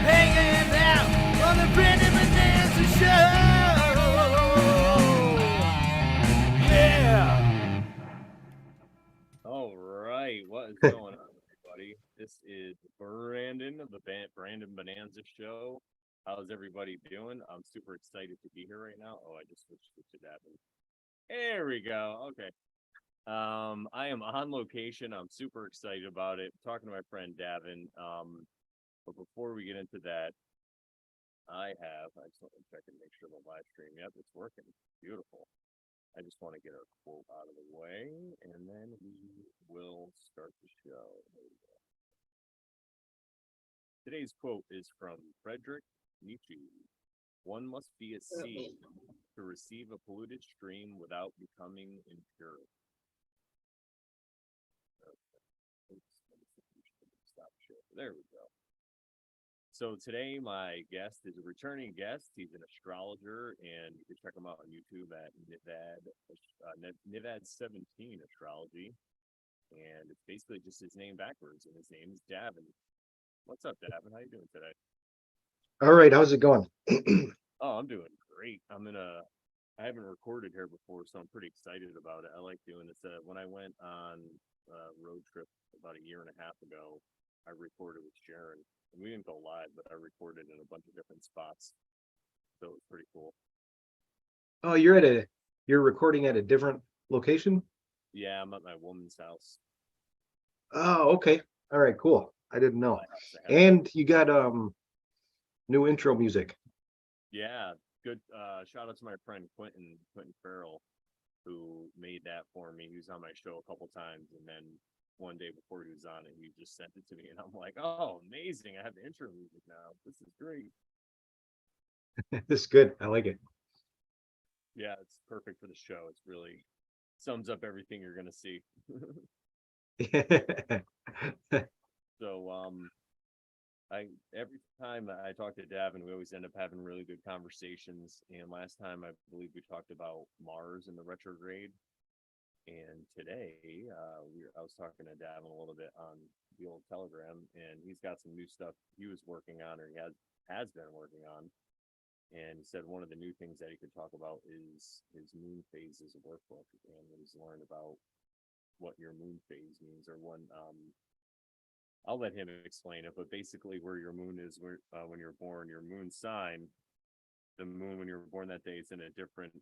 Hanging out on the Brandon Bonanza show. Yeah. All right, what is going on, everybody? This is Brandon of the Brandon Bonanza show. How's everybody doing? I'm super excited to be here right now. Oh, I just switched it to Davin. There we go. Okay. I am on location. I'm super excited about it. I'm talking to my friend Davin. But before we get into that, I just want to check and make sure the live stream, yep, it's working. Beautiful. I just want to get our quote out of the way, and then we will start the show. Today's quote is from Friedrich Nietzsche. One must be a sea to receive a polluted stream without becoming impure. Stop share. There we go. So today my guest is a returning guest. He's an astrologer, and you can check him out on YouTube at Nivad17 Astrology. And it's basically just his name backwards, and his name is Davin. What's up, Davin? How you doing today? All right, how's it going? Oh, I'm doing great. I haven't recorded here before, so I'm pretty excited about it. I like doing this. When I went on a road trip about a year and a half ago, I recorded with Sharon. And we didn't go live, but I recorded in a bunch of different spots. So it was pretty cool. Oh, you're recording at a different location? Yeah, I'm at my woman's house. Oh, okay. All right, cool. I didn't know. And you got new intro music. Yeah, good. Shout out to my friend Quentin Farrell, who made that for me. He was on my show a couple times, and then one day before he was on it, he just sent it to me, and I'm like, oh, amazing. I have the intro music now. This is great. This is good. I like it. Yeah, it's perfect for the show. It's really sums up everything you're gonna see. So every time I talk to Davin, we always end up having really good conversations. And last time I believe we talked about Mars in the retrograde. And today, I was talking to Davin a little bit on the old Telegram, and he's got some new stuff he was working on, or he has been working on. And he said one of the new things that he could talk about is his moon phases workbook, and he's learned about what your moon phase means, or one. I'll let him explain it, but basically, where your moon is, when you're born, your moon sign, the moon when you're born that day is in a different.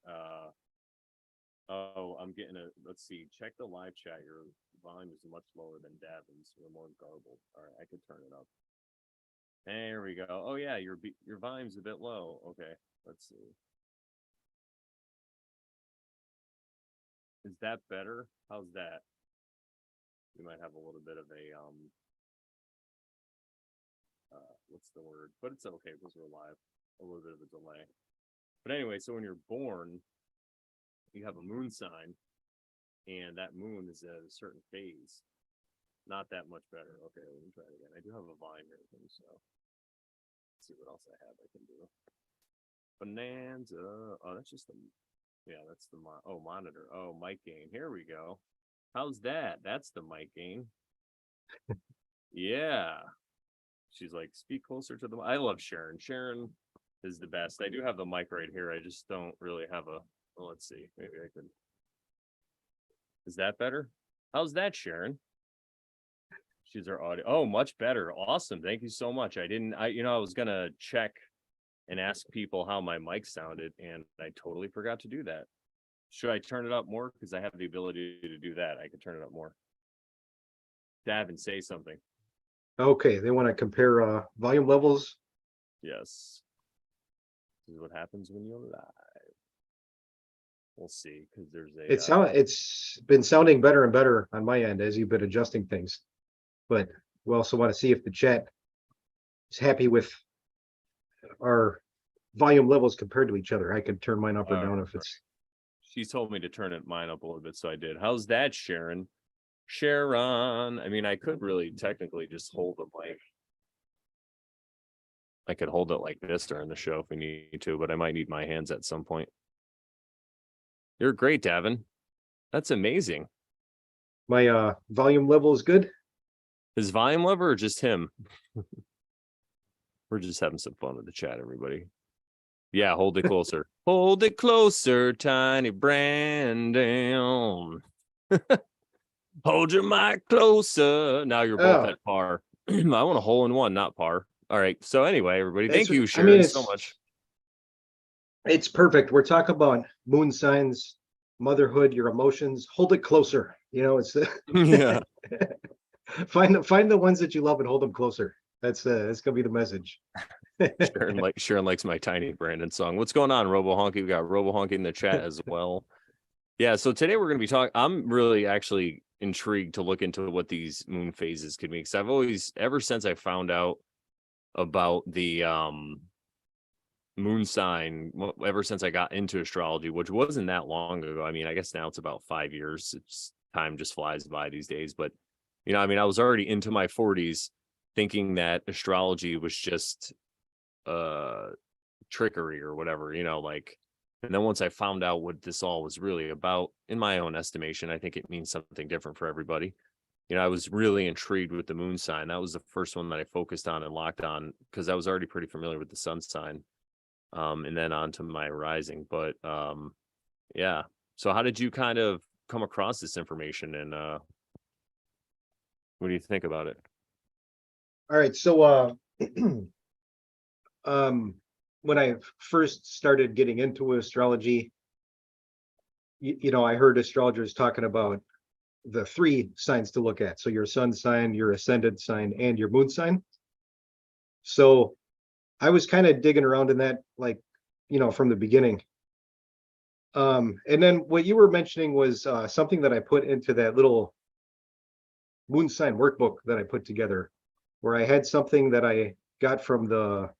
Oh, I'm getting let's see, check the live chat. Your volume is much lower than Davin's. We're more garbled. All right, I could turn it up. There we go. Oh yeah, your volume's a bit low. Okay, let's see. Is that better? How's that? We might have a little bit of a what's the word? But it's okay because we're live. A little bit of a delay. But anyway, so when you're born, you have a moon sign, and that moon is at a certain phase. Not that much better. Okay, let me try it again. I do have a volume here, so let's see what else I have I can do. Bonanza. Oh, that's just that's the monitor. Oh, mic gain. Here we go. How's that? That's the mic gain. Yeah. She's like, speak closer to the. I love Sharon. Sharon is the best. I do have the mic right here. I just don't really have a. Well, let's see. Maybe I could. Is that better? How's that, Sharon? She's our audio. Oh, much better. Awesome. Thank you so much. I was gonna check and ask people how my mic sounded, and I totally forgot to do that. Should I turn it up more? Because I have the ability to do that. I could turn it up more. Davin, say something. Okay, they want to compare volume levels. Yes. This is what happens when you're live. We'll see, because there's a. It's been sounding better and better on my end as you've been adjusting things, but we also want to see if the chat is happy with our volume levels compared to each other. I could turn mine up or down if it's. She told me to turn mine up a little bit, so I did. How's that, Sharon? Sharon. I mean, I could really technically just hold the mic. I could hold it like this during the show if we need to, but I might need my hands at some point. You're great, Davin. That's amazing. My volume level is good. His volume level or just him? We're just having some fun with the chat, everybody. Yeah, hold it closer. Hold it closer, tiny Brandon. Hold your mic closer. Now you're both at par. I want a hole in one, not par. All right. So anyway, everybody, thank you, Sharon, so much. It's perfect. We're talking about moon signs, motherhood, your emotions. Hold it closer. You know, it's Yeah. find the ones that you love and hold them closer. That's gonna be the message. Sharon likes my tiny Brandon song. What's going on, Robo Honky? We got Robo Honky in the chat as well. Yeah, so today we're going to be talking. I'm really actually intrigued to look into what these moon phases could mean, because I've always, ever since I found out about the moon sign, ever since I got into astrology, which wasn't that long ago. I mean, I guess now it's about 5 years. It's time just flies by these days. But I mean, I was already into my 40s thinking that astrology was just trickery or whatever, like. And then once I found out what this all was really about, in my own estimation, I think it means something different for everybody. I was really intrigued with the moon sign. That was the first one that I focused on and locked on, because I was already pretty familiar with the sun sign, and then on to my rising. But yeah. So how did you kind of come across this information, and what do you think about it? All right. So when I first started getting into astrology, I heard astrologers talking about the 3 signs to look at. So your sun sign, your ascendant sign, and your moon sign. So I was kind of digging around in that, like, from the beginning. And then what you were mentioning was something that I put into that little moon sign workbook that I put together, where I had something that I got from the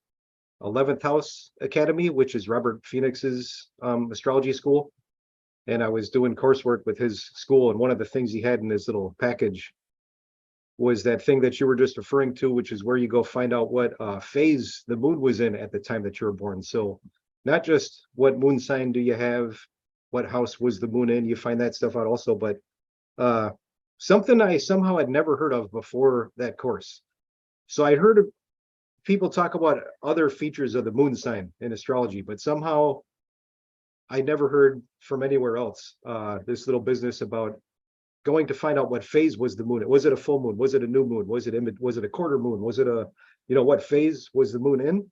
11th House Academy, which is Robert Phoenix's astrology school. And I was doing coursework with his school. And one of the things he had in his little package was that thing that you were just referring to, which is where you go find out what phase the moon was in at the time that you were born. So not just what moon sign do you have, what house was the moon in, you find that stuff out also, but something I somehow had never heard of before that course. So I'd heard of people talk about other features of the moon sign in astrology, but somehow I never heard from anywhere else this little business about going to find out what phase was the moon. Was it a full moon? Was it a new moon? Was it a quarter moon? Was it a, what phase was the moon in?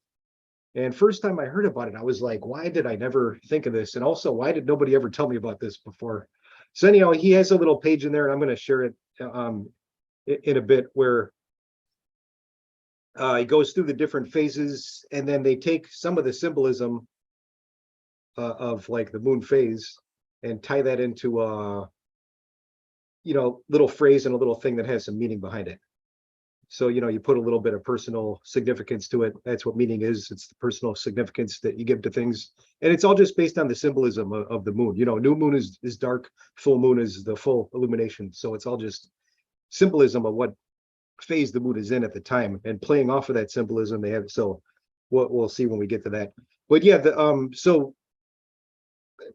And first time I heard about it, I was like, why did I never think of this? And also, why did nobody ever tell me about this before? So anyhow, he has a little page in there, and I'm going to share it in a bit, where he goes through the different phases, and then they take some of the symbolism of like the moon phase and tie that into little phrase and a little thing that has some meaning behind it. So you put a little bit of personal significance to it. That's what meaning is. It's the personal significance that you give to things, and it's all just based on the symbolism of the moon. New moon is dark, full moon is the full illumination. So it's all just symbolism of what phase the moon is in at the time, and playing off of that symbolism they have. So we'll see when we get to that. But yeah, so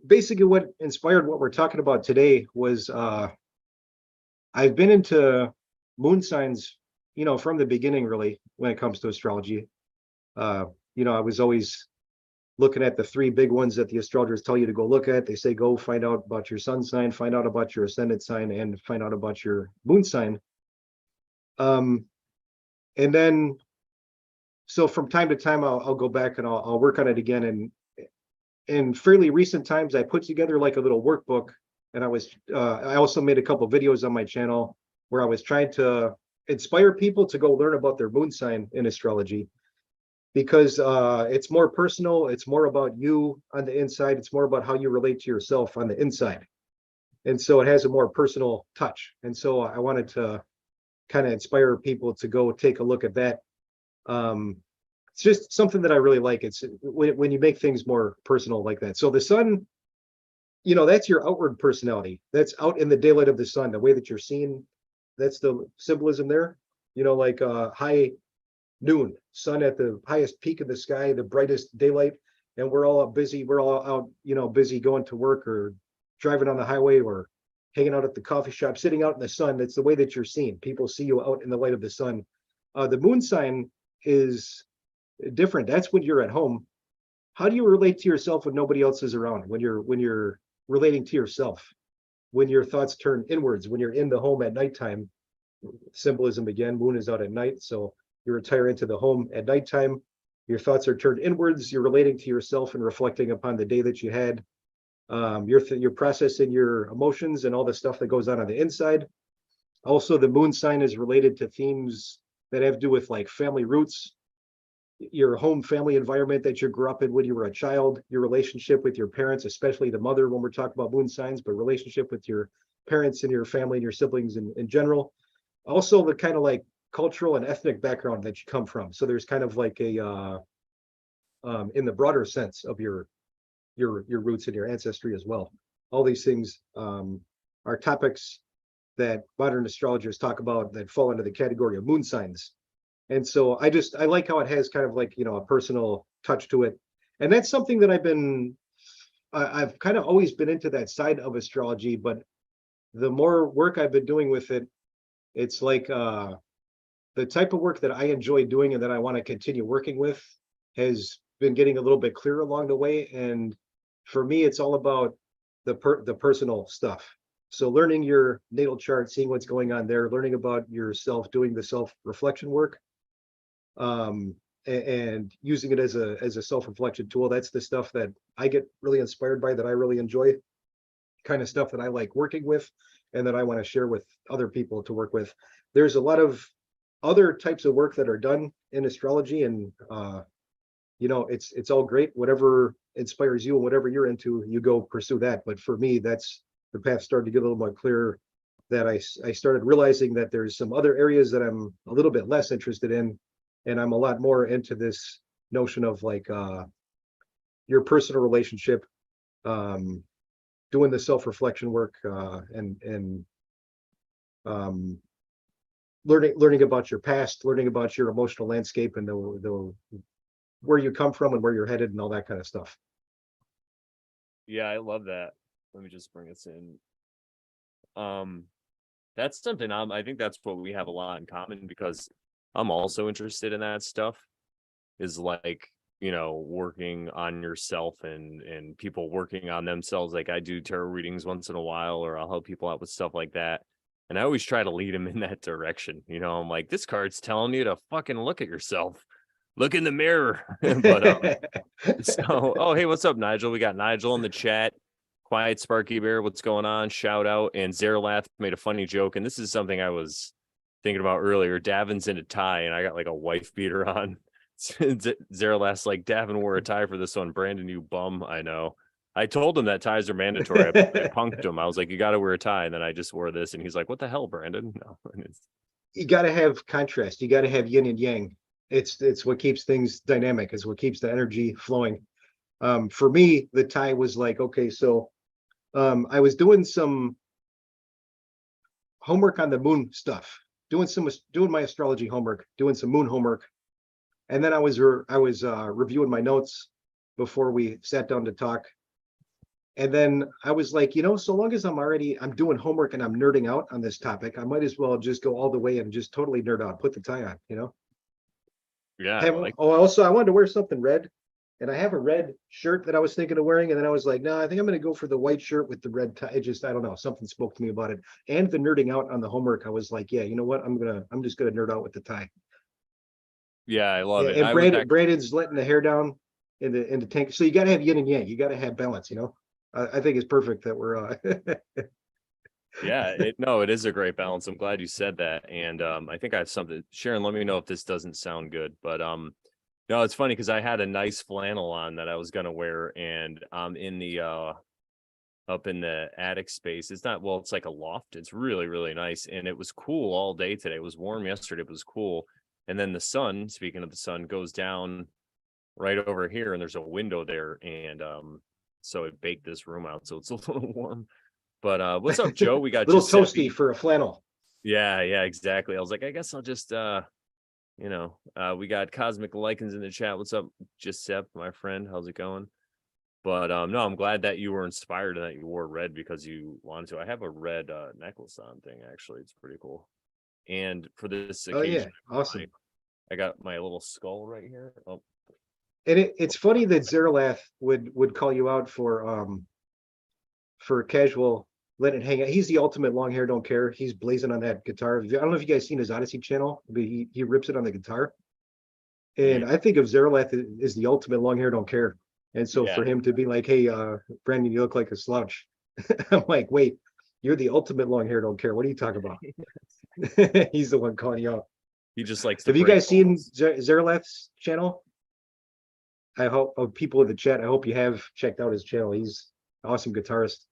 basically what inspired what we're talking about today was I've been into moon signs from the beginning, really, when it comes to astrology. I was always looking at the 3 big ones that the astrologers tell you to go look at. They say go find out about your sun sign, find out about your ascendant sign, and find out about your moon sign. And then so from time to time I'll go back and I'll work on it again. And in fairly recent times I put together like a little workbook, and I also made a couple videos on my channel where I was trying to inspire people to go learn about their moon sign in astrology, because it's more personal. It's more about you on the inside. It's more about how you relate to yourself on the inside. And so it has a more personal touch. And so I wanted to kind of inspire people to go take a look at that. It's just something that I really like. It's when you make things more personal like that. So the sun, that's your outward personality. That's out in the daylight of the sun, the way that you're seen. That's the symbolism there. Like high noon, sun at the highest peak of the sky, the brightest daylight, and we're all busy. We're all out, busy going to work or driving on the highway or hanging out at the coffee shop, sitting out in the sun. That's the way that you're seen. People see you out in the light of the sun. The moon sign is different. That's when you're at home. How do you relate to yourself when nobody else is around? When you're relating to yourself, when your thoughts turn inwards, when you're in the home at nighttime. Symbolism again, moon is out at night, so you retire into the home at nighttime. Your thoughts are turned inwards. You're relating to yourself and reflecting upon the day that you had. You're processing your emotions and all the stuff that goes on the inside. Also, the moon sign is related to themes that have to do with like family roots, your home family environment that you grew up in when you were a child, your relationship with your parents, especially the mother when we're talking about moon signs, but relationship with your parents and your family and your siblings in general. Also, the kind of like cultural and ethnic background that you come from. So there's kind of like a in the broader sense of your roots and your ancestry as well. All these things are topics that modern astrologers talk about that fall into the category of moon signs. And so I like how it has kind of like, you know, a personal touch to it. And that's something that I've kind of always been into that side of astrology, but the more work I've been doing with it, it's like the type of work that I enjoy doing and that I want to continue working with has been getting a little bit clearer along the way. And for me, it's all about the personal stuff. So learning your natal chart, seeing what's going on there, learning about yourself, doing the self-reflection work, and using it as a self-reflection tool. That's the stuff that I get really inspired by, that I really enjoy, kind of stuff that I like working with and that I want to share with other people to work with. There's a lot of other types of work that are done in astrology, and you know, it's all great. Whatever inspires you and whatever you're into, you go pursue that. But for me, that's the path started to get a little more clear, that I started realizing that there's some other areas that I'm a little bit less interested in, and I'm a lot more into this notion of like your personal relationship, doing the self-reflection work, and learning about your past, learning about your emotional landscape and the where you come from and where you're headed and all that kind of stuff. Yeah, I love that. Let me just bring us in. That's something I think that's what we have a lot in common, because I'm also interested in that stuff, is like, you know, working on yourself and people working on themselves. Like I do tarot readings once in a while, or I'll help people out with stuff like that. And I always try to lead them in that direction. You know, I'm like, this card's telling you to fucking look at yourself. Look in the mirror. But so, oh, hey, what's up, Nigel? We got Nigel in the chat. Quiet Sparky Bear, what's going on? Shout out. And Zeralath made a funny joke, and this is something I was thinking about earlier. Davin's in a tie, and I got like a wife beater on. Zeralath's like, Davin wore a tie for this one. Brandon, you bum. I know. I told him that ties are mandatory. I punked him. I was like, you got to wear a tie. And then I just wore this, and he's like, what the hell, Brandon? No, you got to have contrast. You got to have yin and yang. It's what keeps things dynamic. It's what keeps the energy flowing. For me, the tie was like, okay, so I was doing some homework on the moon stuff, doing my astrology homework, doing some moon homework, and then I was reviewing my notes before we sat down to talk. And then I was like, you know, so long as I'm doing homework and I'm nerding out on this topic, I might as well just go all the way and just totally nerd out, put the tie on, you know? Yeah. Also, I wanted to wear something red, and I have a red shirt that I was thinking of wearing. And then I was like, no, I think I'm going to go for the white shirt with the red tie. I don't know. Something spoke to me about it. And the nerding out on the homework, I was like, yeah, you know what? I'm just going to nerd out with the tie. Yeah, I love it. And Brandon's letting the hair down in the tank. So you got to have yin and yang. You got to have balance, you know? I think it's perfect that we're yeah, it is a great balance. I'm glad you said that. And I think I have something. Sharon, let me know if this doesn't sound good. But no, it's funny because I had a nice flannel on that I was gonna wear, and in the up in the attic space. It's like a loft. It's really, really nice. And it was cool all day today. It was warm yesterday, it was cool. And then the sun, speaking of the sun, goes down right over here, and there's a window there. And so it baked this room out, so it's a little warm. But what's up, Joe? We got a little Giuseppe. toasty for a flannel. Yeah, exactly. I was like, I guess I'll just we got Cosmic Lichens in the chat. What's up, Giuseppe, my friend? How's it going? But no, I'm glad that you were inspired and that you wore red because you wanted to. I have a red necklace on thing, actually. It's pretty cool. And for this Oh yeah, occasion, awesome. I got my little skull right here. Oh, And it's funny that Zerlath would call you out for casual, let it hang out. He's the ultimate long hair, don't care. He's blazing on that guitar. I don't know if you guys seen his Odyssey channel, but he rips it on the guitar. And yeah. I think of Zerlath is the ultimate long hair, don't care. And so Yeah. for him to be like, hey, Brandon, you look like a slouch. I'm like, wait, you're the ultimate long hair, don't care. What are you talking about? He's the one calling you out. He just likes to Have you break guys seen balls. Zerlath's channel? I hope people in the chat, I hope you have checked out his channel. He's an awesome guitarist.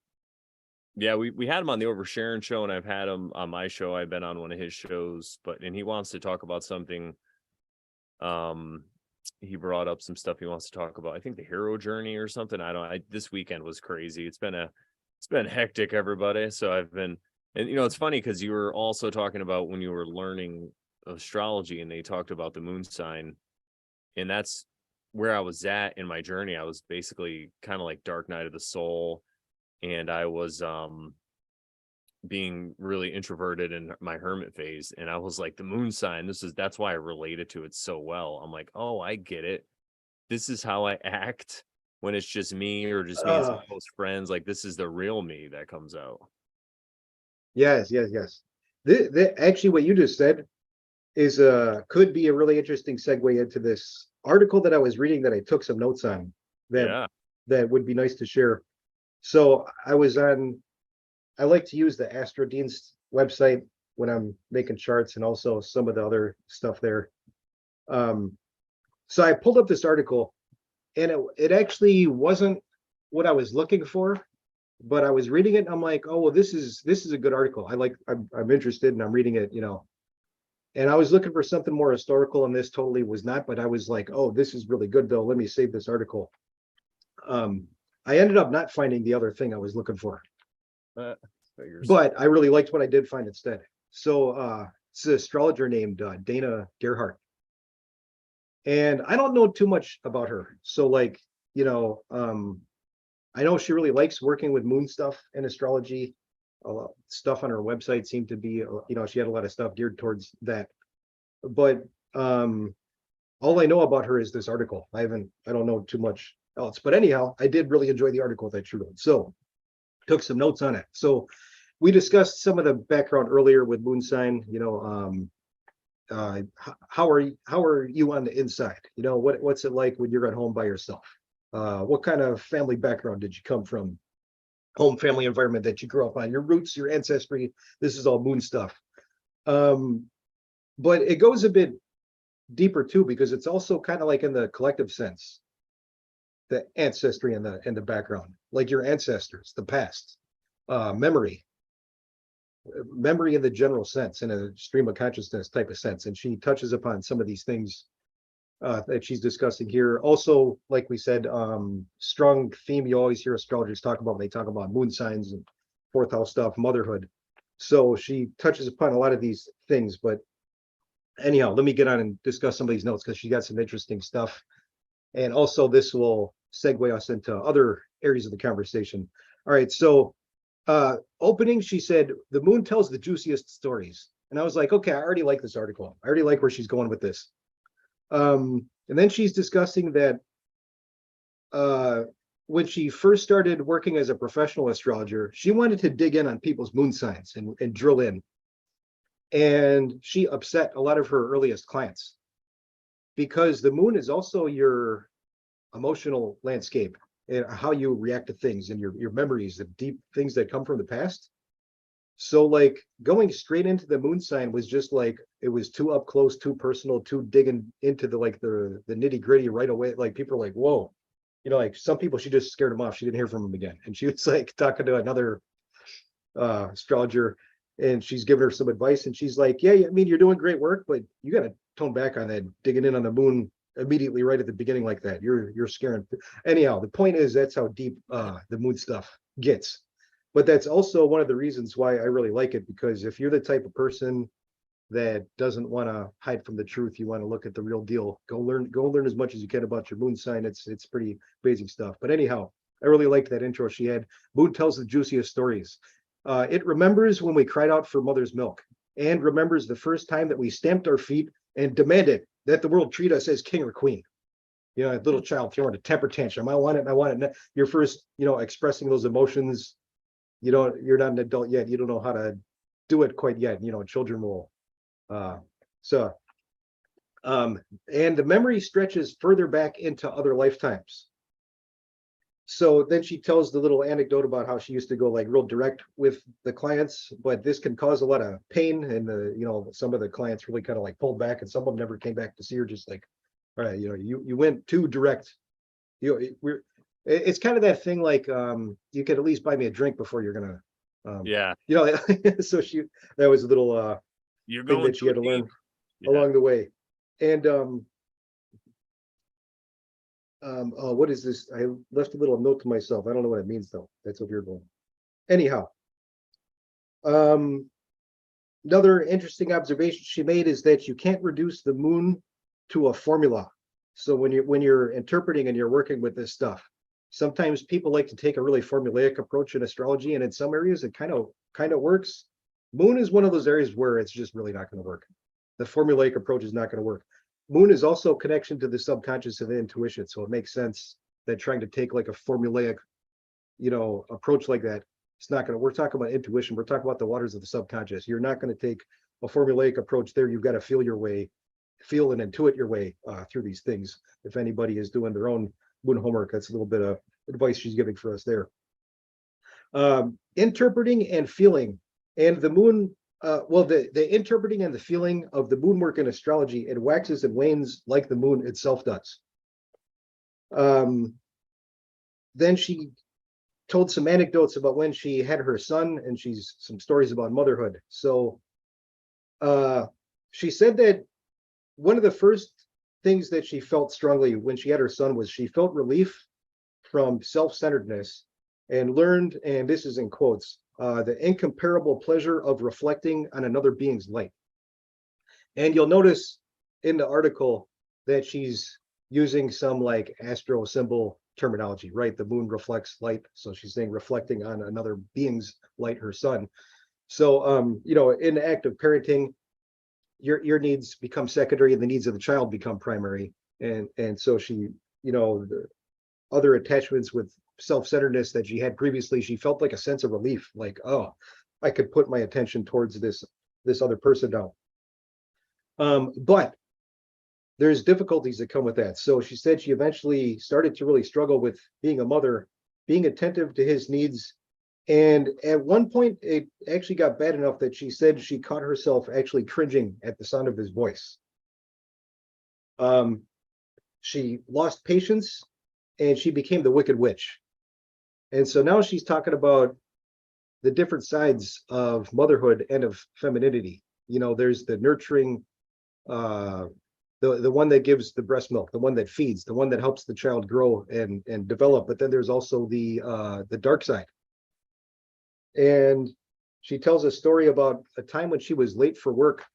Yeah, we had him on the Oversharing show, and I've had him on my show. I've been on one of his shows, and he wants to talk about something. He brought up some stuff he wants to talk about. I think the hero journey or something. This weekend was crazy. It's been hectic, everybody. So I've been, and it's funny because you were also talking about when you were learning astrology, and they talked about the moon sign, and that's where I was at in my journey. I was basically kind of like dark night of the soul, and I was being really introverted in my hermit phase, and I was like, the moon sign, that's why I related to it so well. I'm like, oh, I get it. This is how I act when it's just me or just me and some close friends. Like, this is the real me that comes out. Yes. Actually, what you just said is could be a really interesting segue into this article that I was reading that I took some notes on that would be nice to share. So I like to use the Astrodean's website when I'm making charts and also some of the other stuff there. So I pulled up this article, and it actually wasn't what I was looking for, but I was reading it and I'm like, oh well, this is a good article. I'm interested and I'm reading it, and I was looking for something more historical, and this totally was not, but I was like, oh, this is really good though. Let me save this article. I ended up not finding the other thing I was looking for. But I really liked what I did find instead. So it's an astrologer named Dana Gerhardt. And I don't know too much about her. So I know she really likes working with moon stuff and astrology. Stuff on her website seemed to be, she had a lot of stuff geared towards that. But all I know about her is this article. I don't know too much else. But anyhow, I did really enjoy the article that she wrote. So took some notes on it. So we discussed some of the background earlier with moon sign. How are you on the inside? What's it like when you're at home by yourself? What kind of family background did you come from? Home, family environment that you grew up on, your roots, your ancestry. This is all moon stuff. But it goes a bit deeper too, because it's also kind of like in the collective sense, the ancestry and the background, like your ancestors, the past, memory in the general sense, in a stream of consciousness type of sense. And she touches upon some of these things that she's discussing here. Also, like we said, strong theme you always hear astrologers talk about when they talk about moon signs and fourth house stuff, motherhood. So she touches upon a lot of these things. But anyhow, let me get on and discuss some of these notes because she got some interesting stuff. And also this will segue us into other areas of the conversation. All right, so opening, she said, the moon tells the juiciest stories. And I was like, okay, I already like this article. I already like where she's going with this. And then she's discussing that when she first started working as a professional astrologer, she wanted to dig in on people's moon signs and drill in. And she upset a lot of her earliest clients because the moon is also your emotional landscape and how you react to things and your memories, the deep things that come from the past. So like going straight into the moon sign was just like, it was too up close, too personal, too digging into the nitty gritty right away. Like people are like, whoa, like some people, she just scared them off. She didn't hear from them again. And she was like talking to another astrologer, and she's giving her some advice, and she's like, yeah, I mean, you're doing great work, but you got to tone back on that, digging in on the moon immediately right at the beginning like that. You're scaring. Anyhow, the point is that's how deep the moon stuff gets. But that's also one of the reasons why I really like it, because if you're the type of person that doesn't want to hide from the truth, you want to look at the real deal, go learn as much as you can about your moon sign. It's pretty basic stuff. But anyhow, I really liked that intro she had. Moon tells the juiciest stories. It remembers when we cried out for mother's milk, and remembers the first time that we stamped our feet and demanded that the world treat us as king or queen. You know, a little child throwing a temper tantrum. I want it, I want it. You're first, expressing those emotions. You're not an adult yet. You don't know how to do it quite yet. Children will. So and the memory stretches further back into other lifetimes. So then she tells the little anecdote about how she used to go like real direct with the clients, but this can cause a lot of pain. And some of the clients really kind of like pulled back, and some of them never came back to see her, just like, all right, you went too direct. It's kind of that thing like, you could at least buy me a drink before you're gonna, Yeah. So that was a little You're thing going that she had to too learn deep. Yeah. along the way. And what is this? I left a little note to myself. I don't know what it means though. That's a weird one. Anyhow, another interesting observation she made is that you can't reduce the moon to a formula. So when you're interpreting and you're working with this stuff, sometimes people like to take a really formulaic approach in astrology, and in some areas it kind of works. Moon is one of those areas where it's just really not going to work. The formulaic approach is not going to work. Moon is also a connection to the subconscious and the intuition, so it makes sense that trying to take like a formulaic, approach like that, it's not going to. We're talking about intuition. We're talking about the waters of the subconscious. You're not going to take a formulaic approach there. You've got to feel your way, feel and intuit your way through these things. If anybody is doing their own moon homework, that's a little bit of advice she's giving for us there. Interpreting and feeling, and the moon. The interpreting and the feeling of the moon work in astrology, it waxes and wanes like the moon itself does. Then she told some anecdotes about when she had her son, and some stories about motherhood. So she said that one of the first things that she felt strongly when she had her son was she felt relief from self-centeredness and learned, and this is in quotes, the incomparable pleasure of reflecting on another being's light. And you'll notice in the article that she's using some like astro symbol terminology, right? The moon reflects light. So she's saying reflecting on another being's light, her son. So, in the act of parenting, your needs become secondary and the needs of the child become primary. And so she, the other attachments with self-centeredness that she had previously, she felt like a sense of relief, like, oh, I could put my attention towards this other person now. But there's difficulties that come with that. So she said she eventually started to really struggle with being a mother, being attentive to his needs. And at one point, it actually got bad enough that she said she caught herself actually cringing at the sound of his voice. She lost patience and she became the Wicked Witch. And so now she's talking about the different sides of motherhood and of femininity. There's the nurturing, the one that gives the breast milk, the one that feeds, the one that helps the child grow and develop. But then there's also the dark side. And she tells a story about a time when she was late for work,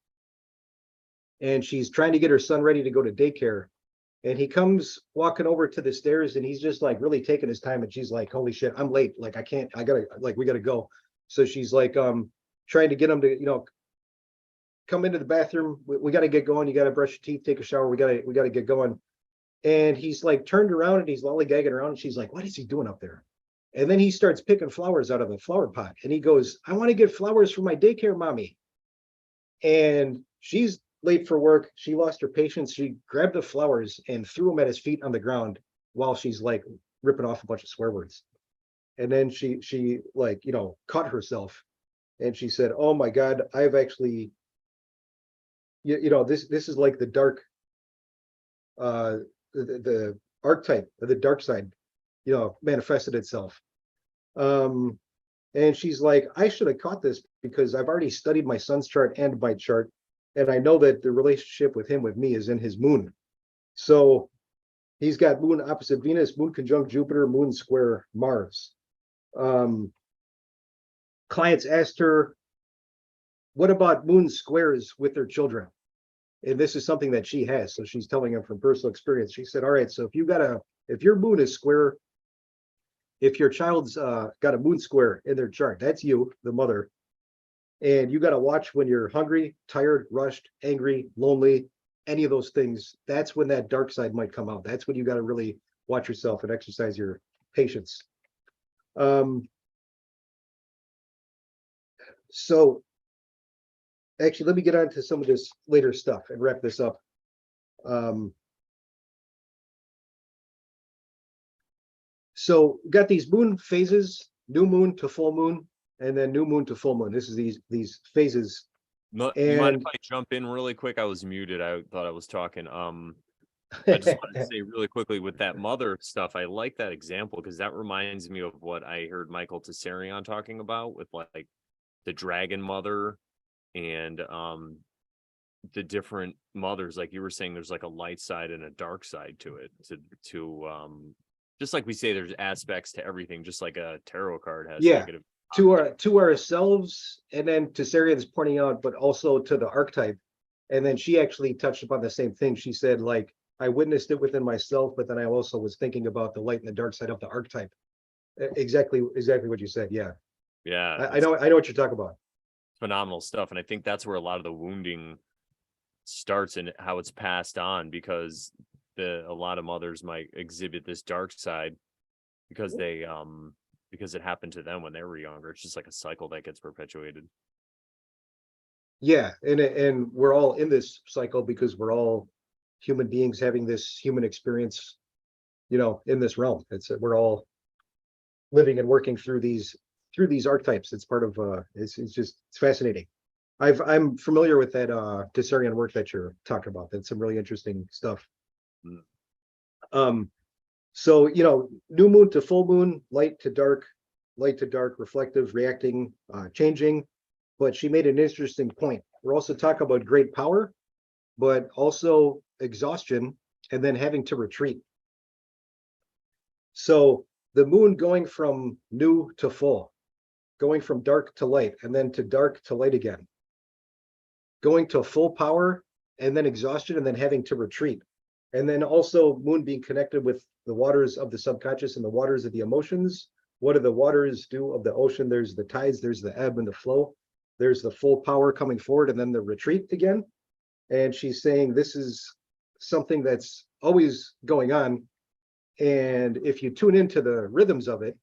and she's trying to get her son ready to go to daycare. And he comes walking over to the stairs, and he's just like really taking his time. And she's like, holy shit, I'm late. Like, we gotta go. So she's like, trying to get him to, come into the bathroom. We got to get going. You got to brush your teeth, take a shower. We got to get going. And he's like turned around and he's lollygagging around. And she's like, what is he doing up there? And then he starts picking flowers out of a flower pot. And he goes, I want to get flowers for my daycare mommy. And she's late for work. She lost her patience. She grabbed the flowers and threw them at his feet on the ground while she's like ripping off a bunch of swear words. And then she like, caught herself, and she said, oh my God, I've actually, this is like the dark, the archetype of the dark side, manifested itself. And she's like, I should have caught this because I've already studied my son's chart and my chart. And I know that the relationship with me is in his moon. So he's got moon opposite Venus, moon conjunct Jupiter, moon square Mars. Clients asked her, what about moon squares with their children? And this is something that she has. So she's telling him from personal experience. She said, all right, so if your moon is square if your child's got a moon square in their chart, that's you, the mother. And you got to watch when you're hungry, tired, rushed, angry, lonely, any of those things. That's when that dark side might come out. That's when you got to really watch yourself and exercise your patience. So actually, let me get on to some of this later stuff and wrap this up. So got these moon phases, new moon to full moon, and then new moon to full moon. This is these phases. You mind if I jump in really quick? I was muted. I thought I was talking. I just wanted to say really quickly with that mother stuff. I like that example because that reminds me of what I heard Michael Tessarion talking about with like the dragon mother and the different mothers. Like you were saying, there's like a light side and a dark side to it. To just like we say, there's aspects to everything, just like a tarot card has negative. To ourselves, and then Tessarion is pointing out, but also to the archetype. And then she actually touched upon the same thing. She said, like, I witnessed it within myself, but then I also was thinking about the light and the dark side of the archetype. Exactly what you said. Yeah. Yeah. I know what you're talking about. Phenomenal stuff. And I think that's where a lot of the wounding starts and how it's passed on, because a lot of mothers might exhibit this dark side because because it happened to them when they were younger. It's just like a cycle that gets perpetuated. Yeah, and we're all in this cycle because we're all human beings having this human experience, in this realm. We're all living and working through these archetypes. It's part of it's fascinating. I'm familiar with that Tessarion work that you're talking about. That's some really interesting stuff. So new moon to full moon, light to dark, reflective, reacting, changing. But she made an interesting point. We're also talking about great power, but also exhaustion, and then having to retreat. So the moon going from new to full, going from dark to light, and then to dark to light again, going to full power, and then exhaustion, and then having to retreat. And then also moon being connected with the waters of the subconscious and the waters of the emotions. What do the waters do of the ocean? There's the tides, there's the ebb and the flow. There's the full power coming forward, and then the retreat again. And she's saying this is something that's always going on. And if you tune into the rhythms of it,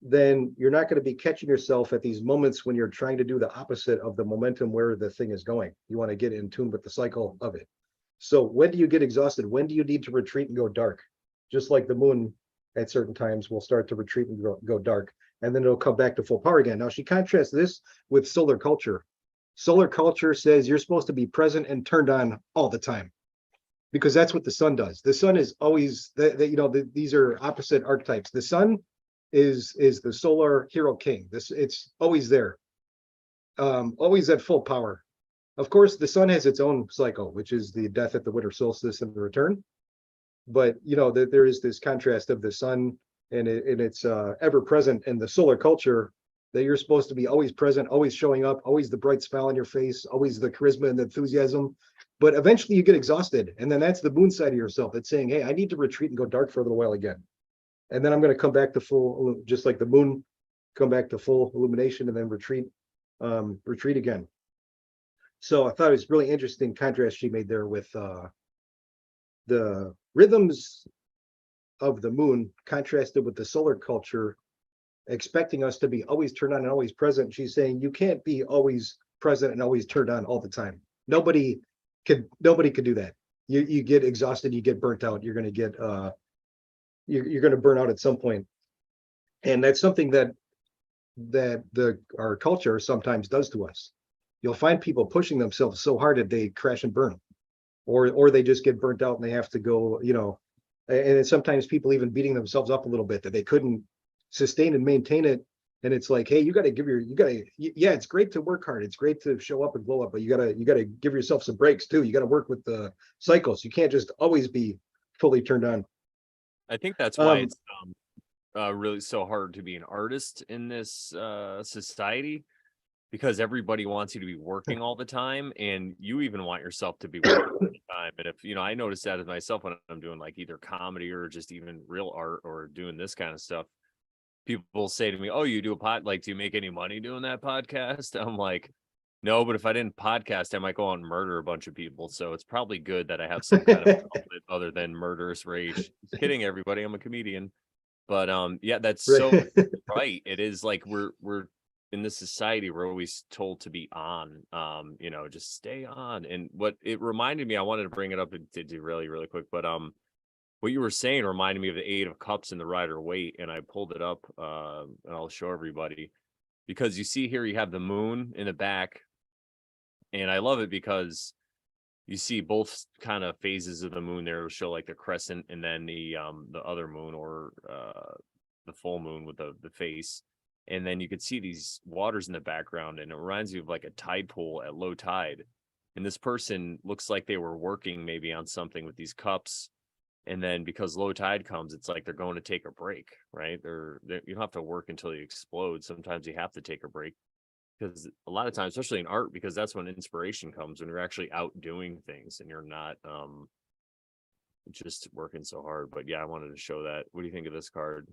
then you're not going to be catching yourself at these moments when you're trying to do the opposite of the momentum where the thing is going. You want to get in tune with the cycle of it. So when do you get exhausted? When do you need to retreat and go dark? Just like the moon at certain times will start to retreat and go dark, and then it'll come back to full power again. Now she contrasts this with solar culture. Solar culture says you're supposed to be present and turned on all the time, because that's what the sun does. The sun is always these are opposite archetypes. The sun is the solar hero king. It's always there, always at full power. Of course, the sun has its own cycle, which is the death at the winter solstice and the return. But there is this contrast of the sun, and it's ever present in the solar culture, that you're supposed to be always present, always showing up, always the bright smile on your face, always the charisma and the enthusiasm. But eventually you get exhausted, and then that's the moon side of yourself that's saying, hey, I need to retreat and go dark for a little while again, and then I'm going to come back to full, just like the moon, come back to full illumination, and then retreat again. So I thought it was really interesting contrast she made there with the rhythms of the moon contrasted with the solar culture, expecting us to be always turned on and always present. She's saying you can't be always present and always turned on all the time. Nobody could do that. You get exhausted, you get burnt out. You're going to get you're going to burn out at some point, and that's something that our culture sometimes does to us. You'll find people pushing themselves so hard that they crash and burn, or they just get burnt out and they have to go, and sometimes people even beating themselves up a little bit that they couldn't sustain and maintain it. And it's like, hey, yeah, it's great to work hard. It's great to show up and blow up, but you gotta give yourself some breaks too. You got to work with the cycles. You can't just always be fully turned on. I think that's why it's really so hard to be an artist in this society, because everybody wants you to be working all the time, and you even want yourself to be working all the time. time. And if, I notice that as myself when I'm doing like either comedy or just even real art or doing this kind of stuff, people say to me, "Oh, you do a like, do you make any money doing that podcast?" I'm like, no, but if I didn't podcast, I might go out and murder a bunch of people. So it's probably good that I have some kind of outlet other than murderous rage. Just kidding, everybody. I'm a comedian. But yeah, that's so right. It is like we're in this society, we're always told to be on, just stay on. And what it reminded me, I wanted to bring it up to do really, really quick, but what you were saying reminded me of the Eight of Cups and the Rider Waite, and I pulled it up and I'll show everybody, because you see here you have the moon in the back, and I love it because you see both kind of phases of the moon there. It'll show like the crescent and then the other moon, or the full moon with the face. And then you could see these waters in the background, and it reminds you of like a tide pool at low tide. And this person looks like they were working maybe on something with these cups. And then because low tide comes, it's like they're going to take a break, right? You don't have to work until you explode. Sometimes you have to take a break, because a lot of times, especially in art, because that's when inspiration comes, when you're actually out doing things and you're not just working so hard. But yeah, I wanted to show that. What do you think of this card?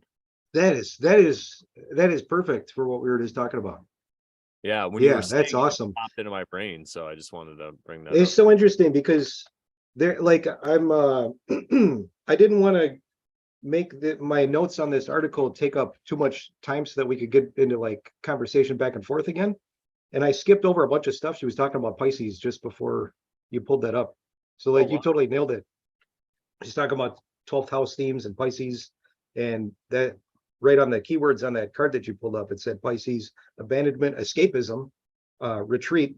That is perfect for what we were just talking about. Yeah, when you were that's saying it, awesome. it popped into my brain, so I just wanted to bring that It's up. so interesting because there, like, I'm I didn't want to make my notes on this article take up too much time so that we could get into like conversation back and forth again. And I skipped over a bunch of stuff. She was talking about Pisces just before you pulled that up. So like, you totally nailed it. She's talking about 12th house themes and Pisces, and that right on the keywords on that card that you pulled up, it said Pisces, abandonment, escapism, retreat.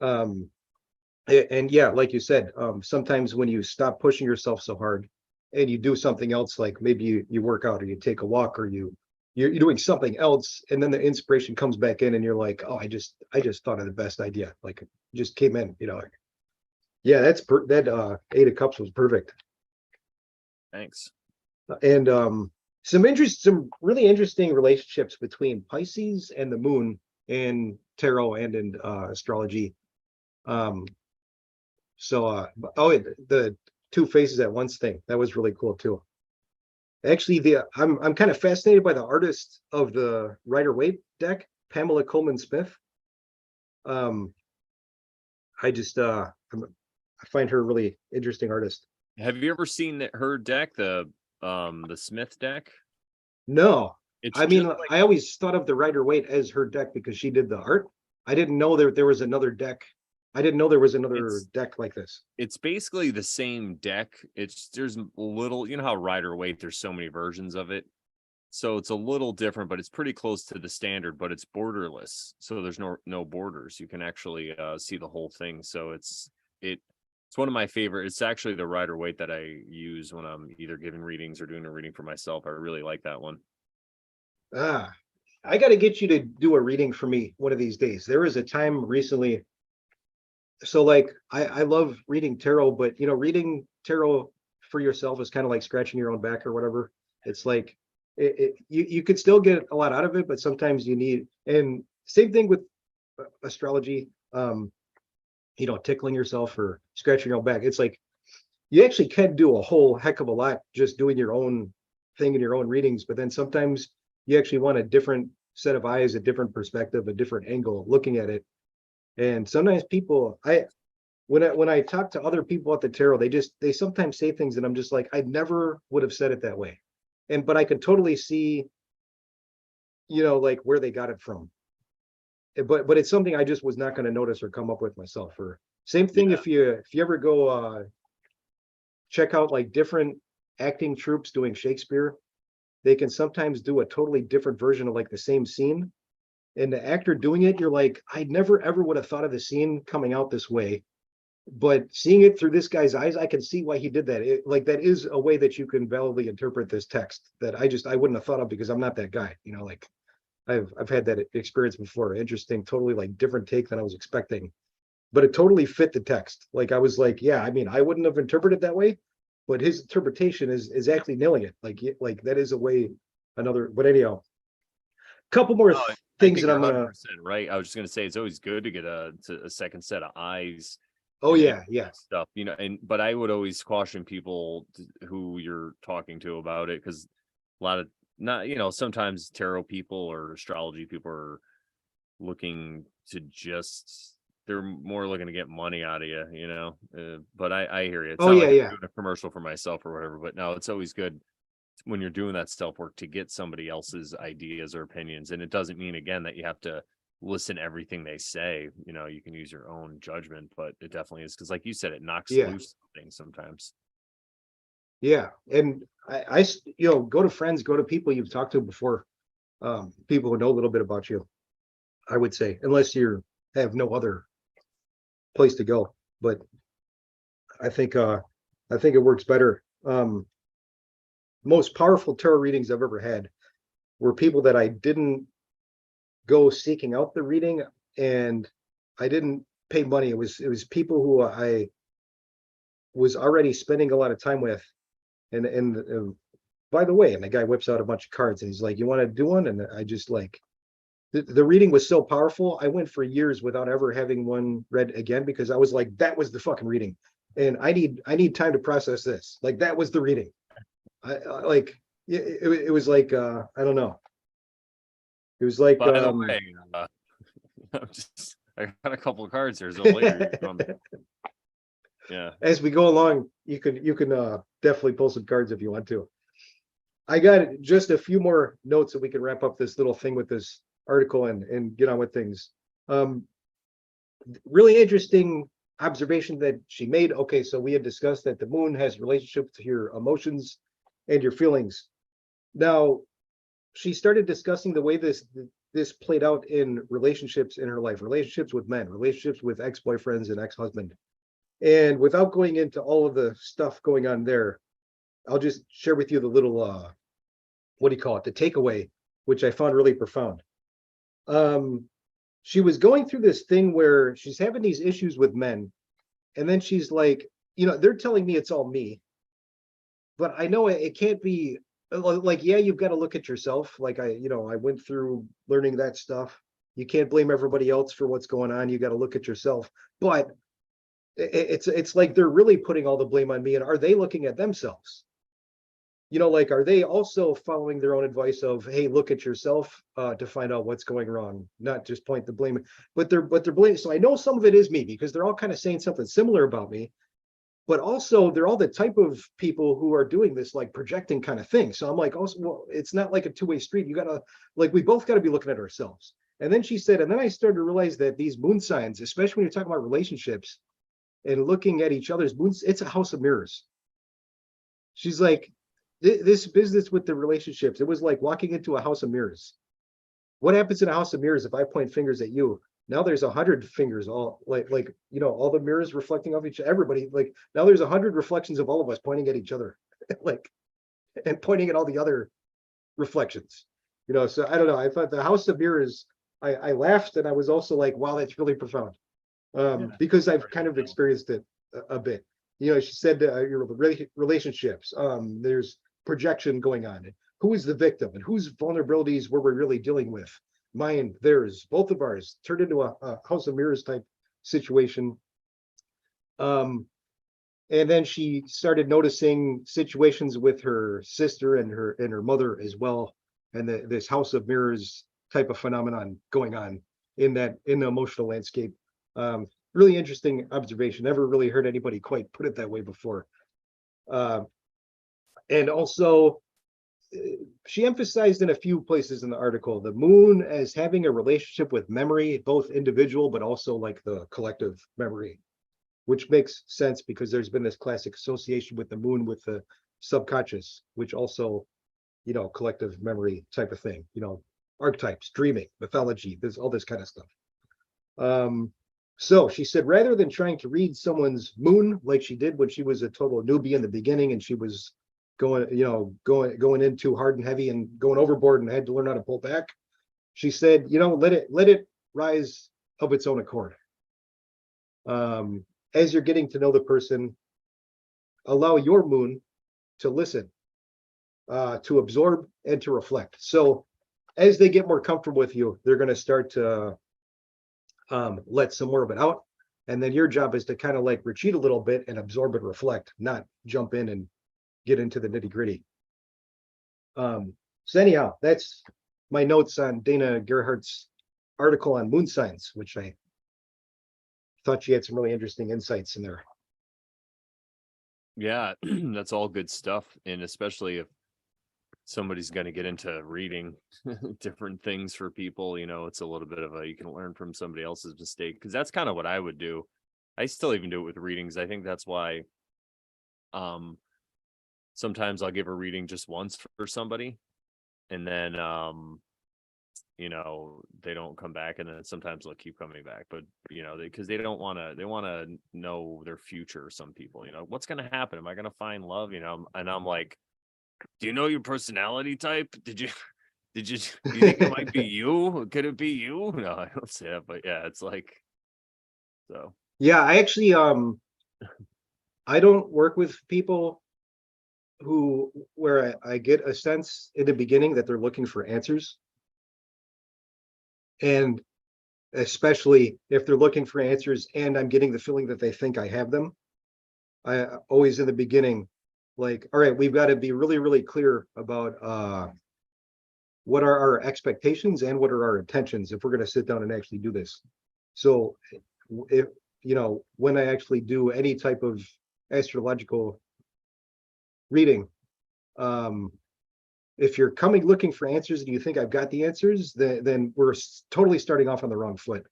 And yeah, like you said, sometimes when you stop pushing yourself so hard and you do something else, like maybe you work out or you take a walk, or you're doing something else, and then the inspiration comes back in and you're like, oh, I just thought of the best idea. Like, it just came in, like, yeah, that Eight of Cups was perfect. Thanks. And some really interesting relationships between Pisces and the moon in tarot and in astrology. The two faces at once thing, that was really cool too. Actually, I'm kind of fascinated by the artist of the Rider Waite deck, Pamela Coleman Smith. I find her a really interesting artist. Have you ever seen her deck, the Smith deck? No, It's I mean, like, I always thought of the Rider Waite as her deck because she did the art. I didn't know there was another deck. I didn't know there was another deck like this. It's basically the same deck. There's a little, how Rider Waite, there's so many versions of it. So it's a little different, but it's pretty close to the standard, but it's borderless. So there's no borders. You can actually see the whole thing. So it's one of my favorite. It's actually the Rider Waite that I use when I'm either giving readings or doing a reading for myself. I really like that one. I got to get you to do a reading for me one of these days. There was a time recently. So like, I love reading tarot, but reading tarot for yourself is kind of like scratching your own back or whatever. It's like, you could still get a lot out of it, but sometimes you need, and same thing with astrology, tickling yourself or scratching your own back. It's like, you actually can do a whole heck of a lot just doing your own thing in your own readings, but then sometimes you actually want a different set of eyes, a different perspective, a different angle looking at it. And sometimes people, when I talk to other people at the tarot, they sometimes say things and I'm just like, I never would have said it that way. But I could totally see, like where they got it from. But it's something I just was not going to notice or come up with myself. Or same thing, if you ever go check out like different acting troupes doing Shakespeare, they can sometimes do a totally different version of like the same scene. And the actor doing it, you're like, I never ever would have thought of the scene coming out this way. But seeing it through this guy's eyes, I can see why he did that. Like, that is a way that you can validly interpret this text that I wouldn't have thought of because I'm not that guy. Like I've had that experience before. Interesting, totally like different take than I was expecting. But it totally fit the text. Like I was like, yeah, I mean, I wouldn't have interpreted that way, but his interpretation is actually nailing it. Like that is a way but anyhow, couple more things that I'm gonna right. I was just gonna say it's always good to get a second set of eyes. Oh and yeah, yeah, stuff, but I would always caution people who you're talking to about it, because a lot of not, sometimes tarot people or astrology people are looking to just, they're more looking to get money out of you, but I hear you. It's oh not yeah, like I'm yeah, doing a commercial for myself or whatever, but no, it's always good when you're doing that self work to get somebody else's ideas or opinions. And it doesn't mean, again, that you have to listen to everything they say. You can use your own judgment, but it definitely is, because like you said, it knocks yeah, loose things sometimes. yeah. And go to friends, go to people you've talked to before, people who know a little bit about you, I would say, unless you have no other place to go. But I think it works better. Most powerful tarot readings I've ever had were people that I didn't go seeking out the reading, and I didn't pay money. It was people who I was already spending a lot of time with. And by the way, and the guy whips out a bunch of cards and he's like, "You want to do one?" And I just like, the reading was so powerful. I went for years without ever having one read again, because I was like, that was the fucking reading. And I need time to process this. Like, that was the reading. I like, it was like, I don't know. It was like, By the way, I got a couple of cards here. So later, yeah. as we go along, you can definitely pull some cards if you want to. I got just a few more notes that we can wrap up this little thing with this article and get on with things. Really interesting observation that she made. Okay, so we had discussed that the moon has relationship to your emotions and your feelings. Now, she started discussing the way this played out in relationships in her life, relationships with men, relationships with ex-boyfriends and ex-husband. And without going into all of the stuff going on there, I'll just share with you the little what do you call it, the takeaway, which I found really profound. She was going through this thing where she's having these issues with men, and then she's like, they're telling me it's all me, but I know it can't be. Like, yeah, you've got to look at yourself. Like, I went through learning that stuff. You can't blame everybody else for what's going on. You got to look at yourself. But it's like they're really putting all the blame on me. And are they looking at themselves? Like, are they also following their own advice of, hey, look at yourself to find out what's going wrong, not just point the blame, but they're blaming. So I know some of it is me, because they're all kind of saying something similar about me, but also they're all the type of people who are doing this, like, projecting kind of thing. So I'm like, also, well, it's not like a two-way street. You gotta, like, we both got to be looking at ourselves. And then she said, and then I started to realize that these moon signs, especially when you're talking about relationships and looking at each other's moons, it's a house of mirrors. She's like, this business with the relationships, it was like walking into a house of mirrors. What happens in a house of mirrors if I point fingers at you? Now there's 100 fingers, all like all the mirrors reflecting off each, everybody, like, now there's 100 reflections of all of us pointing at each other, like, and pointing at all the other reflections. So I don't know, I thought the house of mirrors, I laughed, and I was also like, wow, that's really profound. Because I've kind of experienced it a bit. She said your relationships, there's projection going on. Who is the victim and whose vulnerabilities were we really dealing with? Mine, theirs, both of ours, turned into a house of mirrors type situation. And then she started noticing situations with her sister and her mother as well, and this house of mirrors type of phenomenon going on in the emotional landscape. Really interesting observation. Never really heard anybody quite put it that way before. And also, she emphasized in a few places in the article the moon as having a relationship with memory, both individual but also like the collective memory, which makes sense because there's been this classic association with the moon with the subconscious, which also, collective memory type of thing, archetypes, dreaming, mythology, there's all this kind of stuff. So she said, rather than trying to read someone's moon like she did when she was a total newbie in the beginning, and she was going in too hard and heavy and going overboard and had to learn how to pull back, she said, let it rise of its own accord. As you're getting to know the person, allow your moon to listen, to absorb, and to reflect. So as they get more comfortable with you, they're going to start to let some more of it out. And then your job is to kind of like retreat a little bit and absorb and reflect, not jump in and get into the nitty gritty. So anyhow, that's my notes on Dana Gerhardt's article on moon signs, which I thought she had some really interesting insights in there. Yeah, that's all good stuff. And especially if somebody's going to get into reading different things for people, you know, it's a little bit of a, you can learn from somebody else's mistake, because that's kind of what I would do. I still even do it with readings. I think that's why sometimes I'll give a reading just once for somebody, and then you know, they don't come back, and then sometimes they'll keep coming back, but you know, because they don't want to, they want to know their future. Some people, you know, what's going to happen? Am I going to find love? You know, and I'm like, do you know your personality type? Do you think it might be you? Could it be you? No, I don't say that, but yeah, it's like, so. Yeah, I actually I don't work with people where I get a sense in the beginning that they're looking for answers. And especially if they're looking for answers and I'm getting the feeling that they think I have them. I always in the beginning, like, all right, we've got to be really, really clear about what are our expectations and what are our intentions if we're going to sit down and actually do this. So if, you know, when I actually do any type of astrological reading, if you're coming looking for answers and you think I've got the answers, then we're totally starting off on the wrong foot.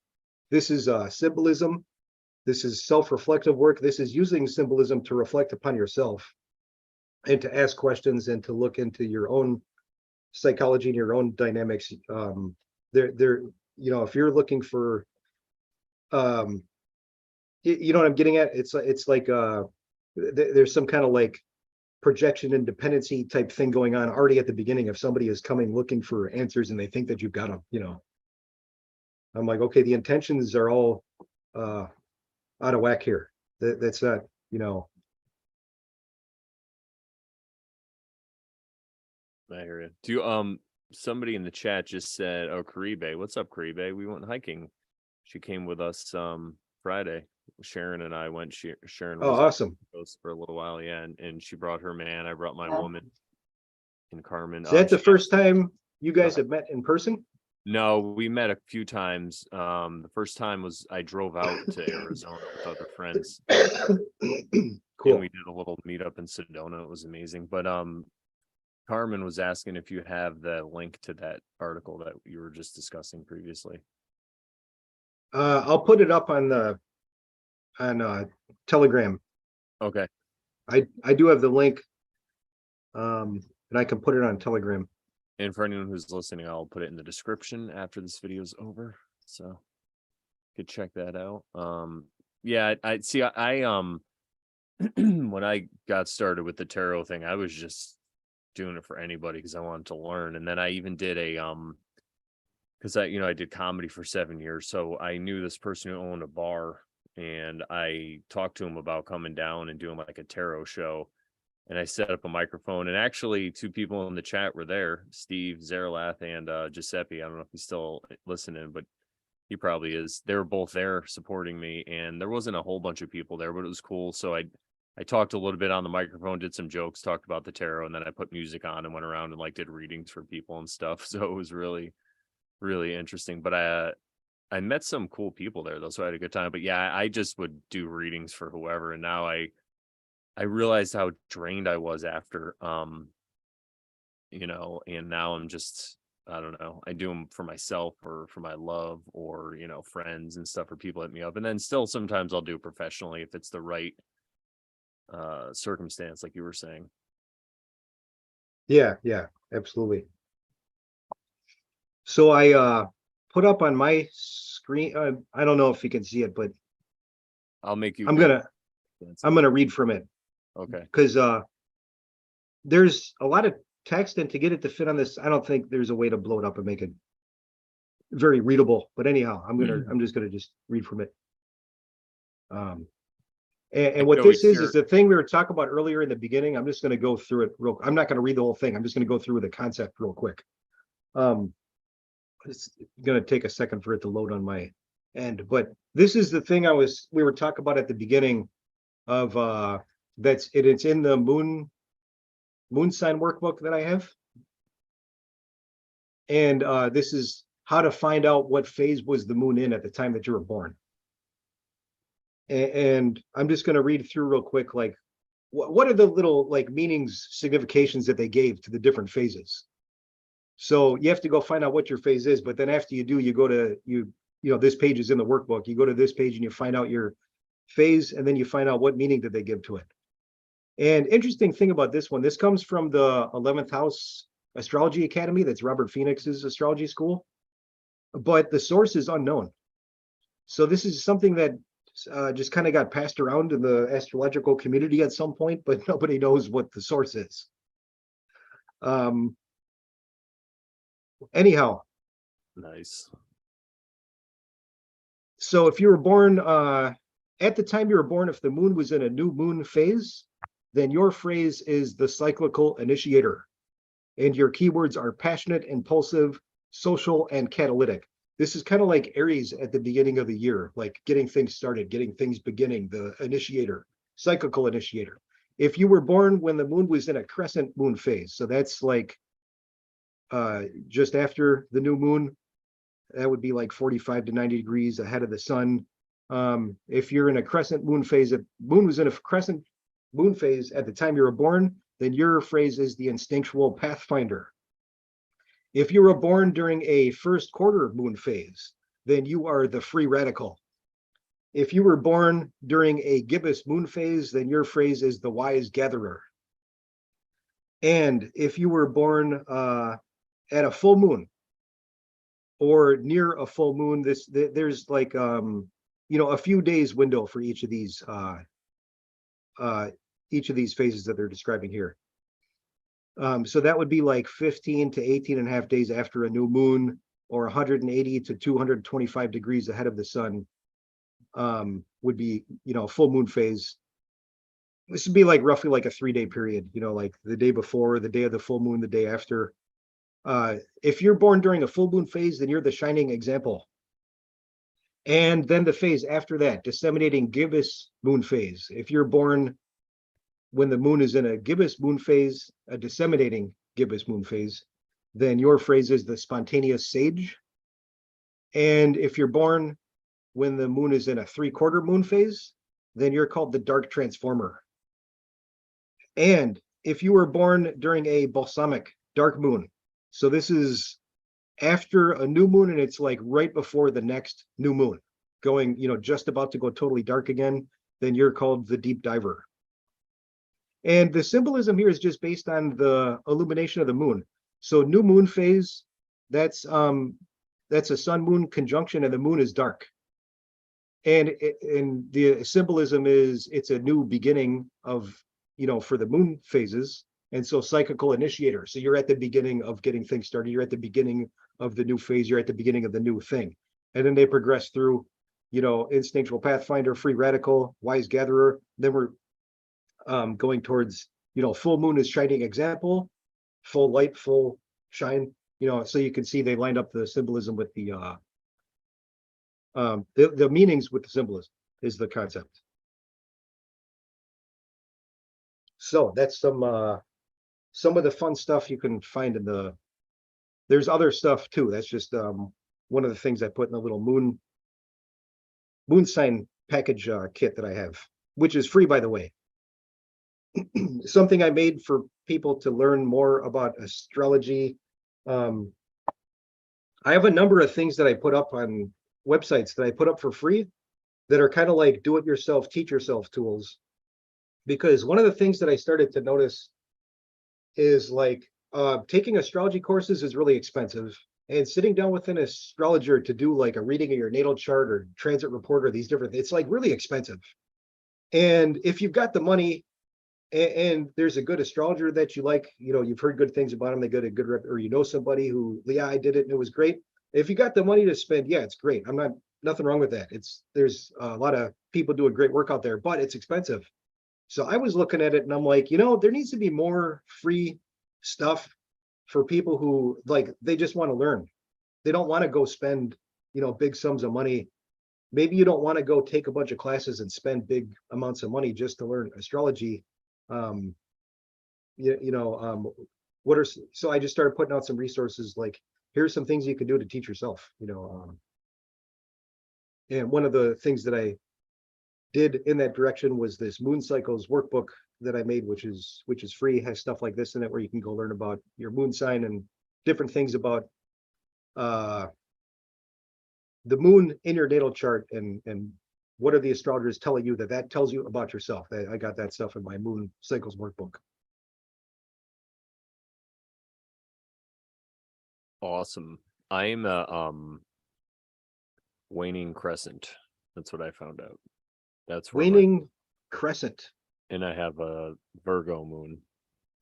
This is symbolism. This is self-reflective work. This is using symbolism to reflect upon yourself and to ask questions and to look into your own psychology and your own dynamics. You know, if you're looking for, you know what I'm getting at? It's like there's some kind of like projection and dependency type thing going on already at the beginning. If somebody is coming looking for answers and they think that you've got them, you know, I'm like, okay, the intentions are all out of whack here. That's not, you know. I hear you. Do you, somebody in the chat just said, oh, Caribe, what's up, Caribe? We went hiking. She came with us Friday. Sharon and I went. Sharon Oh, was awesome. for a little while, yeah, and she brought her man. I brought my woman, and Carmen. Is that the first time you guys Uh, have met in person? No, we met a few times. The first time was I drove out to Arizona with other friends, Cool. and we did a little meetup in Sedona. It was amazing. But Carmen was asking if you have the link to that article that you were just discussing previously. I'll put it up on Telegram. Okay. I do have the link, and I can put it on Telegram. And for anyone who's listening, I'll put it in the description after this video is over, so you could check that out. Yeah, I see. I when I got started with the tarot thing, I was just doing it for anybody because I wanted to learn. And then I even did a because I did comedy for 7 years, so I knew this person who owned a bar, and I talked to him about coming down and doing like a tarot show. And I set up a microphone, and actually 2 people in the chat were there, Steve Zarelath and Giuseppe. I don't know if he's still listening, but he probably is. They were both there supporting me, and there wasn't a whole bunch of people there, but it was cool. So I talked a little bit on the microphone, did some jokes, talked about the tarot, and then I put music on and went around and like did readings for people and stuff. So it was really, really interesting. But I met some cool people there though, so I had a good time. But yeah, I just would do readings for whoever, and now I realized how drained I was after, and now I'm just, I don't know, I do them for myself or for my love or, friends and stuff, or people hit me up. And then still sometimes I'll do it professionally if it's the right circumstance, like you were saying. Yeah, absolutely. So I put up on my screen, I don't know if you can see it, but I'll make you. I'm gonna read from it. Okay. Because there's a lot of text, and to get it to fit on this, I don't think there's a way to blow it up and make it very readable. But anyhow, I'm just gonna read from it. And what this is the thing we were talking about earlier in the beginning. I'm just gonna go through it I'm not gonna read the whole thing. I'm just gonna go through with the concept real quick. It's gonna take a second for it to load on my end. But this is the thing we were talking about at the beginning of it's in the moon sign workbook that I have. And this is how to find out what phase was the moon in at the time that you were born. And I'm just going to read through real quick, like what are the little like meanings, significations that they gave to the different phases. So you have to go find out what your phase is, but then after you do, you go to this page is in the workbook. You go to this page and you find out your phase, and then you find out what meaning did they give to it. And interesting thing about this one, this comes from the 11th House Astrology Academy. That's Robert Phoenix's astrology school, but the source is unknown. So this is something that just kind of got passed around in the astrological community at some point, but nobody knows what the source is. Anyhow. Nice. So if you were born, at the time you were born, if the moon was in a new moon phase, then your phrase is the cyclical initiator. And your keywords are passionate, impulsive, social, and catalytic. This is kind of like Aries at the beginning of the year, like getting things started, getting things beginning, the initiator, cyclical initiator. If you were born when the moon was in a crescent moon phase, so that's like just after the new moon, that would be like 45 to 90 degrees ahead of the sun. If you're in a crescent moon phase, if moon was in a crescent moon phase at the time you were born, then your phrase is the instinctual pathfinder. If you were born during a first quarter moon phase, then you are the free radical. If you were born during a gibbous moon phase, then your phrase is the wise gatherer. And if you were born at a full moon or near a full moon, there's like a few days window for each of these phases that they're describing here. So that would be like 15 to 18 and a half days after a new moon, or 180 to 225 degrees ahead of the sun, would be, full moon phase. This would be like roughly like a 3-day period, like the day before, the day of the full moon, the day after. If you're born during a full moon phase, then you're the shining example. And then the phase after that, disseminating gibbous moon phase. If you're born when the moon is in a gibbous moon phase, a disseminating gibbous moon phase, then your phrase is the spontaneous sage. And if you're born when the moon is in a 3/4 moon phase, then you're called the dark transformer. And if you were born during a balsamic dark moon, so this is after a new moon and it's like right before the next new moon, going, just about to go totally dark again, then you're called the deep diver. And the symbolism here is just based on the illumination of the moon. So new moon phase, that's a sun moon conjunction, and the moon is dark. And the symbolism is it's a new beginning of, for the moon phases. And so cyclical initiator. So you're at the beginning of getting things started. You're at the beginning of the new phase. You're at the beginning of the new thing. And then they progress through, instinctual pathfinder, free radical, wise gatherer. Then we're going towards, full moon is shining example, full light, full shine, so you can see they lined up the symbolism with the meanings with the symbolism is the concept. So that's some of the fun stuff you can find in there's other stuff too. That's just one of the things I put in the little moon sign package kit that I have, which is free, by the way. Something I made for people to learn more about astrology. I have a number of things that I put up on websites that I put up for free that are kind of like do-it-yourself, teach-yourself tools. Because one of the things that I started to notice is like taking astrology courses is really expensive, and sitting down with an astrologer to do like a reading of your natal chart or transit report or these different, it's like really expensive. And if you've got the money, and there's a good astrologer that you like, you've heard good things about them, they get a good rep, or somebody who, I did it and it was great. If you got the money to spend, yeah, it's great. Nothing wrong with that. There's a lot of people doing great work out there, but it's expensive. So I was looking at it and I'm like, there needs to be more free stuff for people who like, they just want to learn. They don't want to go spend, big sums of money maybe you don't want to go take a bunch of classes and spend big amounts of money just to learn astrology. What are, so I just started putting out some resources, like here's some things you can do to teach yourself, and one of the things that I did in that direction was this moon cycles workbook that I made, which is free, has stuff like this in it where you can go learn about your moon sign and different things about the moon in your natal chart, and what are the astrologers telling you that tells you about yourself. I got that stuff in my moon cycles workbook. Awesome. I'm a waning crescent. That's what I found out. That's where Waning crescent. and I have a Virgo moon.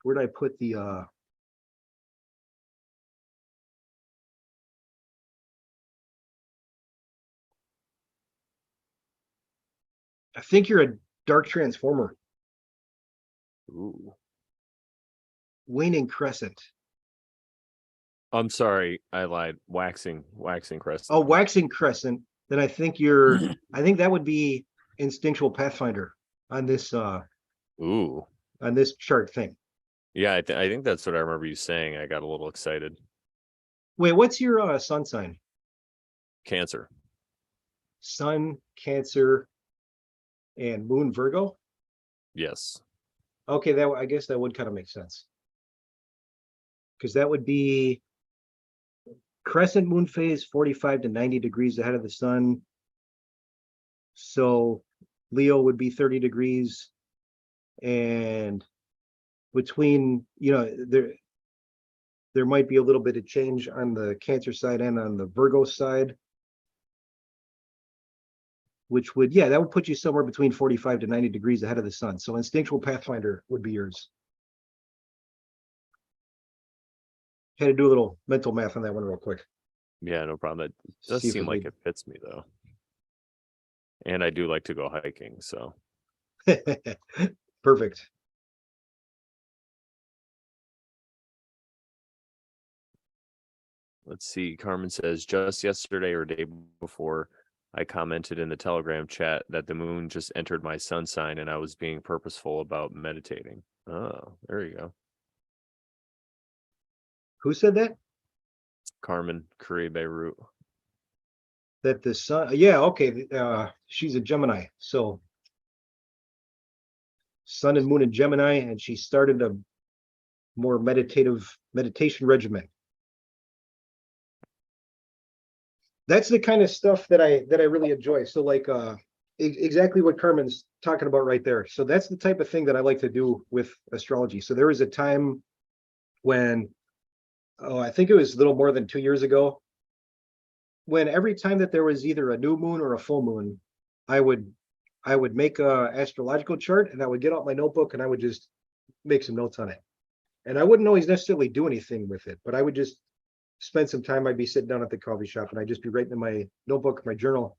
Where'd I put the I think you're a dark transformer. Ooh. Waning crescent. I'm sorry, I lied. Waxing crescent. Oh, waxing crescent. Then I think you're I think that would be instinctual pathfinder on this Ooh. on this chart thing. Yeah, I think that's what I remember you saying. I got a little excited. Wait, what's your sun sign? Cancer. Sun, Cancer, and Moon Virgo? Yes. Okay, that I guess that would kind of make sense. Because that would be crescent moon phase 45 to 90 degrees ahead of the sun. So Leo would be 30 degrees, and between, there might be a little bit of change on the Cancer side and on the Virgo side, which would, that would put you somewhere between 45 to 90 degrees ahead of the sun. So instinctual pathfinder would be yours. Had to do a little mental math on that one real quick. Yeah, no problem. That does See if seem it like made- it fits me though. And I do like to go hiking, so Perfect. let's see. Carmen says just yesterday or day before, I commented in the Telegram chat that the moon just entered my sun sign and I was being purposeful about meditating. Oh, there you go. Who said that? Carmen Curry Beirut. That the sun, yeah, okay. She's a Gemini, so sun and moon in Gemini, and she started a more meditation regimen. That's the kind of stuff that I really enjoy. So like exactly what Carmen's talking about right there. So that's the type of thing that I like to do with astrology. So there was a time when, I think it was a little more than 2 years ago, when every time that there was either a new moon or a full moon, I would make a astrological chart, and I would get out my notebook and I would just make some notes on it. And I wouldn't always necessarily do anything with it, but I would just spend some time. I'd be sitting down at the coffee shop and I'd just be writing in my notebook, my journal.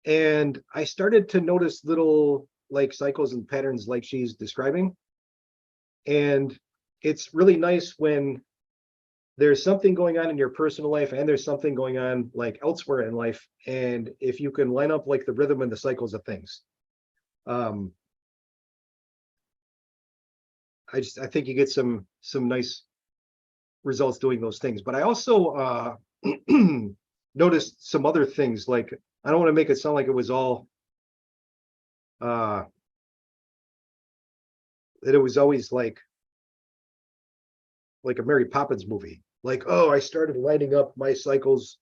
And I started to notice little like cycles and patterns like she's describing. And it's really nice when there's something going on in your personal life and there's something going on like elsewhere in life. And if you can line up like the rhythm and the cycles of things, I think you get some nice results doing those things. But I also noticed some other things. Like, I don't want to make it sound like it was all that it was always like a Mary Poppins movie. Like, oh, I started lining up my cycles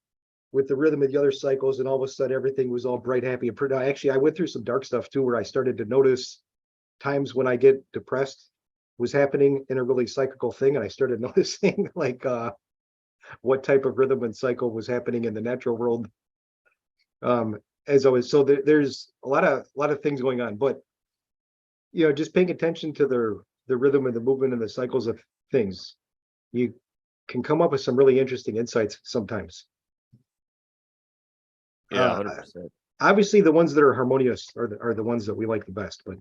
with the rhythm of the other cycles, and all of a sudden everything was all bright, happy, and pretty. Actually, I went through some dark stuff too, where I started to notice times when I get depressed was happening in a really cyclical thing, and I started noticing like what type of rhythm and cycle was happening in the natural world. As always, so there's a lot of things going on, but just paying attention to the rhythm and the movement and the cycles of things, you can come up with some really interesting insights sometimes. Yeah, 100%. Obviously, the ones that are harmonious are the ones that we like the best, but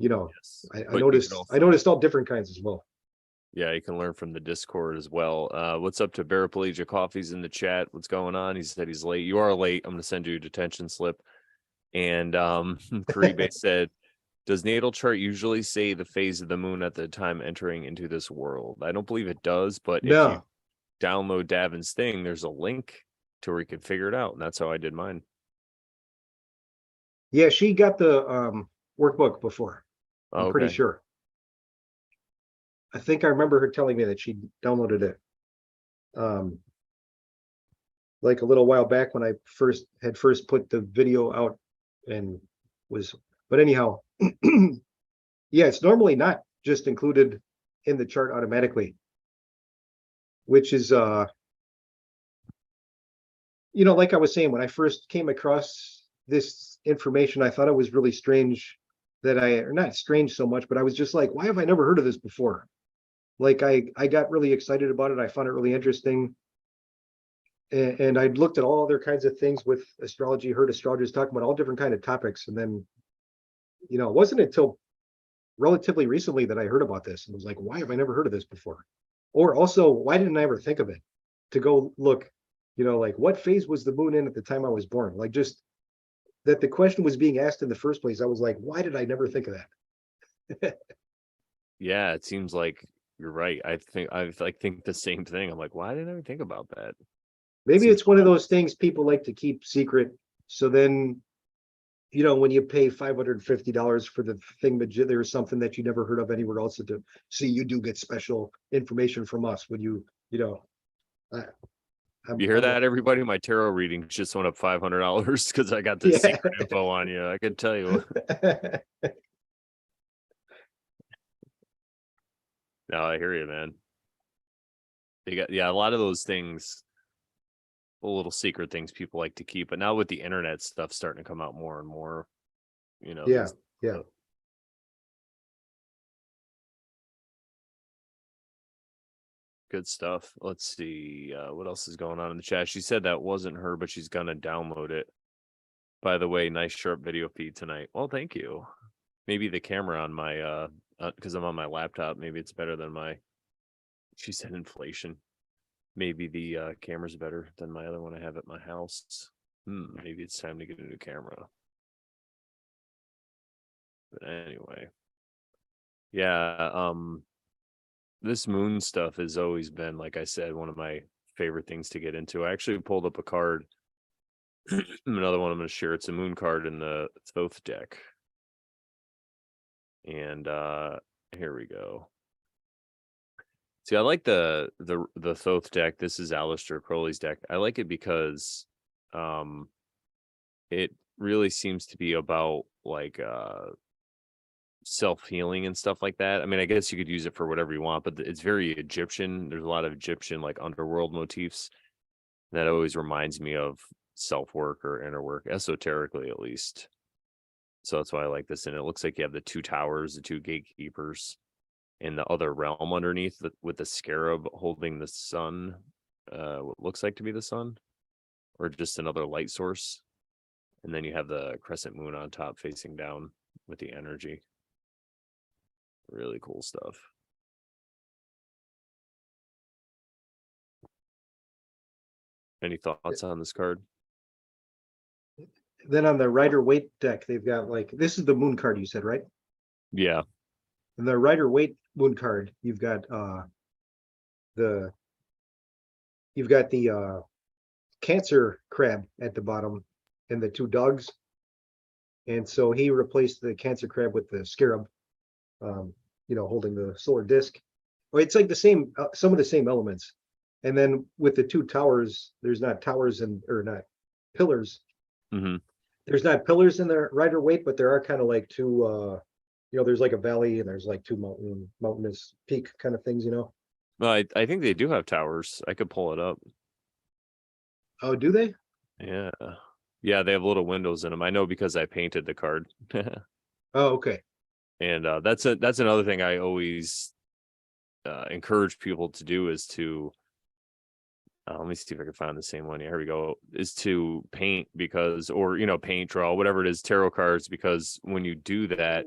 Yes. I noticed all different kinds as well. Yeah, you can learn from the Discord as well. What's up to Paraplegia Coffee's in the chat? What's going on? He said he's late. You are late. I'm going to send you a detention slip. And Karibe said, does natal chart usually say the phase of the moon at the time entering into this world? I don't believe it does, but if you No. download Davin's thing, there's a link to where you can figure it out. And that's how I did mine. Yeah, she got the workbook before. Oh, I'm pretty okay. sure. I think I remember her telling me that she downloaded it. Like a little while back when I first put the video out and was, but anyhow, yeah, it's normally not just included in the chart automatically, which is like I was saying, when I first came across this information, I thought it was really strange that or not strange so much, but I was just like, why have I never heard of this before? Like I got really excited about it. I found it really interesting. And I looked at all other kinds of things with astrology, heard astrologers talking about all different kind of topics. And then, it wasn't until relatively recently that I heard about this and was like, why have I never heard of this before? Or also, why didn't I ever think of it to go look, like what phase was the moon in at the time I was born? Like just that the question was being asked in the first place. I was like, why did I never think of that? Yeah, it seems like you're right. I think the same thing. I'm like, why didn't I ever think about that? Maybe Seems it's one of those things people like to keep secret. So then, when you pay $550 for the thing, but there's something that you never heard of anywhere else to do. See, you do get special information from us when you You hear that, everybody? My tarot reading just went up $500 because I got the Yeah. secret info on you. I could tell you. No, I hear you, man. They got a lot of those things, little secret things people like to keep. But now with the internet stuff starting to come out more and more, Yeah. Yeah. Good stuff. Let's see what else is going on in the chat. She said that wasn't her, but she's gonna download it. By the way, nice sharp video feed tonight. Well, thank you. Maybe the camera on my because I'm on my laptop, maybe it's better than she said inflation. Maybe the camera's better than my other one I have at my house. Maybe it's time to get a new camera. But anyway. Yeah, this moon stuff has always been, like I said, one of my favorite things to get into. I actually pulled up a card. Another one I'm going to share. It's a moon card in the Thoth deck. And here we go. See, I like the Thoth deck. This is Aleister Crowley's deck. I like it because it really seems to be about like self-healing and stuff like that. I mean, I guess you could use it for whatever you want, but it's very Egyptian. There's a lot of Egyptian like underworld motifs that always reminds me of self-work or inner work, esoterically at least. So that's why I like this. And it looks like you have the two towers, the two gatekeepers, and the other realm underneath with the scarab holding the sun, what looks like to be the sun, or just another light source. And then you have the crescent moon on top facing down with the energy. Really cool stuff. Any thoughts on this card? Then on the Rider-Waite deck, they've got this is the moon card you said, right? Yeah. And the Rider-Waite moon card, you've got the Cancer crab at the bottom and the two dogs. And so he replaced the Cancer crab with the scarab, holding the solar disc. Well, it's like the same, some of the same elements. And then with the two towers, there's not towers or not pillars. Mm-hmm. There's not pillars in the Rider-Waite, but there are kind of like two, there's like a valley and there's like two mountainous peak kind of things, Well, I think they do have towers. I could pull it up. Oh, do they? Yeah. Yeah, they have little windows in them. I know because I painted the card. Oh, okay. And that's another thing I always encourage people to do is to let me see if I can find the same one. Here we go. Is to paint paint, draw, whatever it is, tarot cards, because when you do that,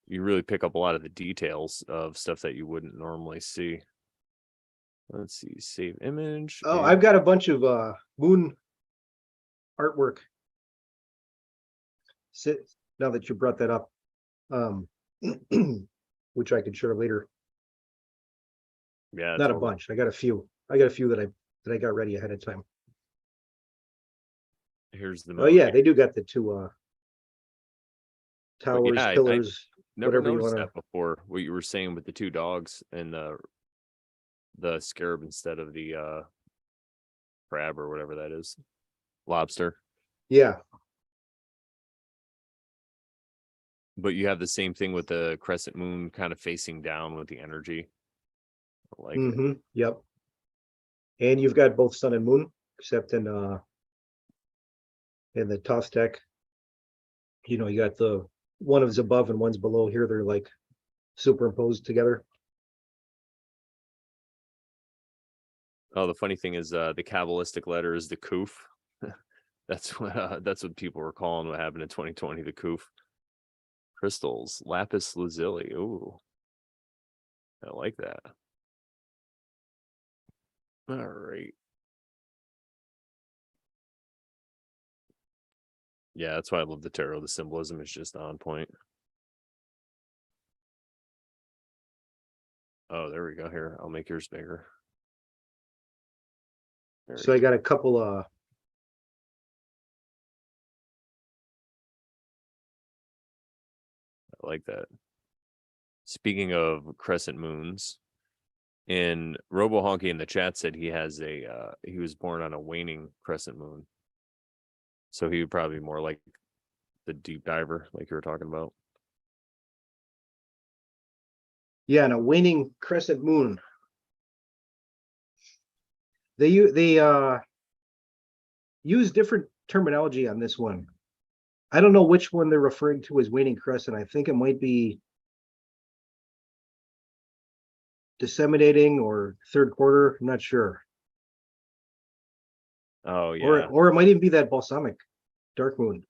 you really pick up a lot of the details of stuff that you wouldn't normally see. Let's see, save image. Oh, and- I've got a bunch of moon artwork. Now that you brought that up, which I could share later. yeah, Not a totally. bunch. I got a few. I got a few that I got ready ahead of time. Here's the Oh moon. yeah, they do got the two But towers, yeah, I pillars, never whatever you noticed want that before. What you were saying with the two dogs and the scarab instead of the crab or whatever that is, lobster. Yeah. But you have the same thing with the crescent moon kind of facing down with the energy. I like it. Mm-hmm. Yep. And you've got both sun and moon, except in the Tostek. You know, you got the one is above and one's below. Here they're like superimposed together. Oh, the funny thing is the Kabbalistic letter is the Kuf. that's what people were calling what happened in 2020, the Kuf. Crystals, lapis lazuli. Ooh. I like that. All right. Yeah, that's why I love the tarot. The symbolism is just on point. Oh, there we go. Here, I'll make yours bigger. There So you I got a couple I like that. Speaking of crescent moons, and Robo Honky in the chat said he has he was born on a waning crescent moon. So he would probably be more like the deep diver, like you were talking about. yeah, and a waning crescent moon. They use different terminology on this one. I don't know which one they're referring to as waning crescent. I think it might be disseminating or third quarter. I'm not sure. Oh yeah. Or it might even be that balsamic dark moon.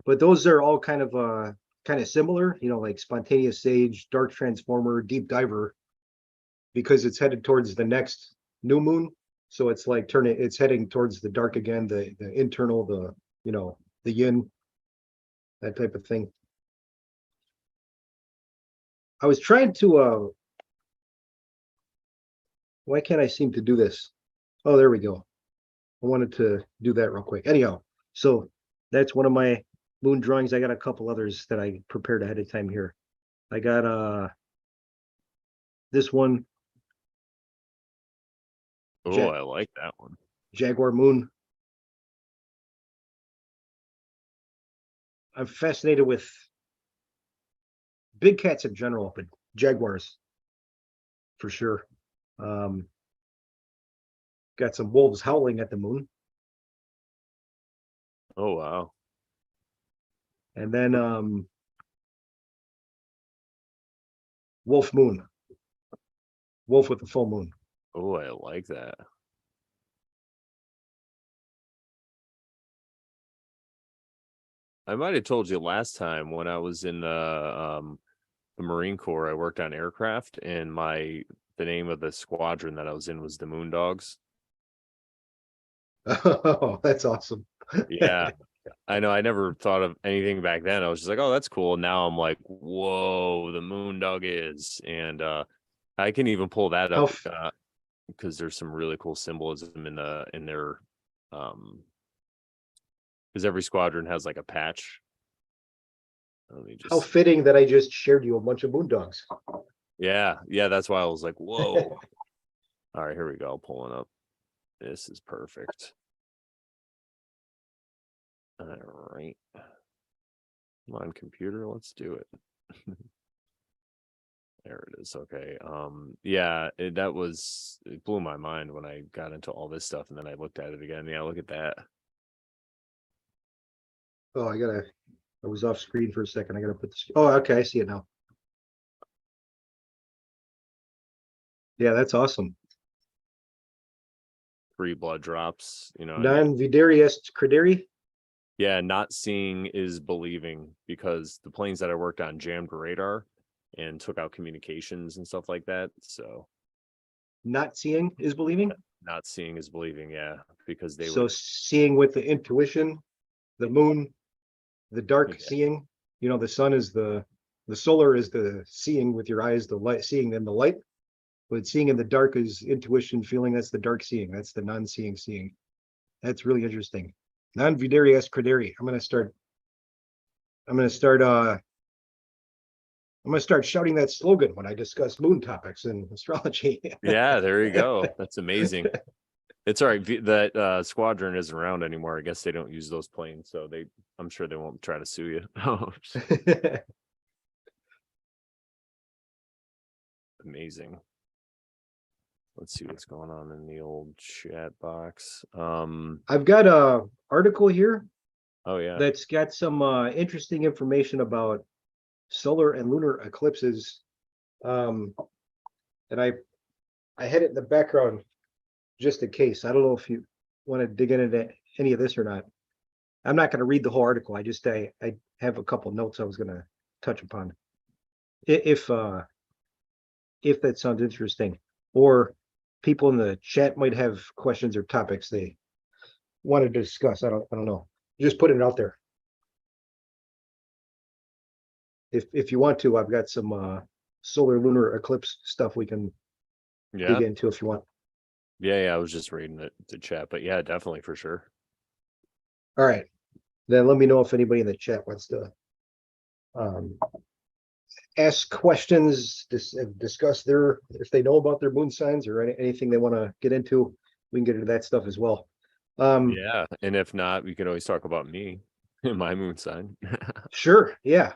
But those are all kind of similar, you know, like spontaneous sage, dark transformer, deep diver, because it's headed towards the next new moon. So it's like it's heading towards the dark again, the internal, the yin, that type of thing. I was trying to why can't I seem to do this? Oh, there we go. I wanted to do that real quick. Anyhow, so that's one of my moon drawings. I got a couple others that I prepared ahead of time here. I got this one. Oh, I like that one. Jaguar moon. I'm fascinated with big cats in general, but jaguars for sure. Got some wolves howling at the moon. Oh wow. And then wolf moon. Wolf with the full moon. Oh, I like that. I might have told you last time when I was in the Marine Corps, I worked on aircraft, and the name of the squadron that I was in was the Moondogs. Oh, that's awesome. Yeah. I know. I never thought of anything back then. I was just like, oh, that's cool. Now I'm like, whoa, the Moondog is. And I can even pull that up because there's some really cool symbolism in their because every squadron has like a patch. Let me How just fitting that I just shared you a bunch of moondogs. yeah, that's why I was like, whoa. All right, here we go. Pulling up. This is perfect. All right. Come on, computer, let's do it. There it is. Okay. Yeah, it blew my mind when I got into all this stuff, and then I looked at it again. Yeah, look at that. Oh, I was off screen for a second. I gotta put this. Oh, okay, I see it now. Yeah, that's awesome. 3 blood drops, you know. Non videri est crederi. Yeah, not seeing is believing, because the planes that I worked on jammed radar and took out communications and stuff like that. So Not seeing is believing. not seeing is believing, yeah, because they So would seeing with the intuition, the moon, the dark Yeah. seeing, the sun is the solar is the seeing with your eyes, the light seeing in the light. But seeing in the dark is intuition, feeling. That's the dark seeing. That's the non-seeing seeing. That's really interesting. Non videri est crederi. I'm gonna start shouting that slogan when I discuss moon topics in astrology. Yeah, there you go. That's amazing. It's all right. That squadron isn't around anymore. I guess they don't use those planes, so I'm sure they won't try to sue you. Amazing. Let's see what's going on in the old chat box. I've got a article here Oh yeah. that's got some interesting information about solar and lunar eclipses. And I had it in the background just in case. I don't know if you want to dig into any of this or not. I'm not going to read the whole article. I have a couple notes I was going to touch upon. If that sounds interesting, or people in the chat might have questions or topics they wanted to discuss. I don't know. Just putting it out there. If you want to, I've got some solar lunar eclipse stuff we can dig into if you want. Yeah, I was just reading the chat, but yeah, definitely for sure. All right. Then let me know if anybody in the chat wants to ask questions, discuss if they know about their moon signs or anything they want to get into. We can get into that stuff as well. Yeah, and if not, we could always talk about me and my moon sign. Sure. Yeah.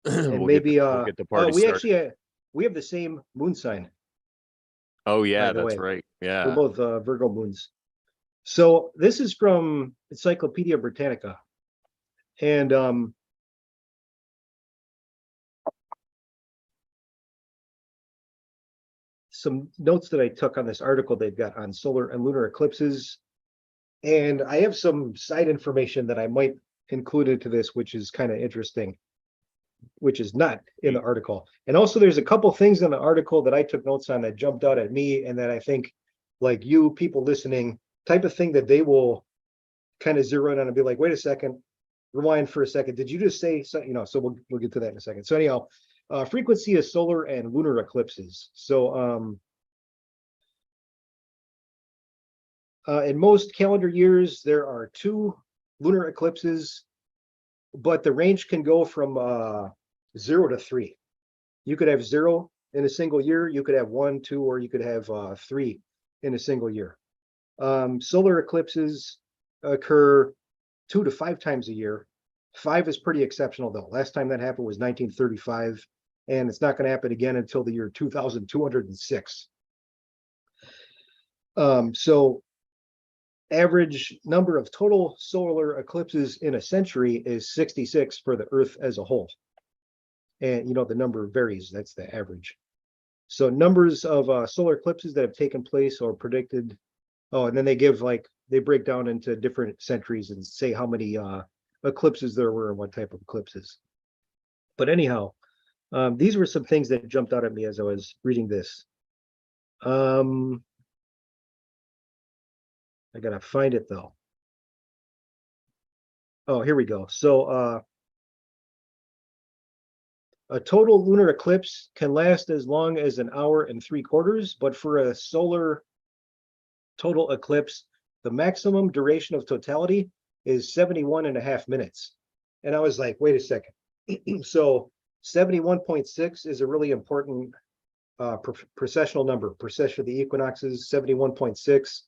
And We'll maybe get the party we started. actually we have the same moon sign. Oh by yeah, the that's way. right. We're Yeah. both Virgo moons. So this is from Encyclopedia Britannica. And some notes that I took on this article they've got on solar and lunar eclipses. And I have some side information that I might include into this, which is kind of interesting, which is not in the article. And also there's a couple things in the article that I took notes on that jumped out at me, and that I think, like you people listening, type of thing that they will kind of zero in on and be like, wait a second, rewind for a second. Did you just say so? So we'll get to that in a second. So anyhow, frequency of solar and lunar eclipses. So in most calendar years, there are 2 lunar eclipses, but the range can go from 0 to 3. You could have 0 in a single year, you could have 1, 2, or you could have 3 in a single year. Solar eclipses occur 2 to 5 times a year. 5 is pretty exceptional though. Last time that happened was 1935, and it's not going to happen again until the year 2206. So average number of total solar eclipses in a century is 66 for the Earth as a whole. And the number varies, that's the average. So numbers of solar eclipses that have taken place or predicted. Oh, and then they break down into different centuries and say how many eclipses there were and what type of eclipses. But anyhow, these were some things that jumped out at me as I was reading this. I gotta find it though. Oh, here we go. So a total lunar eclipse can last as long as 1 hour and 3/4, but for a solar total eclipse, the maximum duration of totality is 71.5 minutes. And I was like, wait a second. So 71.6 is a really important precessional number. Precession of the equinoxes, 71.6.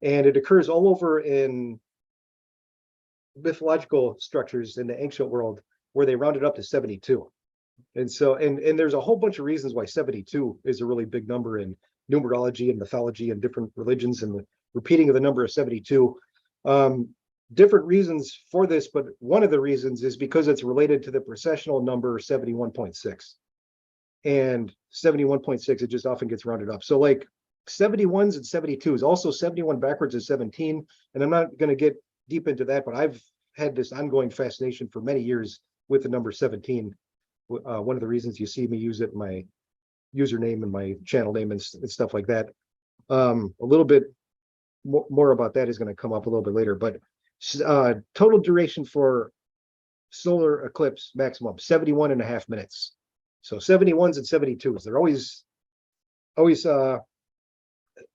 And it occurs all over in mythological structures in the ancient world where they round it up to 72. And so, and there's a whole bunch of reasons why 72 is a really big number in numerology and mythology and different religions, and the repeating of the number of 72. Different reasons for this, but one of the reasons is because it's related to the precessional number 71.6. And 71.6, it just often gets rounded up. So like 71s and 72s, also 71 backwards is 17. And I'm not going to get deep into that, but I've had this ongoing fascination for many years with the number 17. One of the reasons you see me use it in my username and my channel name and stuff like that. A little bit more about that is going to come up a little bit later, but total duration for solar eclipse maximum 71.5 minutes. So 71s and 72s, they're always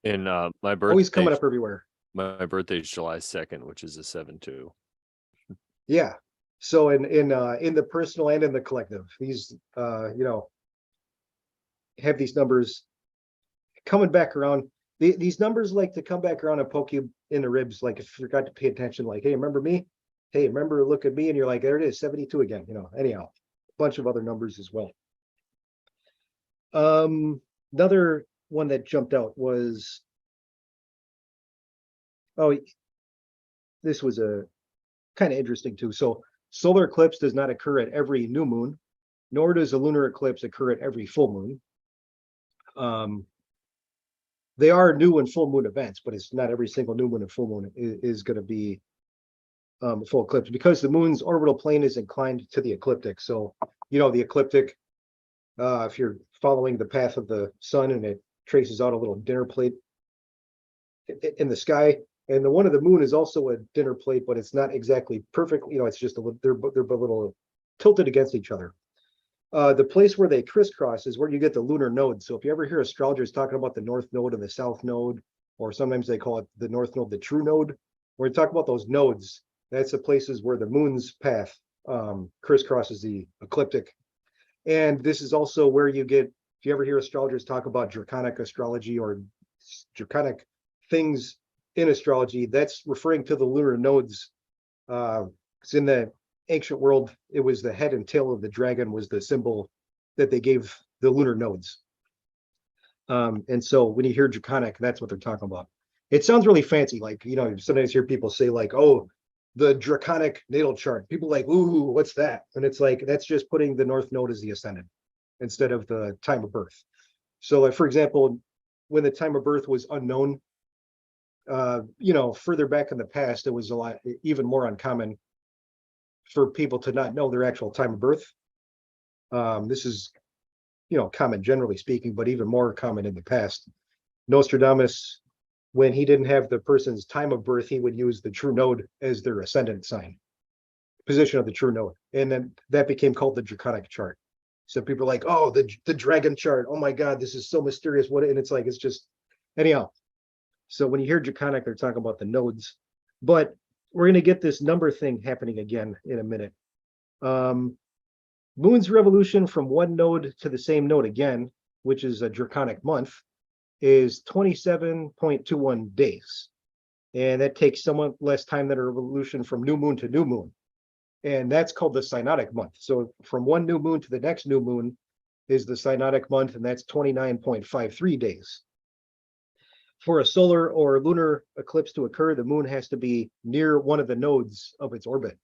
And my always coming birthday, up everywhere. my birthday is July 2nd, which is a 7-2. Yeah. So in the personal and in the collective, these have these numbers coming back around. These numbers like to come back around and poke you in the ribs, like if you forgot to pay attention, like, hey, remember me? Hey, remember, look at me, and you're like, there it is, 72 again. Anyhow, a bunch of other numbers as well. Another one that jumped out was, this was a kind of interesting too. So solar eclipse does not occur at every new moon, nor does a lunar eclipse occur at every full moon. They are new and full moon events, but it's not every single new moon and full moon is going to be full eclipse, because the moon's orbital plane is inclined to the ecliptic. So, the ecliptic, if you're following the path of the sun and it traces out a little dinner plate in the sky, and the one of the moon is also a dinner plate, but it's not exactly perfect. It's just a little, they're a little tilted against each other. The place where they crisscross is where you get the lunar node. So if you ever hear astrologers talking about the north node and the south node, or sometimes they call it the north node, the true node, when we talk about those nodes, that's the places where the moon's path crisscrosses the ecliptic. And this is also where you get, if you ever hear astrologers talk about draconic astrology or draconic things in astrology, that's referring to the lunar nodes. Because in the ancient world, it was the head and tail of the dragon was the symbol that they gave the lunar nodes. And so when you hear draconic, that's what they're talking about. It sounds really fancy, like, sometimes hear people say like, oh, the draconic natal chart. People like, ooh, what's that? And it's like, that's just putting the north node as the ascendant instead of the time of birth. So like, for example, when the time of birth was unknown, further back in the past, it was a lot, even more uncommon for people to not know their actual time of birth. This is, common generally speaking, but even more common in the past. Nostradamus, when he didn't have the person's time of birth, he would use the true node as their ascendant sign, position of the true node. And then that became called the draconic chart. So people are like, oh, the dragon chart. Oh my God, this is so mysterious. And it's like, it's just, anyhow. So when you hear draconic, they're talking about the nodes. But we're going to get this number thing happening again in a minute. Moon's revolution from one node to the same node again, which is a draconic month, is 27.21 days. And that takes somewhat less time than a revolution from new moon to new moon. And that's called the synodic month. So from one new moon to the next new moon is the synodic month, and that's 29.53 days. For a solar or lunar eclipse to occur, the moon has to be near one of the nodes of its orbit.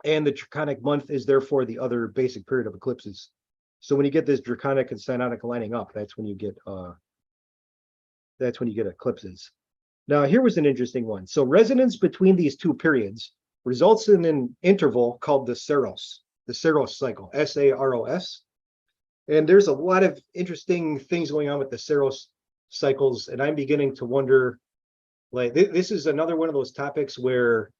And the draconic month is therefore the other basic period of eclipses. So when you get this draconic and synodic lining up, that's when you get eclipses. Now here was an interesting one. So resonance between these two periods results in an interval called the Saros cycle, Saros. And there's a lot of interesting things going on with the Saros cycles, and I'm beginning to wonder, like, this is another one of those topics where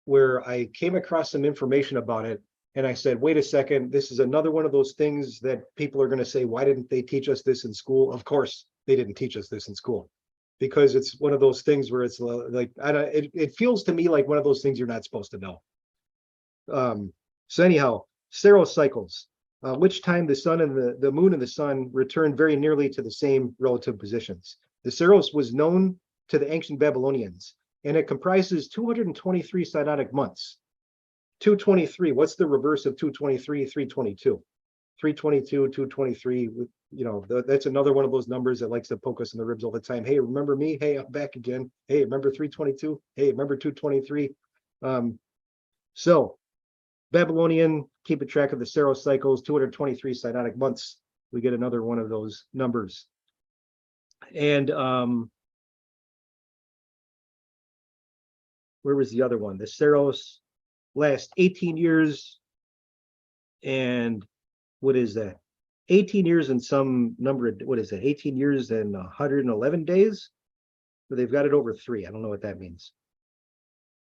I came across some information about it, and I said, wait a second, this is another one of those things that people are going to say, why didn't they teach us this in school? Of course, they didn't teach us this in school, because it's one of those things where it's like, it feels to me like one of those things you're not supposed to know. So anyhow, Saros cycles, which time the sun and the moon and the sun return very nearly to the same relative positions. The Saros was known to the ancient Babylonians, and it comprises 223 synodic months. 223, what's the reverse of 223? 322. 322, 223, that's another one of those numbers that likes to poke us in the ribs all the time. Hey, remember me? Hey, I'm back again. Hey, remember 322? Hey, remember 223? So Babylonian, keeping track of the Saros cycles, 223 synodic months. We get another one of those numbers. And where was the other one? The Saros last 18 years. And what is that? 18 years and some number of, what is it? 18 years and 111 days. But they've got it over 3. I don't know what that means.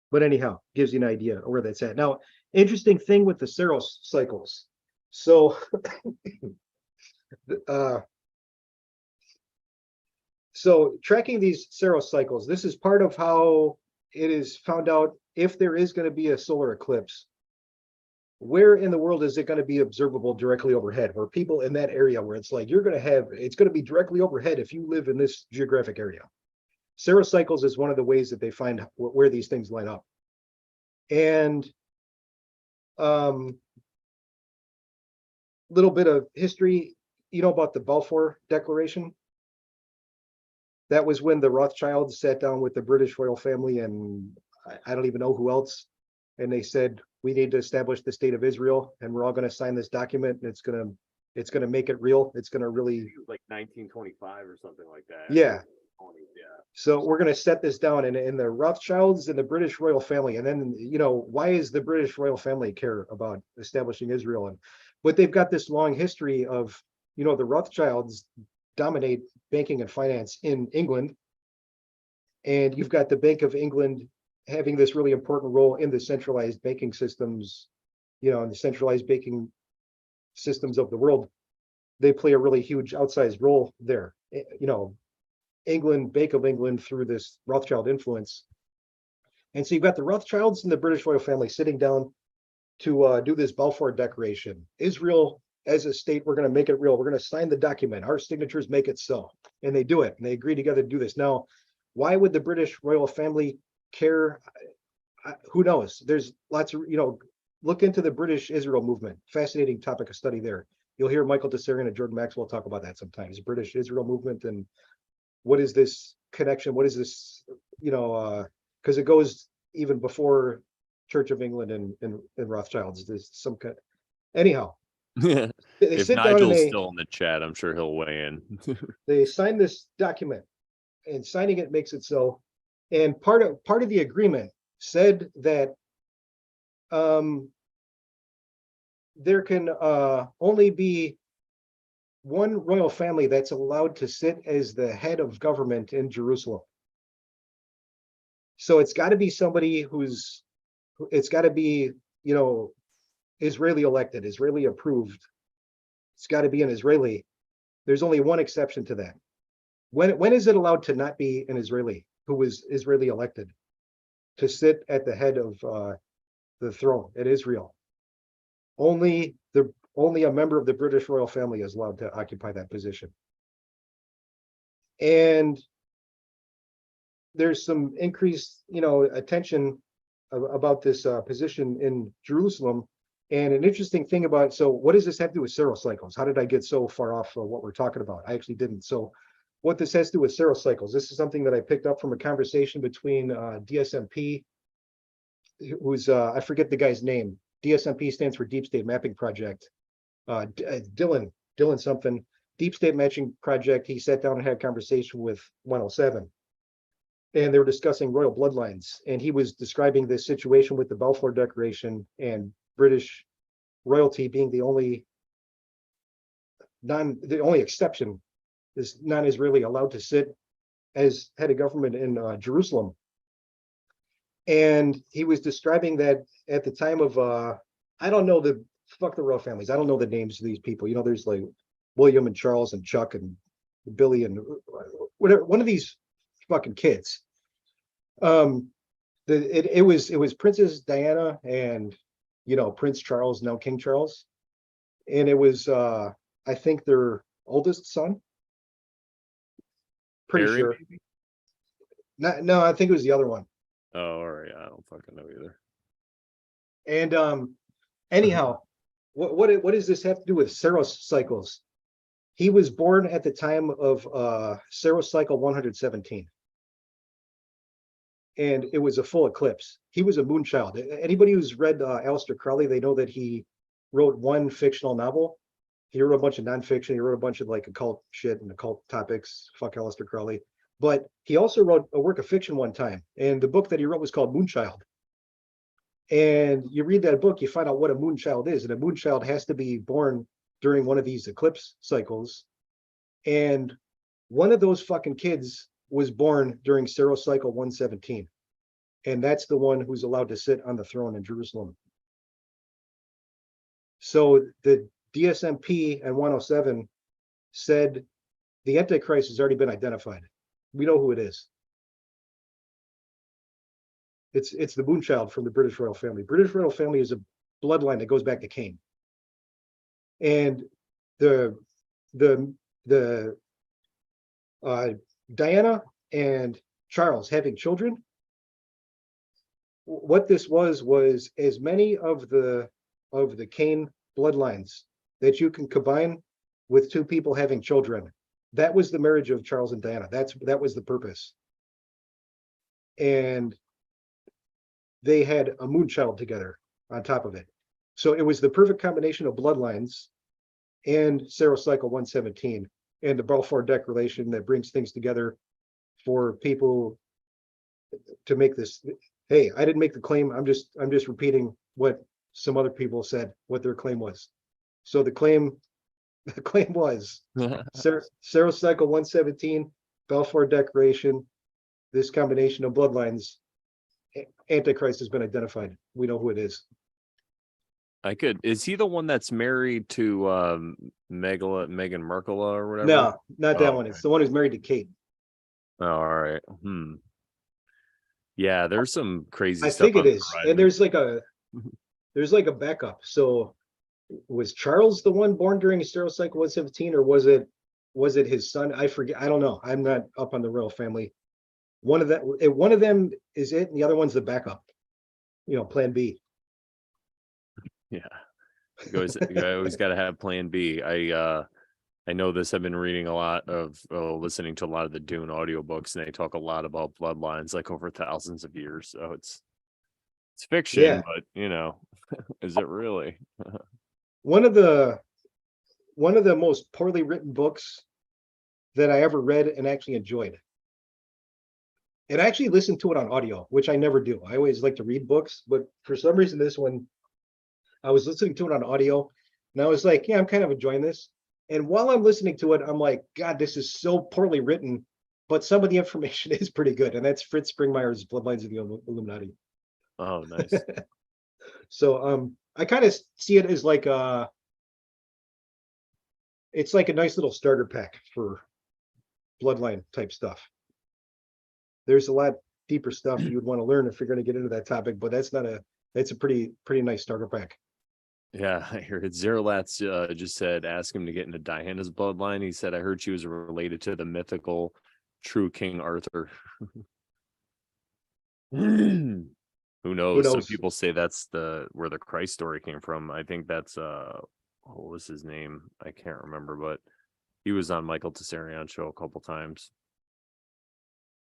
But anyhow, gives you an idea of where that's at. Now, interesting thing with the Saros cycles. So, so tracking these Saros cycles, this is part of how it is found out if there is going to be a solar eclipse. Where in the world is it going to be observable directly overhead, or people in that area where it's like you're going to have, it's going to be directly overhead if you live in this geographic area. Saros cycles is one of the ways that they find where these things line up. And little bit of history, you know about the Balfour Declaration? That was when the Rothschilds sat down with the British royal family and I don't even know who else. And they said, we need to establish the state of Israel and we're all going to sign this document and it's going to make it real. It's going to really, like 1925 or something like that. Yeah. Yeah. So we're going to set this down in the Rothschilds and the British royal family. And then, you know, why is the British royal family care about establishing Israel? But they've got this long history of, you know, the Rothschilds dominate banking and finance in England. And you've got the Bank of England having this really important role in the centralized banking systems, you know, in the centralized banking systems of the world. They play a really huge outsized role there. You know, England, Bank of England through this Rothschild influence. And so you've got the Rothschilds and the British royal family sitting down to do this Balfour Declaration. Israel as a state, we're going to make it real. We're going to sign the document. Our signatures make it so. And they do it. And they agree together to do this. Now, why would the British royal family care? Who knows? There's lots of, you know, look into the British Israel movement. Fascinating topic of study there. You'll hear Michael Tessarian and Jordan Maxwell talk about that sometimes. British Israel movement and what is this connection? What is this, you know, because it goes even before Church of England and Rothschilds. There's some kind. Anyhow, they If sit down and Nigel's they, still in the chat, I'm sure he'll weigh in. they sign this document, and signing it makes it so. And part of the agreement said that there can only be one royal family that's allowed to sit as the head of government in Jerusalem. So it's got to be somebody it's got to be, you know, Israeli elected, Israeli approved. It's got to be an Israeli. There's only one exception to that. When is it allowed to not be an Israeli who was Israeli elected to sit at the head of the throne at Israel? Only a member of the British royal family is allowed to occupy that position. And there's some increased, you know, attention about this position in Jerusalem. And an interesting thing about, so what does this have to do with Saros cycles? How did I get so far off of what we're talking about? I actually didn't. So what this has to do with Saros cycles, this is something that I picked up from a conversation between DSMP, who's, I forget the guy's name. DSMP stands for Deep State Mapping Project. Dylan something, Deep State Matching Project. He sat down and had a conversation with 107. And they were discussing royal bloodlines. And he was describing this situation with the Balfour Declaration and British royalty being the only exception is non-Israeli allowed to sit as head of government in Jerusalem. And he was describing that at the time of, I don't know fuck the royal families. I don't know the names of these people. You know, there's like William and Charles and Chuck and Billy and whatever, one of these fucking kids. It was Princess Diana and, you know, Prince Charles, now King Charles. And it was, I think their oldest son. Pretty Harry, sure. maybe? No, I think it was the other one. Oh, all right. I don't fucking know either. And anyhow, what does this have to do with Saros cycles? He was born at the time of Saros cycle 117. And it was a full eclipse. He was a moon child. Anybody who's read Aleister Crowley, they know that he wrote one fictional novel. He wrote a bunch of nonfiction. He wrote a bunch of like occult shit and occult topics. Fuck Aleister Crowley. But he also wrote a work of fiction one time, and the book that he wrote was called Moonchild. And you read that book, you find out what a moonchild is, and a moonchild has to be born during one of these eclipse cycles. And one of those fucking kids was born during Saros cycle 117. And that's the one who's allowed to sit on the throne in Jerusalem. So the DSMP and 107 said the Antichrist has already been identified. We know who it is. It's the Moonchild from the British royal family. British royal family is a bloodline that goes back to Cain. And the Diana and Charles having children, what this was as many of the Cain bloodlines that you can combine with two people having children. That was the marriage of Charles and Diana. That was the purpose. And they had a moonchild together on top of it. So it was the perfect combination of bloodlines and Saros cycle 117 and the Balfour Declaration that brings things together for people to make this. Hey, I didn't make the claim. I'm just repeating what some other people said, what their claim was. So the claim was Saros cycle 117, Balfour Declaration, this combination of bloodlines. Antichrist has been identified. We know who it is. Is he the one that's married to Meghan Markle or whatever? No, not that one. Okay. It's the one who's married to Kate. Oh, all right. Yeah, there's some crazy I stuff. think it is. And there's like a backup. So was Charles the one born during Saros cycle 117, or was it his son? I forget. I don't know. I'm not up on the royal family. One of them is it, and the other one's the backup. Plan B. Yeah, you always got to have Plan B. I know this. I've been reading a lot of, listening to a lot of the Dune audiobooks, and they talk a lot about bloodlines, like over thousands of years. So it's fiction, Yeah. but is it really? One of the most poorly written books that I ever read and actually enjoyed. And I actually listened to it on audio, which I never do. I always like to read books, but for some reason, this one, I was listening to it on audio, and I was like, yeah, I'm kind of enjoying this. And while I'm listening to it, I'm like, God, this is so poorly written, but some of the information is pretty good. And that's Fritz Springmeier's Bloodlines of the Illuminati. Oh, nice. So I kind of see it as like it's like a nice little starter pack for bloodline type stuff. There's a lot deeper stuff you would want to learn if you're going to get into that topic, but that's a pretty nice starter pack. Yeah, I heard Zerlatz just said, ask him to get into Diana's bloodline. He said, I heard she was related to the mythical true King Arthur. Who knows? Some people say that's where the Christ story came from. I think that's what was his name? I can't remember, but he was on Michael Tessarian show a couple times.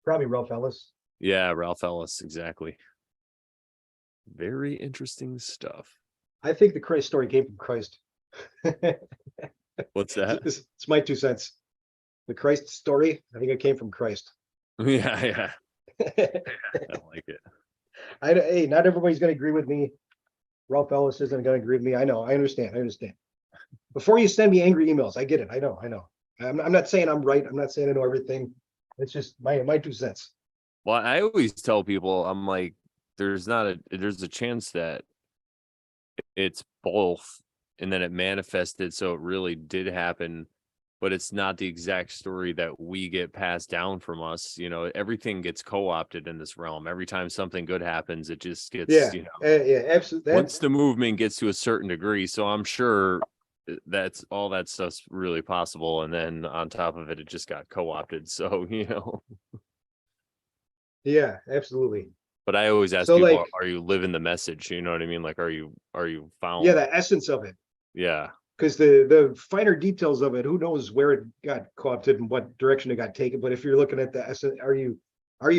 Probably Ralph Ellis. Yeah, Ralph Ellis, exactly. Very interesting stuff. I think the Christ story came from Christ. What's that? It's my 2 cents. The Christ story, I think it came from Christ. Yeah. I like it. Hey, not everybody's going to agree with me. Ralph Ellis isn't going to agree with me. I know. I understand. Before you send me angry emails, I get it. I know. I'm not saying I'm right. I'm not saying I know everything. It's just my 2 cents. Well, I always tell people, I'm like, there's a chance that it's both, and then it manifested, so it really did happen, but it's not the exact story that we get passed down from us. Everything gets co-opted in this realm. Every time something good happens, it just gets, yeah, absolutely. Once the movement gets to a certain degree, so I'm sure that's all that stuff's really possible, and then on top of it just got co-opted. So yeah, absolutely. But I always ask people, like, are you living the message? You know what I mean? Like, are you found? Yeah, the essence of it. Yeah. Because the finer details of it, who knows where it got co-opted and what direction it got taken. But if you're looking at the essence, are you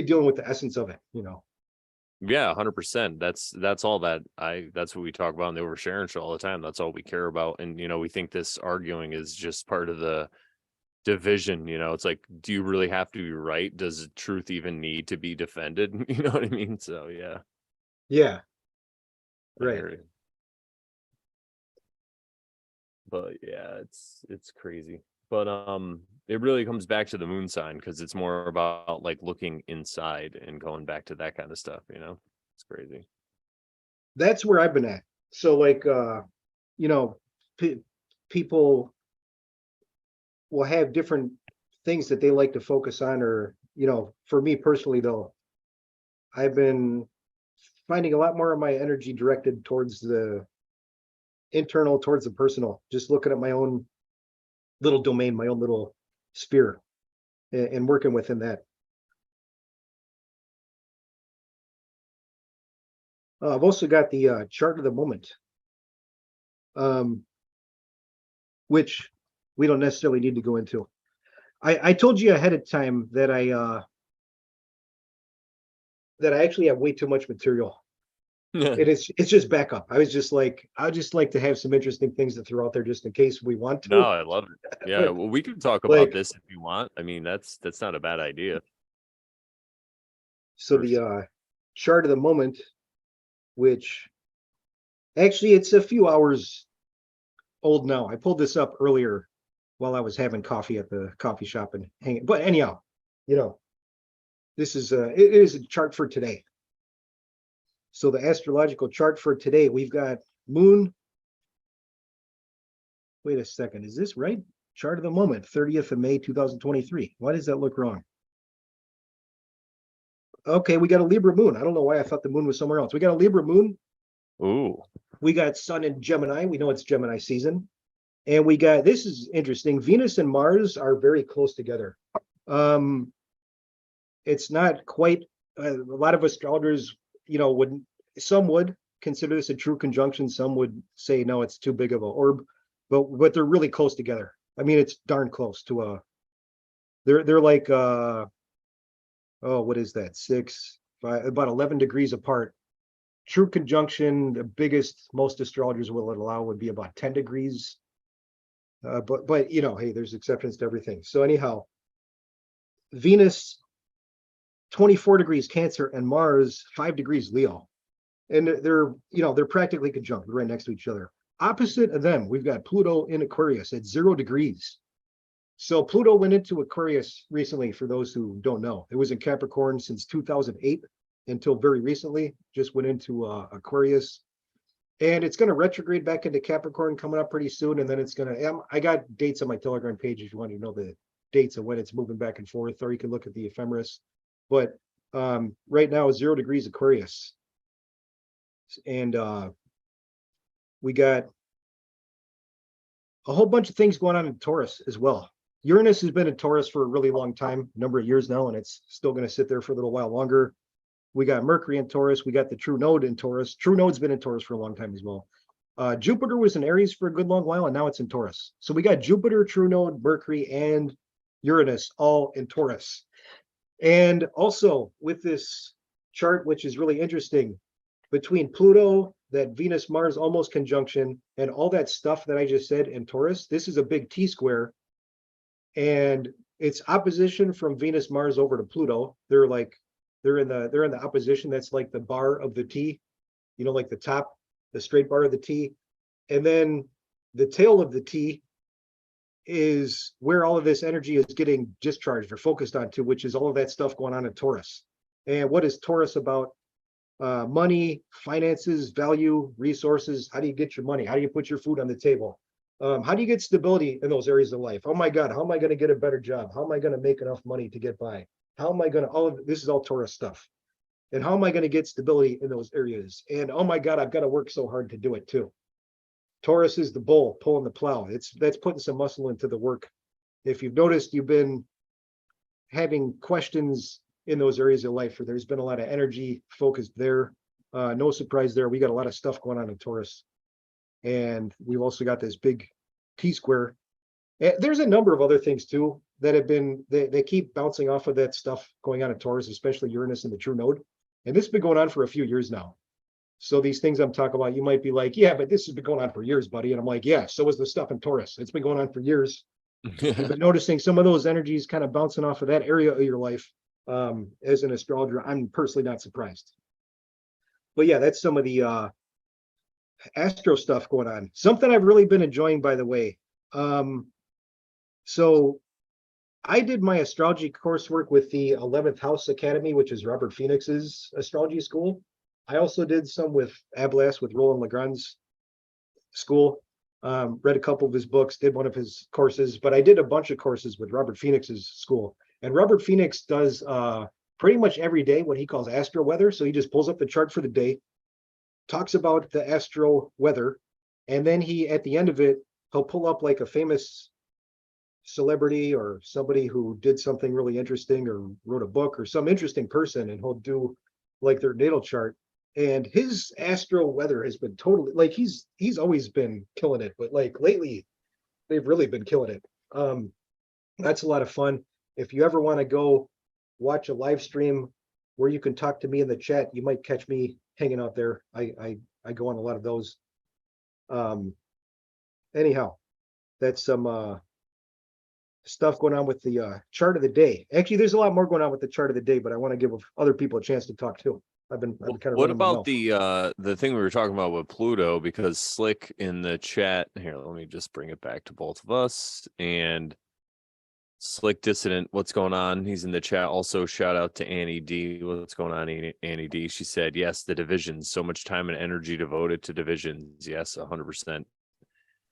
dealing with the essence of it? Yeah, 100%. That's all that's what we talk about in the Oversharing show all the time. That's all we care about. And we think this arguing is just part of the division, you know, it's like, do you really have to be right? Does truth even need to be defended? You know what I mean? So yeah, Yeah, I right. hear you. But yeah, it's crazy. But it really comes back to the moon sign because it's more about like looking inside and going back to that kind of stuff, you know? It's crazy. That's where I've been at. So like you know, people will have different things that they like to focus on, or for me personally though, I've been finding a lot more of my energy directed towards the internal, towards the personal, just looking at my own little domain, my own little sphere, and working within that. I've also got the chart of the moment, um, which we don't necessarily need to go into. I told you ahead of time that I actually have way too much material. It's just backup. I would just like to have some interesting things to throw out there just in case we want No, to. I love it. Yeah, But well, we can talk about like, this if you want. I mean, that's not a bad idea. so For the sure. chart of the moment, which actually it's a few hours old now. I pulled this up earlier while I was having coffee at the coffee shop and hanging. But anyhow, this is it is a chart for today. So the astrological chart for today, we've got moon. Wait a second, is this right? Chart of the moment, 30th of May, 2023. Why does that look wrong? Okay, we got a Libra moon. I don't know why I thought the moon was somewhere else. We got a Libra moon. Ooh. We got Sun in Gemini. We know it's Gemini season. And we got, this is interesting, Venus and Mars are very close together. It's not quite, a lot of astrologers, some would consider this a true conjunction. Some would say, no, it's too big of an orb, but they're really close together. I mean, it's darn close to they're like, what is that? 6, 5, about 11 degrees apart. True conjunction, the biggest most astrologers will allow would be about 10 degrees. But hey, there's exceptions to everything. So anyhow, Venus 24 degrees Cancer and Mars 5 degrees Leo, and they're practically conjunct, right next to each other. Opposite of them, we've got Pluto in Aquarius at 0 degrees. So Pluto went into Aquarius recently. For those who don't know, it was in Capricorn since 2008 until very recently. Just went into Aquarius. And it's going to retrograde back into Capricorn coming up pretty soon. And then it's going to, I got dates on my Telegram page if you want to know the dates of when it's moving back and forth, or you can look at the ephemeris. But right now, 0 degrees Aquarius. And we got a whole bunch of things going on in Taurus as well. Uranus has been in Taurus for a really long time, number of years now, and it's still going to sit there for a little while longer. We got Mercury in Taurus. We got the true node in Taurus. True node's been in Taurus for a long time as well. Jupiter was in Aries for a good long while, and now it's in Taurus. So we got Jupiter, true node, Mercury, and Uranus all in Taurus. And also with this chart, which is really interesting, between Pluto, that Venus-Mars almost conjunction, and all that stuff that I just said in Taurus, this is a big T-square. And it's opposition from Venus-Mars over to Pluto. They're in the opposition. That's like the bar of the T, like the top, the straight bar of the T. And then the tail of the T is where all of this energy is getting discharged or focused onto, which is all of that stuff going on in Taurus. And what is Taurus about? Money, finances, value, resources. How do you get your money? How do you put your food on the table? How do you get stability in those areas of life? Oh my God, how am I going to get a better job? How am I going to make enough money to get by? How am I going to, all of this is all Taurus stuff. And how am I going to get stability in those areas? And oh my God, I've got to work so hard to do it too. Taurus is the bull pulling the plow. That's putting some muscle into the work. If you've noticed, you've been having questions in those areas of life where there's been a lot of energy focused there. No surprise there. We got a lot of stuff going on in Taurus. And we've also got this big T-square. There's a number of other things too that have been, they keep bouncing off of that stuff going on in Taurus, especially Uranus and the true node. And this has been going on for a few years now. So these things I'm talking about, you might be like, yeah, but this has been going on for years, buddy. And I'm like, yeah, so is the stuff in Taurus. It's been going on for years. I've been noticing some of those energies kind of bouncing off of that area of your life. As an astrologer, I'm personally not surprised. But yeah, that's some of the astro stuff going on. Something I've really been enjoying, by the way. So I did my astrology coursework with the 11th House Academy, which is Robert Phoenix's astrology school. I also did some with Ablas, with Roland Legrand's school. Read a couple of his books, did one of his courses, but I did a bunch of courses with Robert Phoenix's school. And Robert Phoenix does pretty much every day what he calls astro weather. So he just pulls up the chart for the day, talks about the astro weather, and then he, at the end of it, he'll pull up like a famous celebrity or somebody who did something really interesting or wrote a book or some interesting person, and he'll do like their natal chart. And his astro weather has been totally like he's always been killing it, but like lately they've really been killing it. That's a lot of fun. If you ever want to go watch a live stream where you can talk to me in the chat, you might catch me hanging out there. I go on a lot of those. Anyhow, that's some stuff going on with the chart of the day. Actually, there's a lot more going on with the chart of the day, but I want to give other people a chance to talk too. I've been kind of What running my about mouth. the thing we were talking about with Pluto? Because Slick in the chat here, let me just bring it back to both of us. And Slick Dissident, what's going on? He's in the chat. Also, shout out to Annie D. What's going on, Annie D? She said, yes, the divisions. So much time and energy devoted to divisions. Yes, 100%.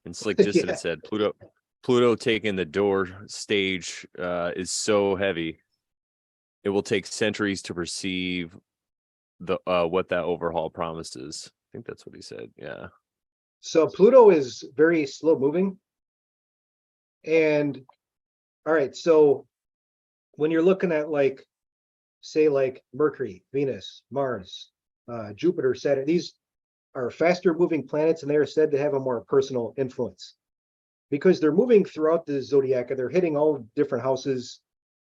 And Slick Dissident Yeah. said, Pluto taking the door stage is so heavy. It will take centuries to perceive the what that overhaul promises. I think that's what he said. Yeah. So Pluto is very slow moving. And all right, so when you're looking at like, say like Mercury, Venus, Mars, Jupiter, Saturn, these are faster moving planets, and they are said to have a more personal influence because they're moving throughout the zodiac and they're hitting all different houses.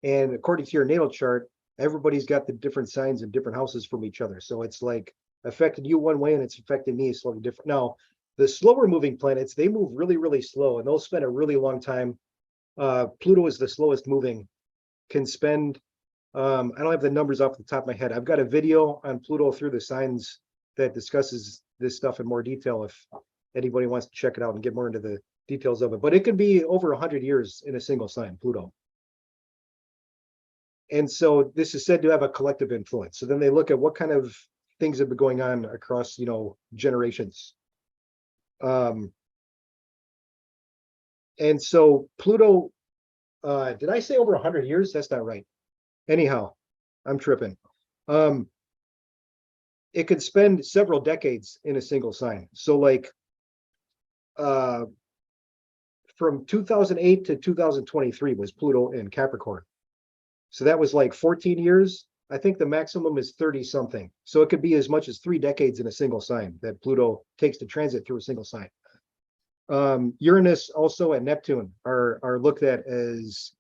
And according to your natal chart, everybody's got the different signs in different houses from each other. So it's like affected you one way and it's affecting me slightly different. Now, the slower moving planets, they move really, really slow and they'll spend a really long time. Pluto is the slowest moving, can spend, I don't have the numbers off the top of my head. I've got a video on Pluto through the signs that discusses this stuff in more detail if anybody wants to check it out and get more into the details of it. But it could be over 100 years in a single sign, Pluto. And so this is said to have a collective influence. So then they look at what kind of things have been going on across, generations. And so Pluto, did I say over 100 years? That's not right. Anyhow, I'm tripping. It could spend several decades in a single sign. So like from 2008 to 2023 was Pluto in Capricorn. So that was like 14 years. I think the maximum is 30 something. So it could be as much as 3 decades in a single sign that Pluto takes to transit through a single sign. Uranus also and Neptune are looked at as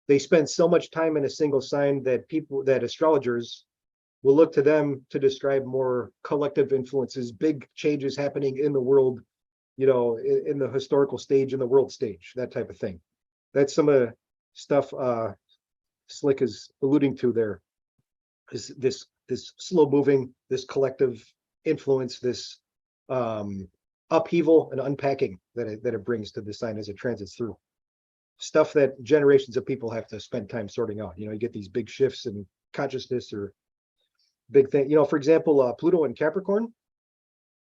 they spend so much time in a single sign that astrologers will look to them to describe more collective influences, big changes happening in the world, in the historical stage, in the world stage, that type of thing. That's some of the stuff Slick is alluding to there. Is this slow moving, this collective influence, this upheaval and unpacking that it brings to the sign as it transits through. Stuff that generations of people have to spend time sorting out. You get these big shifts in consciousness or big thing. For example, Pluto in Capricorn.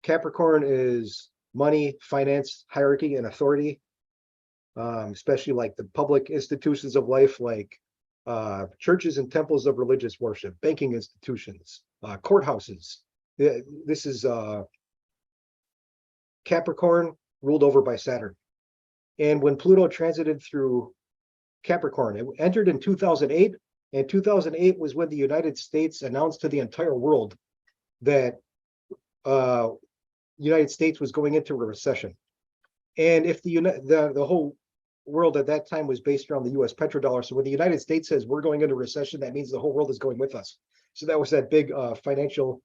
Capricorn is money, finance, hierarchy, and authority. Especially like the public institutions of life, like churches and temples of religious worship, banking institutions, courthouses. This is Capricorn ruled over by Saturn. And when Pluto transited through Capricorn, it entered in 2008. And 2008 was when the United States announced to the entire world that United States was going into a recession. And if the whole world at that time was based around the US petrodollar. So when the United States says we're going into recession, that means the whole world is going with us. So that was that big financial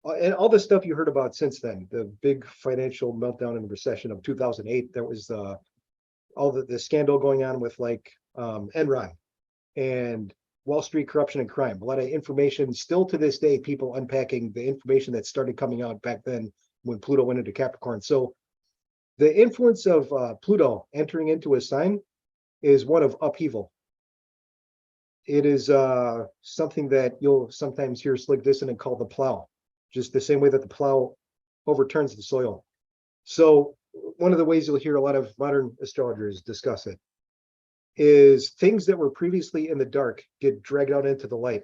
and all the stuff you heard about since then, the big financial meltdown and recession of 2008. That was all the scandal going on with like Enron and Wall Street corruption and crime. A lot of information still to this day, people unpacking the information that started coming out back then when Pluto went into Capricorn. So the influence of Pluto entering into a sign is one of upheaval. It is something that you'll sometimes hear slick dissonant called the plow, just the same way that the plow overturns the soil. So one of the ways you'll hear a lot of modern astrologers discuss it is things that were previously in the dark get dragged out into the light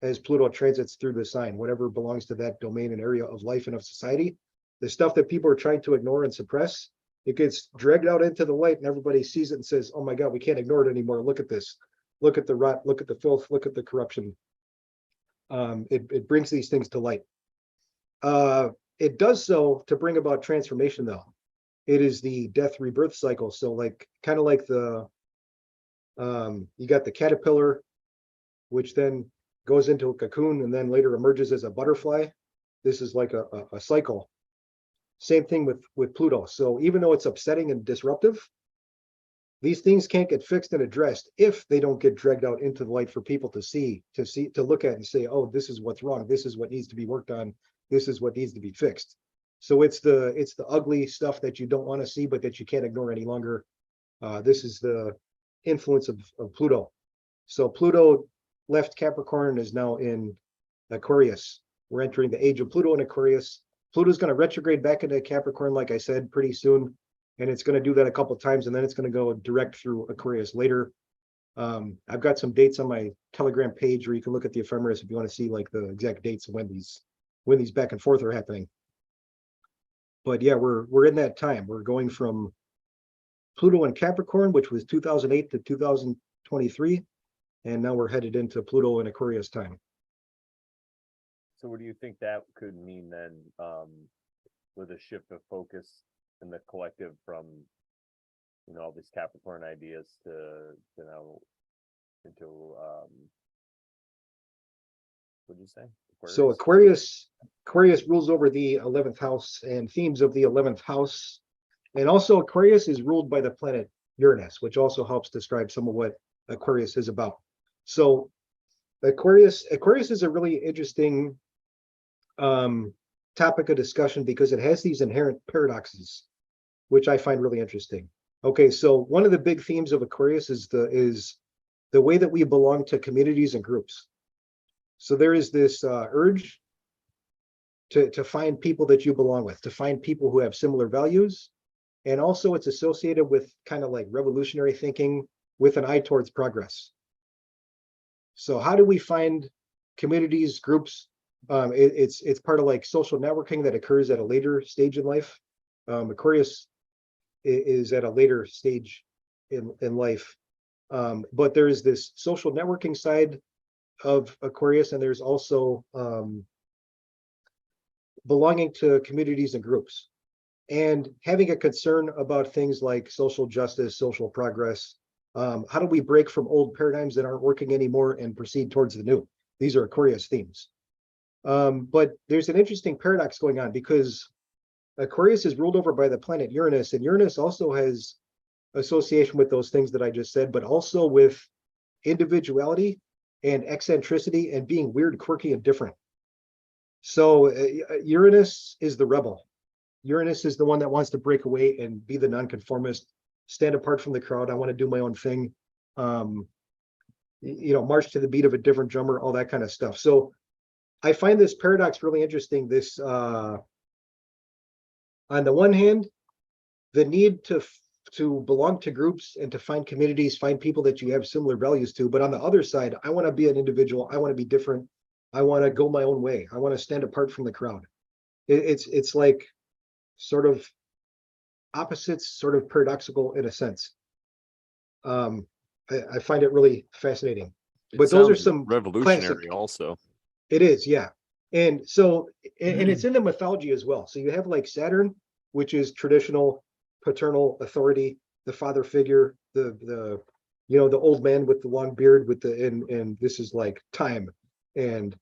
as Pluto transits through the sign, whatever belongs to that domain and area of life and of society. The stuff that people are trying to ignore and suppress, it gets dragged out into the light and everybody sees it and says, oh my God, we can't ignore it anymore. Look at this. Look at the rot, look at the filth, look at the corruption. It brings these things to light. It does so to bring about transformation though. It is the death rebirth cycle. So like, kind of like the, you got the caterpillar, which then goes into a cocoon and then later emerges as a butterfly. This is like a cycle. Same thing with Pluto. So even though it's upsetting and disruptive, these things can't get fixed and addressed if they don't get dragged out into the light for people to see, to look at and say, oh, this is what's wrong. This is what needs to be worked on. This is what needs to be fixed. So it's the ugly stuff that you don't want to see, but that you can't ignore any longer. This is the influence of Pluto. So Pluto left Capricorn and is now in Aquarius. We're entering the age of Pluto in Aquarius. Pluto's going to retrograde back into Capricorn, like I said, pretty soon. And it's going to do that a couple of times, and then it's going to go direct through Aquarius later. I've got some dates on my Telegram page where you can look at the ephemeris if you want to see like the exact dates of when these back and forth are happening. But yeah, we're in that time. We're going from Pluto in Capricorn, which was 2008 to 2023, and now we're headed into Pluto in Aquarius time. So what do you think that could mean then, with a shift of focus in the collective from, all these Capricorn ideas to now into, what'd you say? Aquarius? So Aquarius rules over the 11th house and themes of the 11th house. And also Aquarius is ruled by the planet Uranus, which also helps describe some of what Aquarius is about. So Aquarius is a really interesting topic of discussion because it has these inherent paradoxes, which I find really interesting. Okay, so one of the big themes of Aquarius is the way that we belong to communities and groups. So there is this urge to find people that you belong with, to find people who have similar values. And also it's associated with kind of like revolutionary thinking with an eye towards progress. So how do we find communities, groups? It's part of like social networking that occurs at a later stage in life. Aquarius is at a later stage in life. But there is this social networking side of Aquarius, and there's also belonging to communities and groups and having a concern about things like social justice, social progress. How do we break from old paradigms that aren't working anymore and proceed towards the new? These are Aquarius themes. But there's an interesting paradox going on because Aquarius is ruled over by the planet Uranus, and Uranus also has association with those things that I just said, but also with individuality and eccentricity and being weird, quirky, and different. So Uranus is the rebel. Uranus is the one that wants to break away and be the nonconformist, stand apart from the crowd. I want to do my own thing. March to the beat of a different drummer, all that kind of stuff. So I find this paradox really interesting. This, on the one hand, the need to belong to groups and to find communities, find people that you have similar values to. But on the other side, I want to be an individual. I want to be different. I want to go my own way. I want to stand apart from the crowd. It's like sort of opposites, sort of paradoxical in a sense. I find it really fascinating. But those are some revolutionary classic. Also. It is, yeah. And so, and it's in the mythology as well. So you have like Saturn, which is traditional paternal authority, the father figure, the old man with the long beard with the, and this is like time and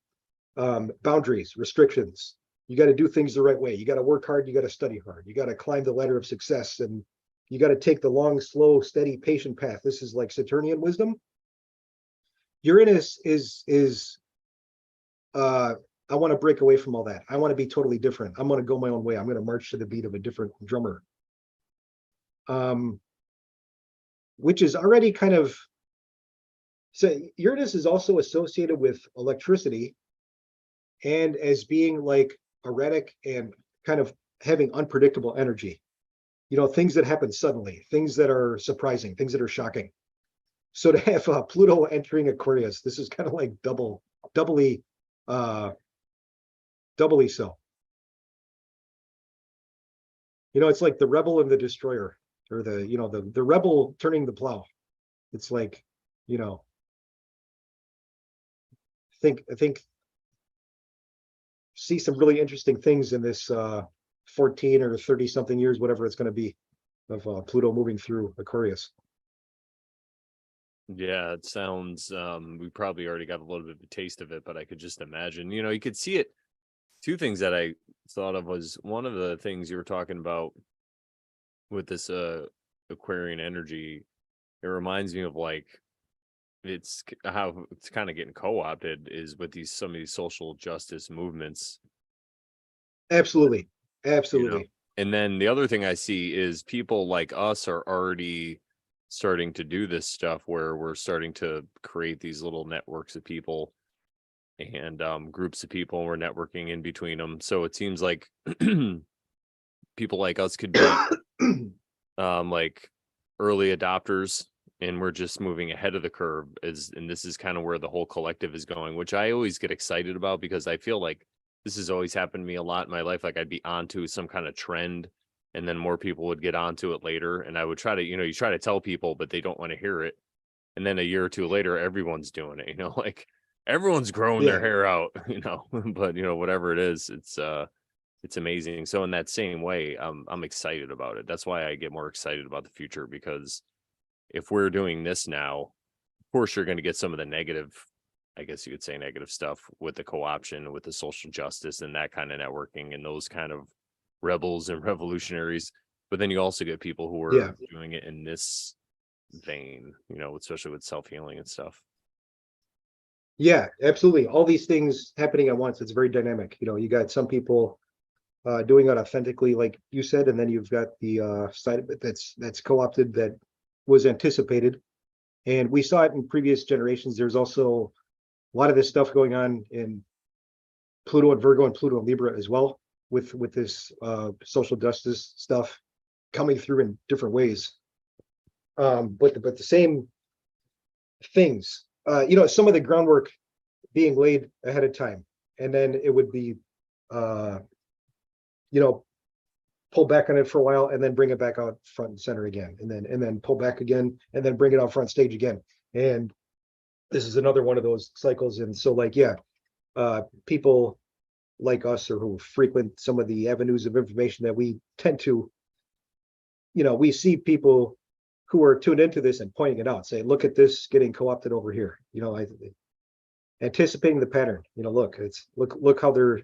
boundaries, restrictions. You got to do things the right way. You got to work hard. You got to study hard. You got to climb the ladder of success and You got to take the long, slow, steady, patient path. This is like Saturnian wisdom. Uranus is I want to break away from all that. I want to be totally different. I'm going to go my own way. I'm going to march to the beat of a different drummer. Which is already kind of, so Uranus is also associated with electricity and as being like erratic and kind of having unpredictable energy. You know, things that happen suddenly, things that are surprising, things that are shocking. So to have Pluto entering Aquarius, this is kind of like doubly so. You know, it's like the rebel and the destroyer, or the rebel turning the plow. It's like, you know, I think see some really interesting things in this 14 or 30 something years, whatever it's going to be, of Pluto moving through Aquarius. Yeah, it sounds we probably already got a little bit of a taste of it, but I could just imagine, you know, you could see it. Two things that I thought of was one of the things you were talking about with this Aquarian energy. It reminds me of like how it's kind of getting co-opted is with some of these social justice movements. Absolutely. You know? Absolutely. And then the other thing I see is people like us are already starting to do this stuff where we're starting to create these little networks of people and groups of people, and we're networking in between them. So it seems like people like us could be like early adopters, and we're just moving ahead of the curve, and this is kind of where the whole collective is going, which I always get excited about, because I feel like this has always happened to me a lot in my life. Like I'd be onto some kind of trend, and then more people would get onto it later, and I would try to, you try to tell people, but they don't want to hear it. And then a year or two later, everyone's doing it, like everyone's growing their hair out, but whatever it is, it's amazing. So in that same way, I'm excited about it. That's why I get more excited about the future, because if we're doing this now, of course you're going to get some of the negative, I guess you could say negative stuff with the co-option, with the social justice and that kind of networking and those kind of rebels and revolutionaries. But then you also get people who are doing it in this vein, especially with self-healing and stuff. Yeah, absolutely. All these things happening at once. It's very dynamic. You got some people doing it authentically, like you said, and then you've got the side of it that's co-opted, that was anticipated. And we saw it in previous generations. There's also a lot of this stuff going on in Pluto and Virgo and Pluto and Libra as well, with this social justice stuff coming through in different ways. But the same things, some of the groundwork being laid ahead of time, and then it would be pull back on it for a while and then bring it back out front and center again, and then pull back again and then bring it out front stage again. And this is another one of those cycles. And so people like us, or who frequent some of the avenues of information that we tend to, we see people who are tuned into this and pointing it out, say, look at this getting co-opted over here. Anticipating the pattern. Look how they're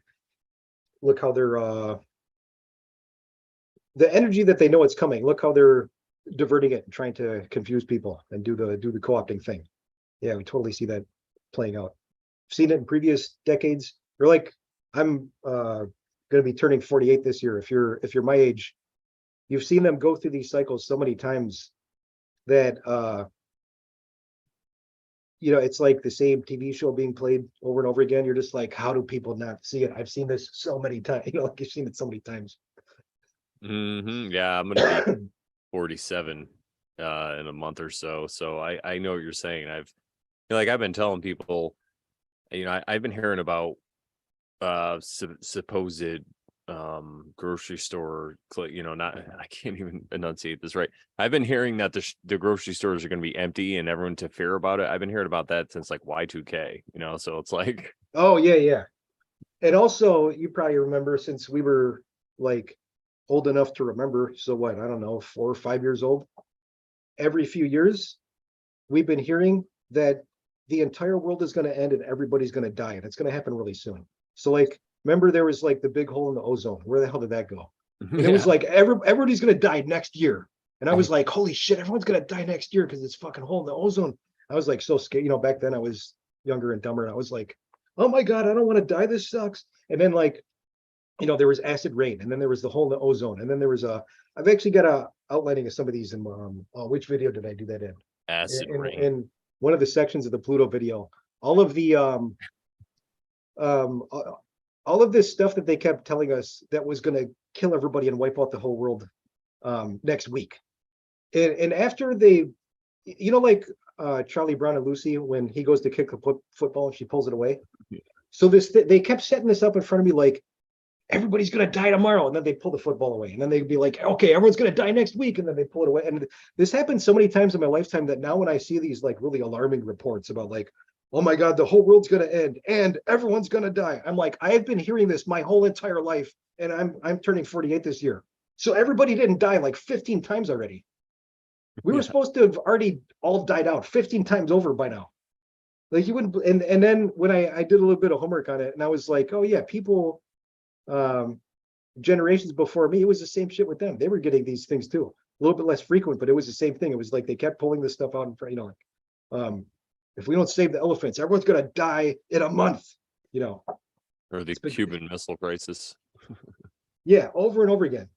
the energy that they know it's coming. Look how they're diverting it and trying to confuse people and do the co-opting thing. Yeah, we totally see that playing out. I've seen it in previous decades. Or like, I'm going to be turning 48 this year. If you're my age, you've seen them go through these cycles so many times that it's like the same TV show being played over and over again. You're just like, how do people not see it? I've seen this so many times. Like you've seen it so many times. Yeah, I'm gonna be 47 in a month or so. So I know what you're saying. I've been telling people, I've been hearing about supposed grocery store, I can't even enunciate this right. I've been hearing that the grocery stores are going to be empty and everyone to fear about it. I've been hearing about that since like Y2K, so it's like, oh yeah. And also, you probably remember, since we were like old enough to remember, so what, I don't know, 4 or 5 years old, every few years we've been hearing that the entire world is going to end and everybody's going to die, and it's going to happen really soon. So like, remember there was like the big hole in the ozone. Where the hell did that go? And it was like everybody's going to die next year. And I was like, holy shit, everyone's gonna die next year because it's fucking hole in the ozone. I was like so scared. Back then I was younger and dumber, and I was like, oh my God, I don't want to die. This sucks. And then like, there was acid rain, and then there was the hole in the ozone, and then there was I've actually got a outlining of some of these in which video did I do that in? Acid rain. In one of the sections of the Pluto video. All of the all of this stuff that they kept telling us that was going to kill everybody and wipe out the whole world next week. And after they, like Charlie Brown and Lucy, when he goes to kick the football and she pulls it away. Yeah. So they kept setting this up in front of me like, everybody's going to die tomorrow. And then they pull the football away. And then they'd be like, okay, everyone's going to die next week. And then they pull it away. And this happened so many times in my lifetime that now when I see these like really alarming reports about like, oh my God, the whole world's going to end and everyone's going to die. I'm like, I have been hearing this my whole entire life. And I'm turning 48 this year. So everybody didn't die like 15 times already. We were supposed to have already all died out 15 times over by now. Like you wouldn't, and then when I did a little bit of homework on it, and I was like, oh yeah, people, generations before me, it was the same shit with them. They were getting these things too, a little bit less frequent, but it was the same thing. It was like they kept pulling this stuff out in front, if we don't save the elephants, everyone's gonna die in a month, Or the Cuban Missile Crisis. Yeah, over and over again.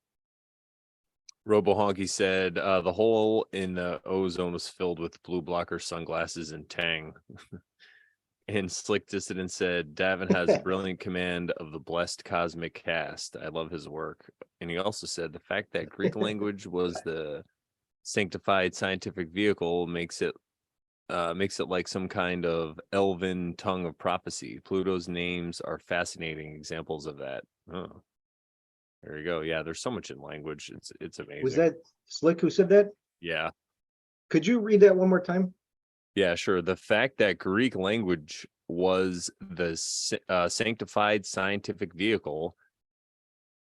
Robo Honky said the hole in the ozone was filled with blue blocker sunglasses and Tang. And Slick Dissident said Davin has brilliant command of the blessed cosmic cast. I love his work. And he also said the fact that Greek language was the sanctified scientific vehicle makes it like some kind of elven tongue of prophecy. Pluto's names are fascinating examples of that. Oh. There you go. Yeah, there's so much in language. It's amazing. Was that Slick who said that? Yeah. Could you read that one more time? Yeah, sure. The fact that Greek language was the sanctified scientific vehicle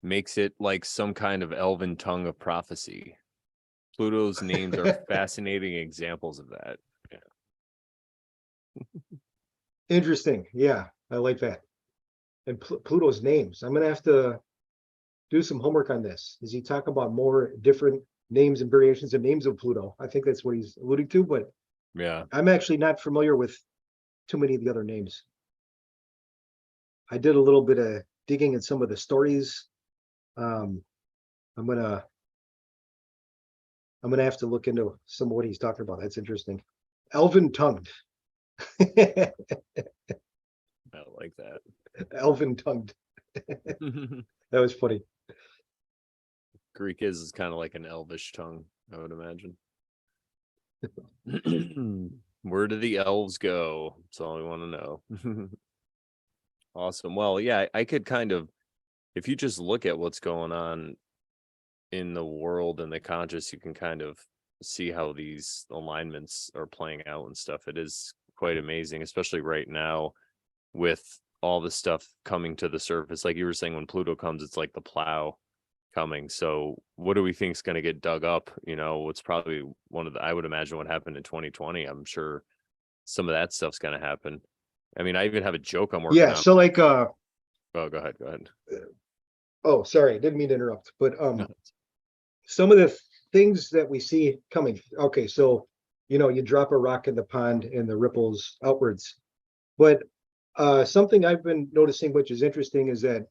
makes it like some kind of elven tongue of prophecy. Pluto's names are fascinating examples of that. Yeah. Interesting. Yeah, I like that. And Pluto's names. I'm going to have to do some homework on this. Does he talk about more different names and variations of names of Pluto? I think that's what he's alluding to, but yeah, I'm actually not familiar with too many of the other names. I did a little bit of digging in some of the stories. I'm gonna have to look into some of what he's talking about. That's interesting. Elven tongued. I like that. Elven tongued. That was funny. Greek is kind of like an elvish tongue, I would imagine. Where do the elves go? That's all we want to know. Awesome. Well, yeah, I could kind of, if you just look at what's going on in the world and the conscious, you can kind of see how these alignments are playing out and stuff. It is quite amazing, especially right now with all the stuff coming to the surface. Like you were saying, when Pluto comes, it's like the plow coming. So what do we think is going to get dug up? It's probably I would imagine what happened in 2020. I'm sure some of that stuff's going to happen. I mean, I even have a joke I'm working on. So like oh, go ahead. Oh, sorry, didn't mean to interrupt, but some of the things that we see coming. Okay, so you drop a rock in the pond and the ripples outwards. But something I've been noticing, which is interesting, is that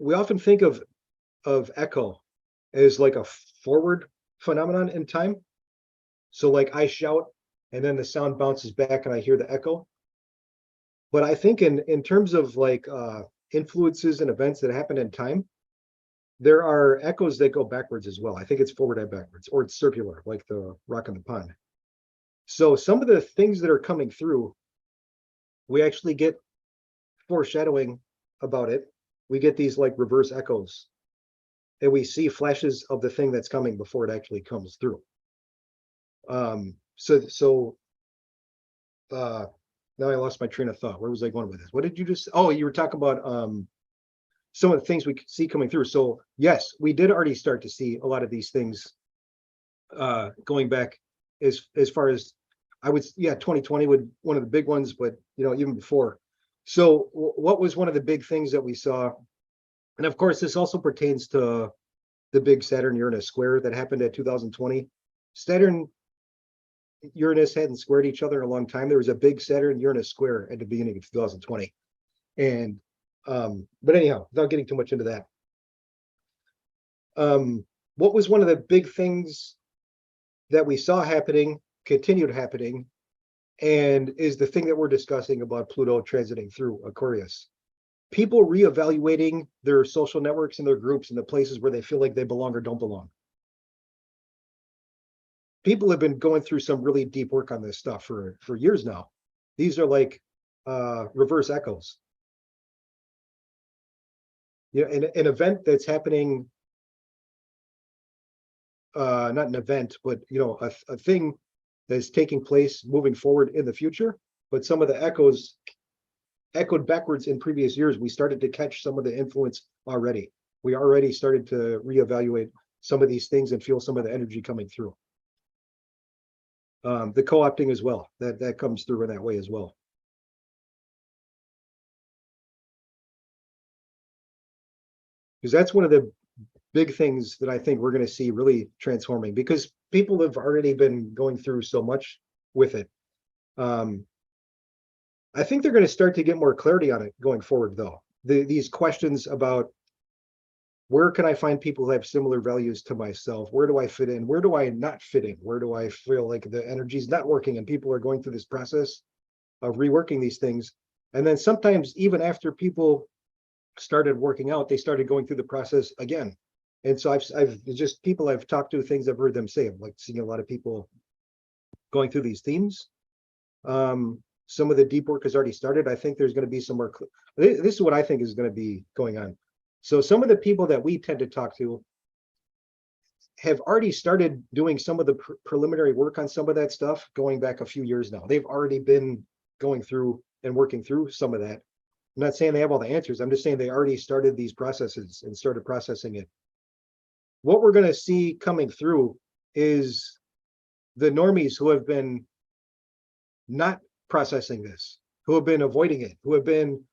we often think of echo as like a forward phenomenon in time. So like I shout and then the sound bounces back and I hear the echo. But I think in terms of like influences and events that happen in time, there are echoes that go backwards as well. I think it's forward and backwards, or it's circular, like the rock in the pond. So some of the things that are coming through, we actually get foreshadowing about it. We get these like reverse echoes, and we see flashes of the thing that's coming before it actually comes through. Now I lost my train of thought. Where was I going with this? What did you just? Oh, you were talking about some of the things we see coming through. So yes, we did already start to see a lot of these things going back as far as 2020 would one of the big ones, but even before. So what was one of the big things that we saw? And of course, this also pertains to the big Saturn Uranus square that happened at 2020. Saturn Uranus hadn't squared each other in a long time. There was a big Saturn Uranus square at the beginning of 2020. And but anyhow, without getting too much into that. What was one of the big things that we saw happening, continued happening, and is the thing that we're discussing about Pluto transiting through Aquarius? People reevaluating their social networks and their groups and the places where they feel like they belong or don't belong. People have been going through some really deep work on this stuff for years now. These are like reverse echoes. Yeah, an event that's happening, not an event, but a thing that's taking place moving forward in the future. But some of the echoes echoed backwards in previous years. We started to catch some of the influence already. We already started to reevaluate some of these things and feel some of the energy coming through. The co-opting as well, that comes through in that way as well. Because that's one of the big things that I think we're going to see really transforming, because people have already been going through so much with it. I think they're going to start to get more clarity on it going forward, though. These questions about where can I find people who have similar values to myself? Where do I fit in? Where do I not fit in? Where do I feel like the energy's not working? And people are going through this process of reworking these things. And then sometimes even after people started working out, they started going through the process again. And so I've just people I've talked to, things I've heard them say, I'm like seeing a lot of people going through these themes. Some of the deep work has already started. I think there's going to be some more. This is what I think is going to be going on. So some of the people that we tend to talk to have already started doing some of the preliminary work on some of that stuff going back a few years now. They've already been going through and working through some of that. I'm not saying they have all the answers. I'm just saying they already started these processes and started processing it. What we're going to see coming through is the normies who have been not processing this, who have been avoiding it, who have been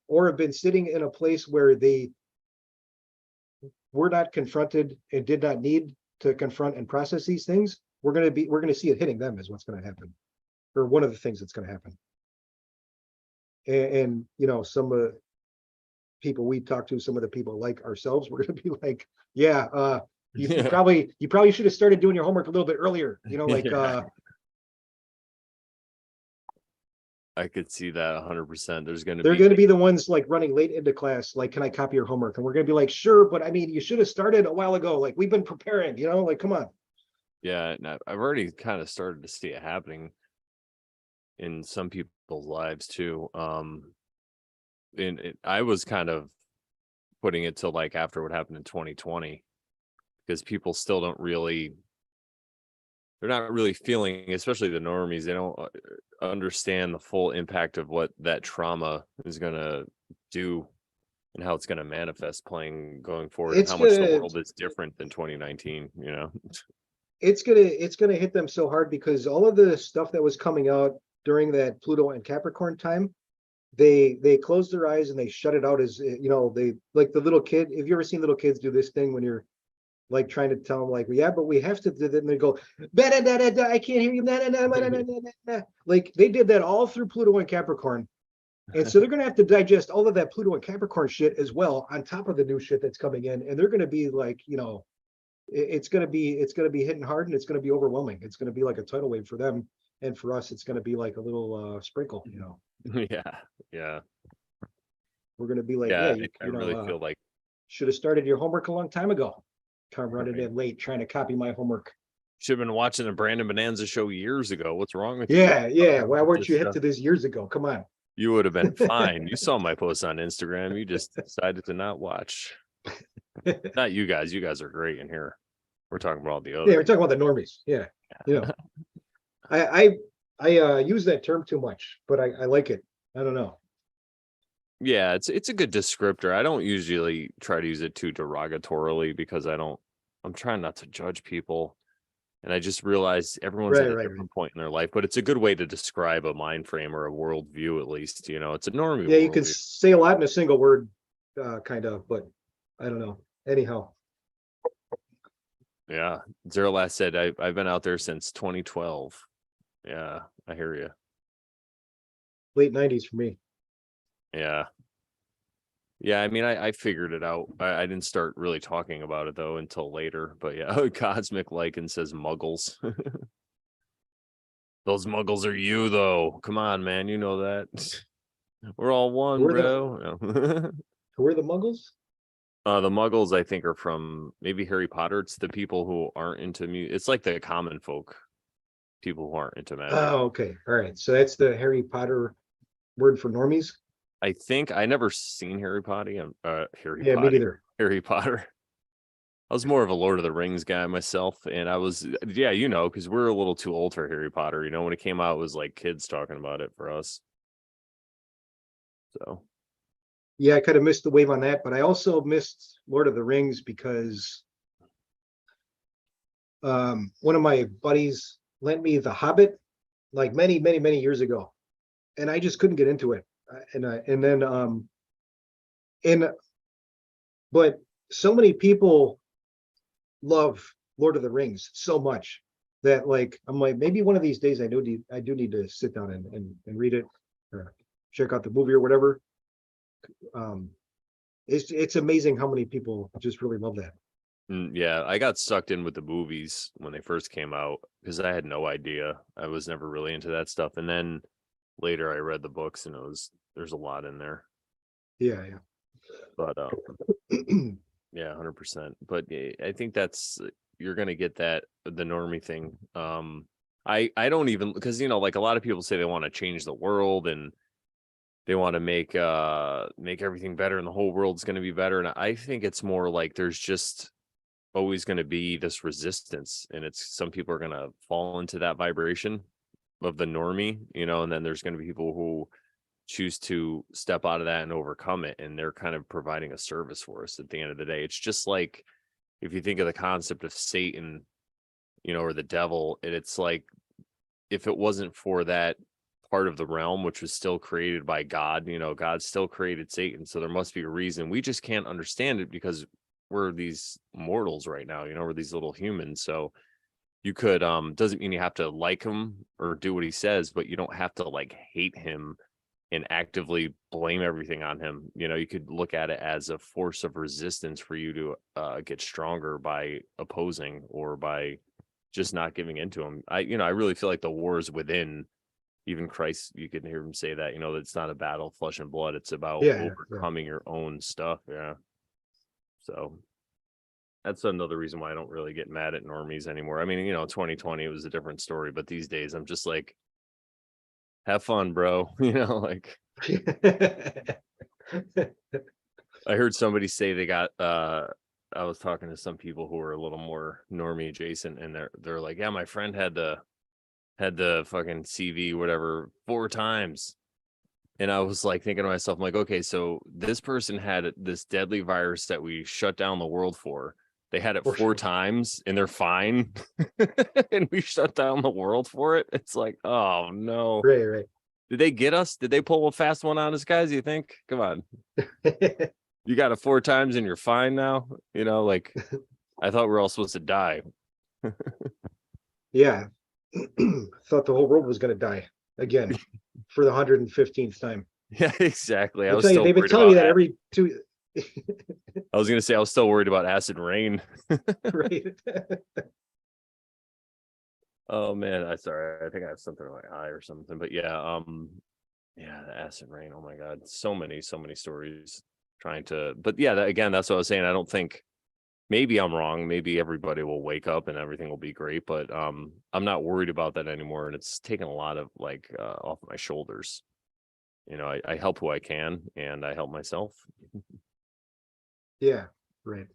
sitting in a place where they were not confronted and did not need to confront and process these things. We're going to see it hitting them is what's going to happen, or one of the things that's going to happen. And some of the people we talk to, some of the people like ourselves, we're going to be like, yeah, you probably should have started doing your homework a little bit earlier, Yeah. I could see that 100%. They're going to be the ones like running late into class, like, can I copy your homework? And we're going to be like, sure, but I mean, you should have started a while ago. Like, we've been preparing, like, come on. Yeah, and I've already kind of started to see it happening in some people's lives too. I was kind of putting it to like after what happened in 2020, because people still they're not really feeling, especially the normies, they don't understand the full impact of what that trauma is going to do and how it's going to manifest going forward, and how much the world is different than 2019. It's gonna hit them so hard, because all of the stuff that was coming out during that Pluto and Capricorn time, they closed their eyes and they shut it out as they, like the little kid. Have you ever seen little kids do this thing when you're like trying to tell them, like, yeah, but we have to do that, and they go, da, da, da, da, da, I can't hear you, da, da, da, da, da, da, da. Like they did that all through Pluto and Capricorn. And so they're going to have to digest all of that Pluto and Capricorn shit as well, on top of the new shit that's coming in. And they're going to be like, it's going to be hitting hard, and it's going to be overwhelming. It's going to be like a tidal wave for them. And for us, it's going to be like a little sprinkle, Yeah. We're going to be like, Yeah, hey, I really feel like should have started your homework a long time ago. Come running in late trying to copy my homework. should have been watching the Brandon Bonanza show years ago. What's wrong with you? Yeah. Why weren't this you hip stuff? to this years ago? Come on. You would have been fine. You saw my post on Instagram. You just decided to not watch. Not you guys. You guys are great in here. We're talking about all the other. Yeah, we're talking about the normies. Yeah. I use that term too much, but I like it. I don't know. Yeah, it's a good descriptor. I don't usually try to use it too derogatorily, because I'm trying not to judge people. And I just realize everyone's at a different point in their life, but it's a good way to describe a mind frame or a worldview, at least. It's a normie. Yeah, you can say a lot in a single word, kind of, but I don't know. Anyhow, Yeah. Zero Last said I've been out there since 2012. Yeah, I hear you. Late 90s for me. Yeah. Yeah, I mean, I figured it out. I didn't start really talking about it though until later. But yeah, Cosmic Lycan says muggles. Those muggles are you though. Come on, man. You know that. We're all one, Who are the bro. No. who are the Muggles? The muggles, I think, are from maybe Harry Potter. It's the people who aren't into It's like the common folk, people who aren't into magic. Oh, okay. All right. So that's the Harry Potter word for normies. I think I never seen Harry Potter. Harry Yeah, me Potter. neither. Harry Potter. I was more of a Lord of the Rings guy myself, and I was, yeah, because we're a little too old for Harry Potter. When it came out, it was like kids talking about it for us. So, Yeah, I kind of missed the wave on that, but I also missed Lord of the Rings because one of my buddies lent me The Hobbit like many, many, many years ago, and I just couldn't get into it. And then and but so many people love Lord of the Rings so much that like I'm like maybe one of these days I do need to sit down and read it or check out the movie or whatever. Um, it's amazing how many people just really love that. yeah, I got sucked in with the movies when they first came out because I had no idea. I was never really into that stuff. And then later I read the books and there's a lot in there. Yeah, But yeah. yeah, 100%. But I think you're gonna get that the normie thing. I don't even, because like a lot of people say they want to change the world and they want to make everything better and the whole world's going to be better. And I think it's more like there's just always going to be this resistance, and it's some people are going to fall into that vibration of the normie, and then there's going to be people who choose to step out of that and overcome it, and they're kind of providing a service for us at the end of the day. It's just like if you think of the concept of Satan, or the devil, and it's like if it wasn't for that part of the realm which was still created by God, God still created Satan, so there must be a reason. We just can't understand it because we're these mortals right now, we're these little humans. So you could doesn't mean you have to like him or do what he says, but you don't have to like hate him and actively blame everything on him. You could look at it as a force of resistance for you to get stronger by opposing or by just not giving into him. I really feel like the war is within. Even Christ, you can hear him say that, that it's not a battle of flesh and blood. It's about Yeah, overcoming your own stuff. Yeah. So that's another reason why I don't really get mad at normies anymore. I mean, 2020 it was a different story, but these days I'm just like, have fun, bro. Like yeah. I heard somebody say they got I was talking to some people who were a little more normie adjacent, and they're like, yeah, my friend had the fucking CV whatever 4 times. And I was like thinking to myself, I'm like, okay, so this person had this deadly virus that we shut down the world for. They had it For 4 sure. times and they're fine. And we shut down the world for it. It's like, oh no. Right. Did they get us? Did they pull a fast one on us, guys? You think? Come on. You got it 4 times and you're fine now? Like I thought we were all supposed to die. Yeah. Thought the whole world was gonna die again for the 115th time. Yeah, exactly. I I was tell you, still they've been worried telling me about that every two. I was gonna say I was still worried about acid rain. Right. Oh man, I sorry. I think I have something in my eye or something. But yeah, yeah, the acid rain. Oh my god, so many stories trying to. But yeah, again, that's what I was saying. I don't think. Maybe I'm wrong. Maybe everybody will wake up and everything will be great. But I'm not worried about that anymore, and it's taken a lot of like off my shoulders. I help who I can, and I help myself. Yeah. Right.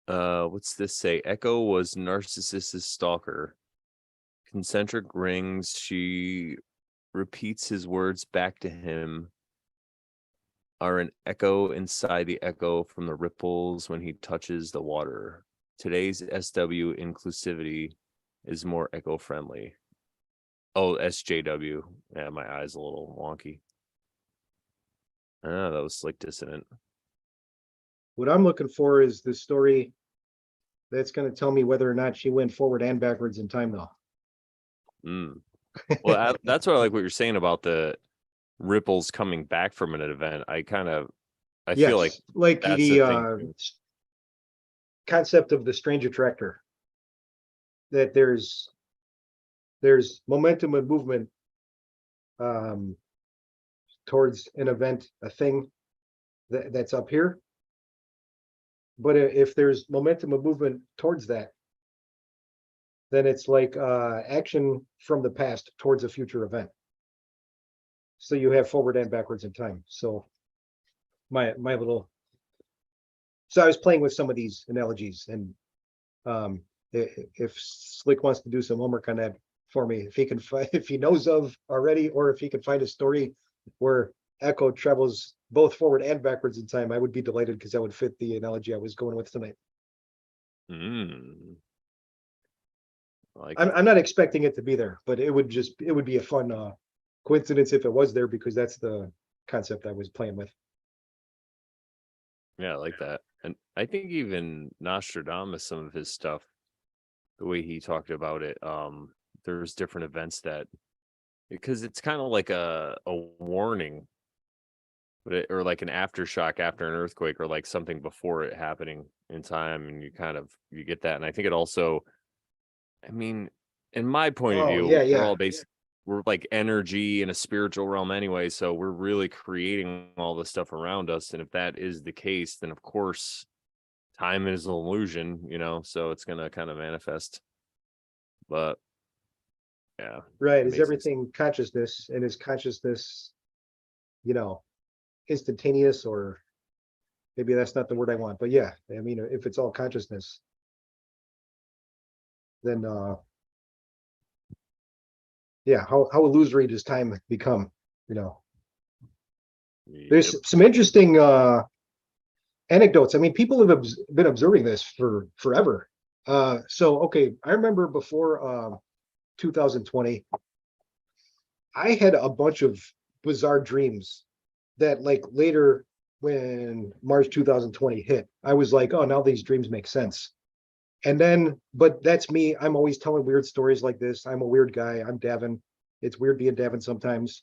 What's this say? Echo was narcissist's stalker. Concentric rings. She repeats his words back to him are an echo inside the echo from the ripples when he touches the water. Today's SW inclusivity is more echo friendly. Oh, SJW. Yeah, my eye's a little wonky. Ah, that was like dissonant. What I'm looking for is the story that's going to tell me whether or not she went forward and backwards in time, though. Mm. Well, that's what I like what you're saying about the ripples coming back from an event. I feel like that's the the thing. concept of the strange attractor, that there's momentum and movement towards an event, a thing that's up here. But if there's momentum and movement towards that, then it's like action from the past towards a future event. So you have forward and backwards in time. So my little, so I was playing with some of these analogies, and if Slick wants to do some homework on that for me, if he can find, if he knows of already, or if he can find a story where Echo travels both forward and backwards in time, I would be delighted, because that would fit the analogy I was going with tonight. Like I'm not expecting it to be there, but it would be a fun coincidence if it was there, because that's the concept I was playing with. Yeah, I like that. And I think even Nostradamus, some of his stuff, the way he talked about it, there's different events that, because it's kind of like a warning, but or like an aftershock after an earthquake, or like something before it happening in time, and you get that. And I think it also, I mean, in my point of view, we're all we're like energy in a spiritual realm anyway, so we're really creating all the stuff around us. And if that is the case, then of course time is an illusion, so it's gonna kind of manifest. But yeah, right, is everything consciousness, and is consciousness instantaneous, or maybe that's not the word I want, but yeah, I mean, if it's all consciousness, then yeah, how illusory does time become? There's some interesting anecdotes. I mean, people have been observing this for forever. So okay, I remember before 2020, I had a bunch of bizarre dreams that, like, later, when March 2020 hit, I was like, oh, now these dreams make sense. And then, but that's me. I'm always telling weird stories like this. I'm a weird guy. I'm Davin. It's weird being Davin sometimes.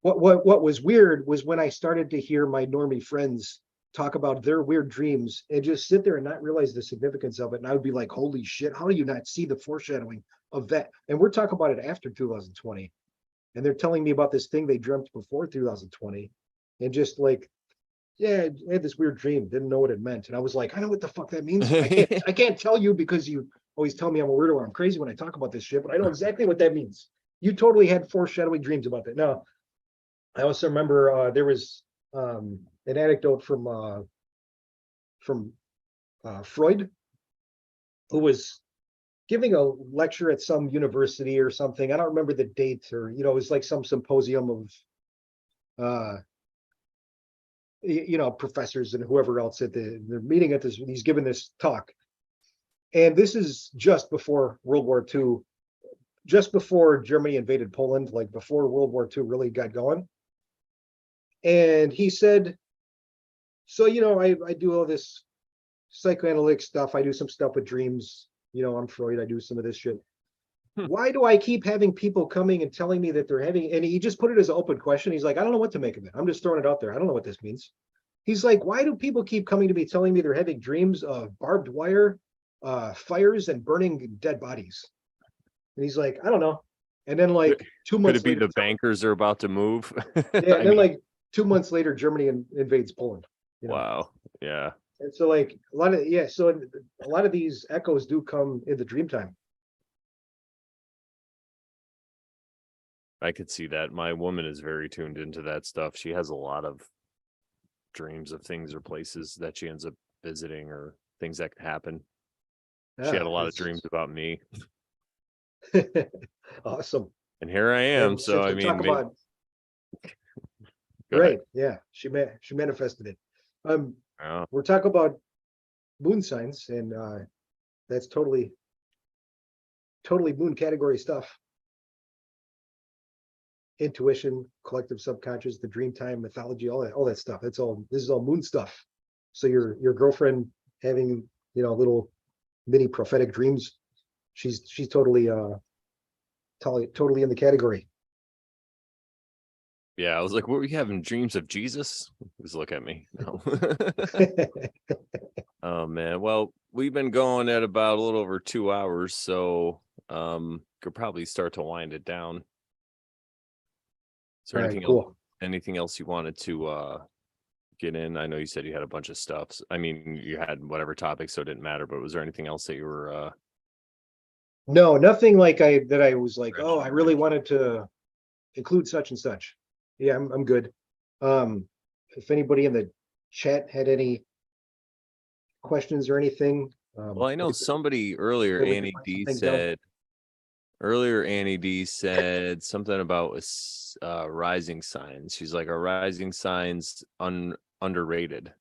What was weird was when I started to hear my normie friends talk about their weird dreams and just sit there and not realize the significance of it. And I would be like, holy shit, how do you not see the foreshadowing of that? And we're talking about it after 2020. And they're telling me about this thing they dreamt before 2020. And just like, yeah, I had this weird dream, didn't know what it meant. And I was like, I know what the fuck that means. I can't tell you, because you always tell me I'm a weirdo or I'm crazy when I talk about this shit, but I know exactly what that means. You totally had foreshadowing dreams about that. Now, I also remember there was an anecdote from Freud, who was giving a lecture at some university or something. I don't remember the date, or it was like some symposium of professors and whoever else at the meeting at this. He's given this talk, and this is just before World War II, just before Germany invaded Poland, like before World War II really got going. And he said, so I do all this psychoanalytic stuff. I do some stuff with dreams. I'm Freud. I do some of this shit. Why do I keep having people coming and telling me that they're having, and he just put it as an open question. He's like, I don't know what to make of it. I'm just throwing it out there. I don't know what this means. He's like, why do people keep coming to me telling me they're having dreams of barbed wire, fires, and burning dead bodies? And he's like, I don't know. And then, like, 2 months could it be later, the bankers are about to move? yeah, and then like 2 months later, Germany invades Poland. Wow. Yeah. And so, like, so a lot of these echoes do come in the dream time. I could see that. My woman is very tuned into that stuff. She has a lot of dreams of things or places that she ends up visiting, or things that could happen. She had a lot of dreams about me. Awesome. And here I am. And so I mean, about, right? Yeah, she manifested it. We're talking about moon signs, and that's totally moon category stuff. Intuition, collective subconscious, the dream time, mythology, all that stuff. This is all moon stuff. So your girlfriend having, little mini prophetic dreams, she's totally totally in the category. Yeah, I was like, "What were you having dreams of Jesus?" Just look at me. No. Oh man. Well, we've been going at about a little over 2 hours, so could probably start to wind it down. Is there All right, anything else? cool. Anything else you wanted to get in? I know you said you had a bunch of stuff. I mean, you had whatever topic, so it didn't matter. But was there anything else that you were? No, nothing like I was like, oh, I really wanted to include such and such. Yeah, I'm good. If anybody in the chat had any questions or anything, Well, I know somebody earlier, we can Annie find D something done. said. Earlier, Annie D said something about rising signs. She's like, "Are rising signs underrated?"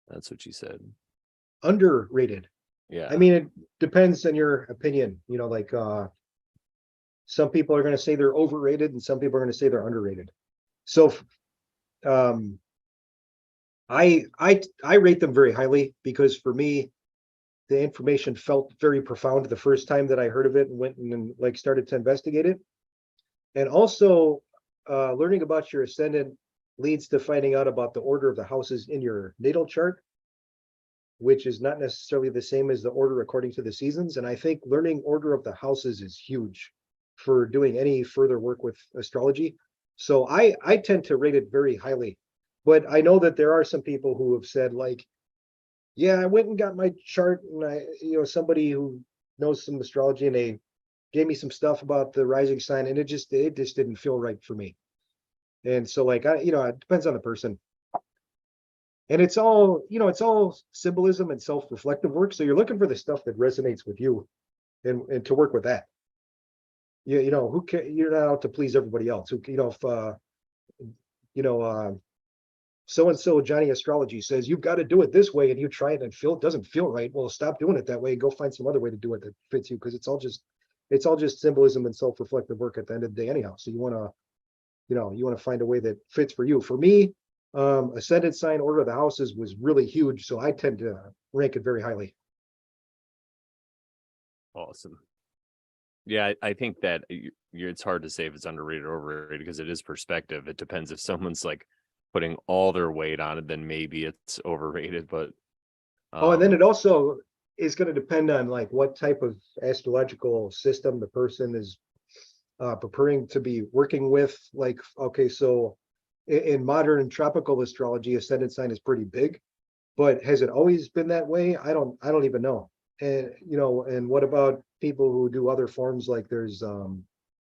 That's what she said. Underrated. Yeah. I mean, it depends on your opinion. Like some people are going to say they're overrated, and some people are going to say they're underrated. So, I rate them very highly because for me, the information felt very profound the first time that I heard of it and went and like started to investigate it. And also, learning about your ascendant leads to finding out about the order of the houses in your natal chart, which is not necessarily the same as the order according to the seasons. And I think learning order of the houses is huge for doing any further work with astrology. So I tend to rate it very highly. But I know that there are some people who have said, like, yeah, I went and got my chart, and somebody who knows some astrology, and they gave me some stuff about the rising sign, and it just didn't feel right for me. And so, like, it depends on the person. And it's all symbolism and self-reflective work. So you're looking for the stuff that resonates with you, and to work with that. Who can, you're not out to please everybody else. Who, if so and so Johnny Astrology says you've got to do it this way, and you try it and it doesn't feel right. Well, stop doing it that way and go find some other way to do it that fits you, because it's all just symbolism and self-reflective work at the end of the day anyhow. So you want to find a way that fits for you. For me, ascendant sign order of the houses was really huge, so I tend to rank it very highly. Awesome. Yeah, I think that it's hard to say if it's underrated or overrated because it is perspective. It depends if someone's like putting all their weight on it, then maybe it's overrated. But and then it also is going to depend on like what type of astrological system the person is preparing to be working with. Like, okay, so in modern tropical astrology, ascendant sign is pretty big, but has it always been that way? I don't even know. And and what about people who do other forms, like there's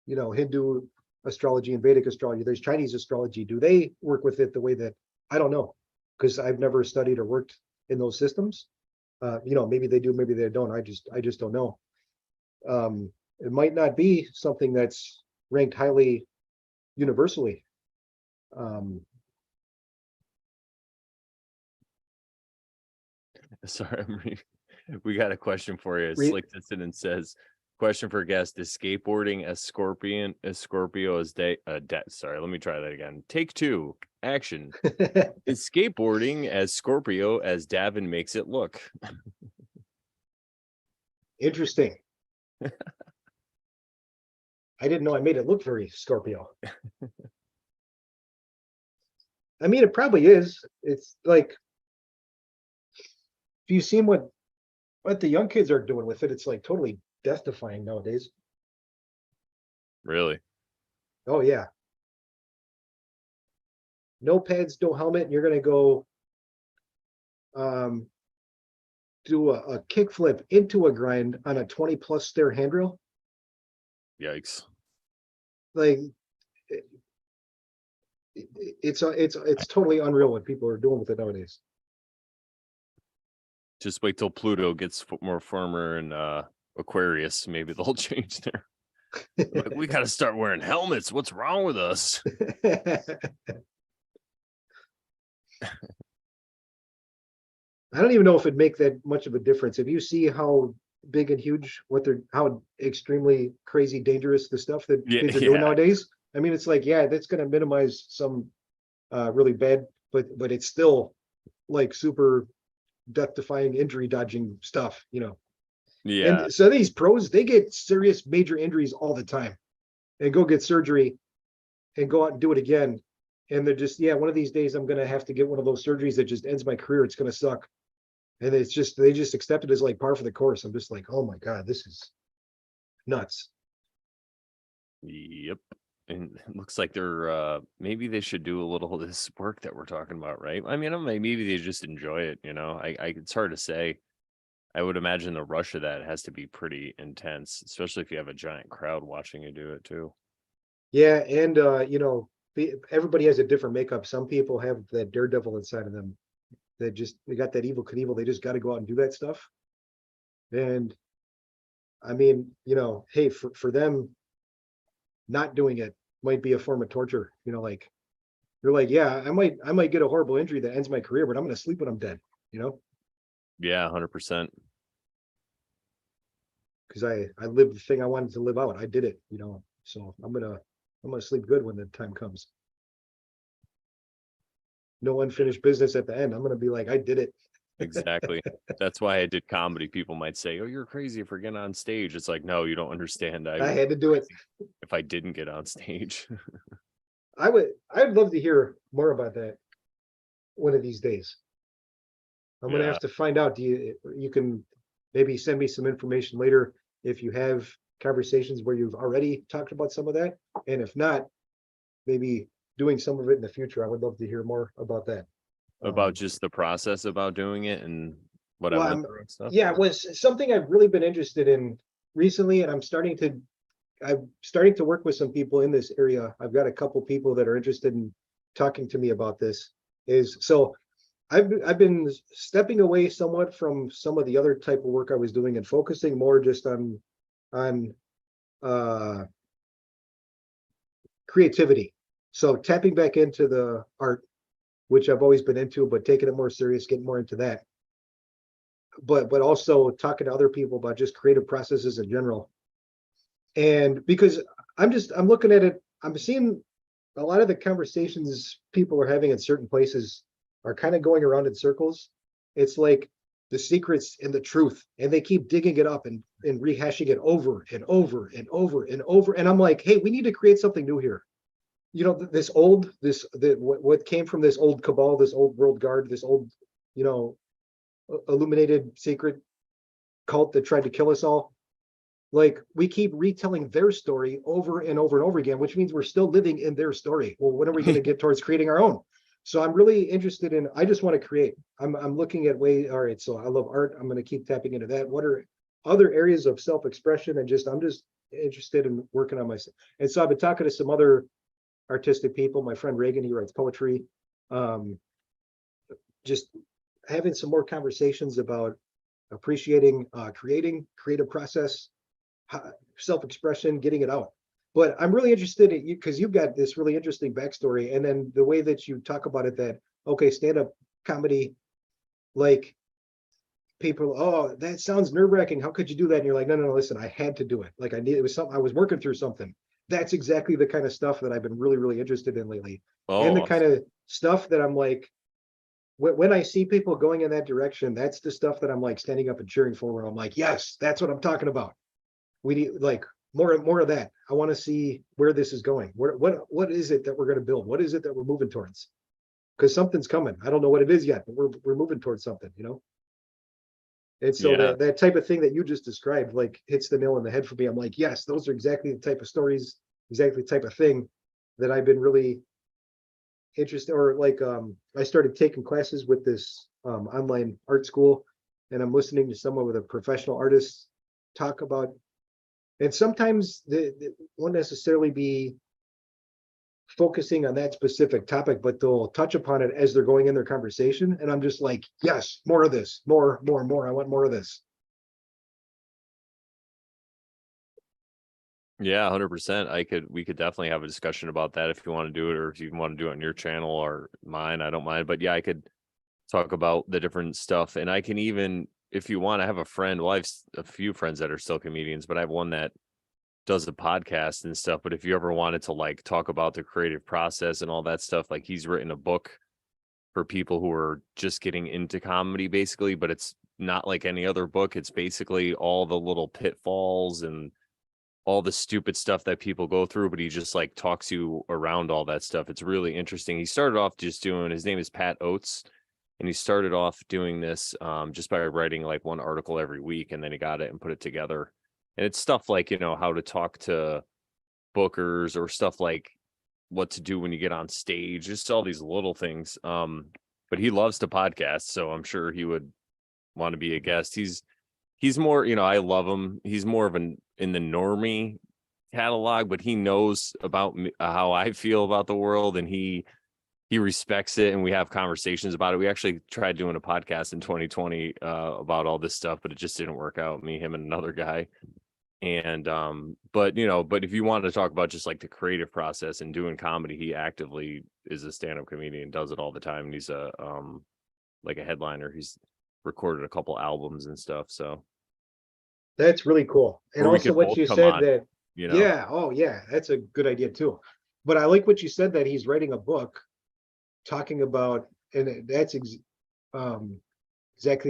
Hindu astrology and Vedic astrology, there's Chinese astrology. Do they work with it the way that, I don't know, because I've never studied or worked in those systems. Maybe they do, maybe they don't. I just don't know. It might not be something that's ranked highly universally. Sorry, we got a question for you. Slick Dissident says, question for guest: is skateboarding as Scorpio as sorry, let me try that again. Take two, action. Is skateboarding as Scorpio as Davin makes it look? Interesting. I didn't know I made it look very Scorpio. I mean, it probably is. It's like, if you've seen what the young kids are doing with it, it's like totally death-defying nowadays. Really? Oh yeah. No pads, no helmet, and you're gonna go do a kickflip into a grind on a 20+ stair handrail. Yikes. Like, it's totally unreal what people are doing with it nowadays. Just wait till Pluto gets more firmer and Aquarius. Maybe they'll change their. Like, we got to start wearing helmets. What's wrong with us? I don't even know if it'd make that much of a difference. If you see how big and huge, how extremely crazy dangerous the stuff that kids are doing nowadays. I mean, it's like, yeah, that's going to minimize some really bad, but it's still like super death-defying injury dodging stuff, Yeah. And so these pros, they get serious major injuries all the time and go get surgery and go out and do it again. And they're just, one of these days I'm going to have to get one of those surgeries that just ends my career. It's going to suck. And they just accept it as like par for the course. I'm just like, oh my God, this is nuts. Yep. And it looks like they're maybe they should do a little of this work that we're talking about, right? I mean, maybe they just enjoy it, it's hard to say. I would imagine the rush of that has to be pretty intense, especially if you have a giant crowd watching you do it too. Yeah, and everybody has a different makeup. Some people have that daredevil inside of them that they got that evil Knievel. They just got to go out and do that stuff. And I mean, hey, for them, not doing it might be a form of torture. Like they're like, yeah, I might get a horrible injury that ends my career, but I'm going to sleep when I'm dead. Yeah, 100%. Because I lived the thing I wanted to live out. I did it. So I'm gonna sleep good when the time comes. No unfinished business at the end. I'm gonna be like, I did it. Exactly. That's why I did comedy. People might say, "Oh, you're crazy for getting on stage." It's like, no, you don't understand. I had to do it. If I didn't get on stage. I'd love to hear more about that one of these days. I'm gonna have to find out. You can maybe send me some information later if you have conversations where you've already talked about some of that, and if not, maybe doing some of it in the future. I would love to hear more about that. About just the process about doing it and what I went through and stuff. Yeah, it was something I've really been interested in recently, and I'm starting to work with some people in this area. I've got a couple people that are interested in talking to me about this. I've been stepping away somewhat from some of the other type of work I was doing and focusing more just on creativity. So tapping back into the art, which I've always been into, but taking it more serious, getting more into that. But also talking to other people about just creative processes in general. And because I'm looking at it, I'm seeing a lot of the conversations people are having in certain places are kind of going around in circles. It's like the secrets and the truth, and they keep digging it up and rehashing it over and over and over and over. And I'm like, hey, we need to create something new here. What came from this old cabal, this old world guard, this old, illuminated secret cult that tried to kill us all. Like, we keep retelling their story over and over and over again, which means we're still living in their story. Well, when are we going to get towards creating our own? So I'm really interested in, I just want to create. I'm looking at all right, so I love art. I'm going to keep tapping into that. What are other areas of self-expression? And I'm just interested in working on myself. And so I've been talking to some other artistic people. My friend Reagan, he writes poetry. Just having some more conversations about appreciating creative process, self-expression, getting it out. But I'm really interested in you because you've got this really interesting backstory, and then the way that you talk about it, that stand-up comedy, like, people, oh, that sounds nerve-wracking, how could you do that? And you're like, no, listen, I had to do it. Like, it was something, I was working through something. That's exactly the kind of stuff that I've been really, really interested in lately. And the kind of stuff that I'm like, when I see people going in that direction, that's the stuff that I'm like standing up and cheering for. I'm like, yes, that's what I'm talking about. We need like more of that. I want to see where this is going. What is it that we're going to build? What is it that we're moving towards? Because something's coming. I don't know what it is yet, but we're moving towards something, And so that type of thing that you just described, like, hits the nail on the head for me. I'm like, yes, those are exactly the type of stories, exactly the type of thing that I've been really interested. Or like, I started taking classes with this online art school, and I'm listening to someone with a professional artist talk about, and sometimes they won't necessarily be focusing on that specific topic, but they'll touch upon it as they're going in their conversation. And I'm just like, yes, more of this, more. I want more of this. Yeah, 100%. We could definitely have a discussion about that if you want to do it, or if you want to do it on your channel or mine, I don't mind. But yeah, I could talk about the different stuff. And I can even, if you want, I have a friend. Well, I have a few friends that are still comedians, but I have one that does a podcast and stuff. But if you ever wanted to like talk about the creative process and all that stuff, like, he's written a book for people who are just getting into comedy, basically, but it's not like any other book. It's basically all the little pitfalls and all the stupid stuff that people go through, but he just like talks you around all that stuff. It's really interesting. He started off just doing, his name is Pat Oates, and he started off doing this just by writing like one article every week, and then he got it and put it together. And it's stuff like, you know, how to talk to bookers or stuff like what to do when you get on stage, just all these little things. But he loves to podcast, so I'm sure he would want to be a guest. He's more, you know, I love him. He's more of an in the normie catalog, but he knows about me, how I feel about the world, and he respects it, and we have conversations about it. We actually tried doing a podcast in 2020 about all this stuff, but it just didn't work out. Me, him, and another guy. And but you know, but if you want to talk about just like the creative process and doing comedy, he actively is a stand-up comedian, does it all the time, and he's a like a headliner. He's recorded a couple albums and stuff, so That's really cool. And or we also could what both you come said on, that, you know. yeah, oh yeah, that's a good idea too. But I like what you said that he's writing a book talking about, and that's exactly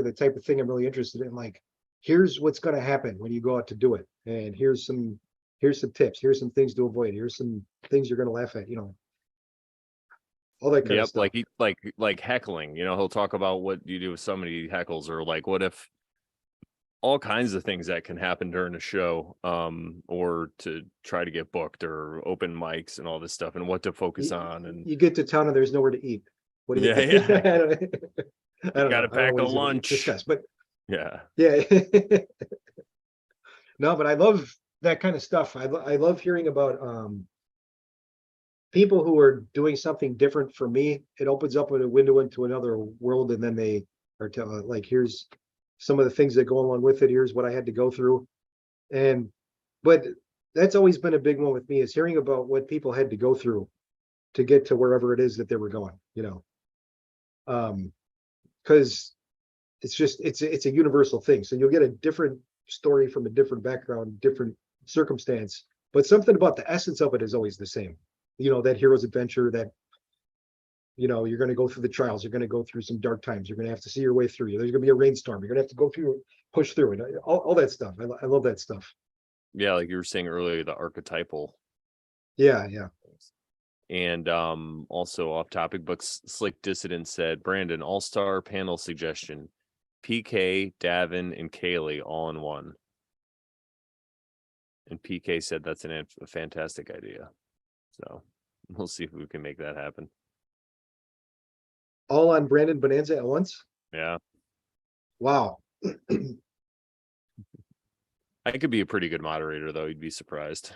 the type of thing I'm really interested in. Like, here's what's going to happen when you go out to do it, and here's some tips, here's some things to avoid, here's some things you're going to laugh at, you know, all that kind of Yep, stuff. like he like heckling, you know, he'll talk about what you do if somebody heckles, or like what if all kinds of things that can happen during a show, or to try to get booked or open mics and all this stuff, and what to focus on. And You get to town and there's nowhere to eat. What do you yeah, think? yeah, I don't, you got know. to I don't know pack what a he's gonna lunch. discuss, but Yeah, yeah. No, but I love that kind of stuff. I love hearing about people who are doing something different from me. It opens up a window into another world, and then they are like, here's some of the things that go along with it. Here's what I had to go through. And but that's always been a big one with me, is hearing about what people had to go through to get to wherever it is that they were going, you know. Because it's just it's a universal thing. So you'll get a different story from a different background, different circumstance, but something about the essence of it is always the same. You know, that hero's adventure, that, you know, you're going to go through the trials, you're going to go through some dark times, you're going to have to see your way through. There's going to be a rainstorm, you're going to have to go through, push through it, all that stuff. I love that stuff. yeah, like you were saying earlier, the archetypal. Yeah. And also off topic, but Slick Dissident said, Brandon, all-star panel suggestion, PK, Davin, and Kaylee all in one. And PK said that's a fantastic idea. So we'll see if we can make that happen. All on Brandon Bonanza at once. Yeah, Wow. I could be a pretty good moderator, though. You'd be surprised.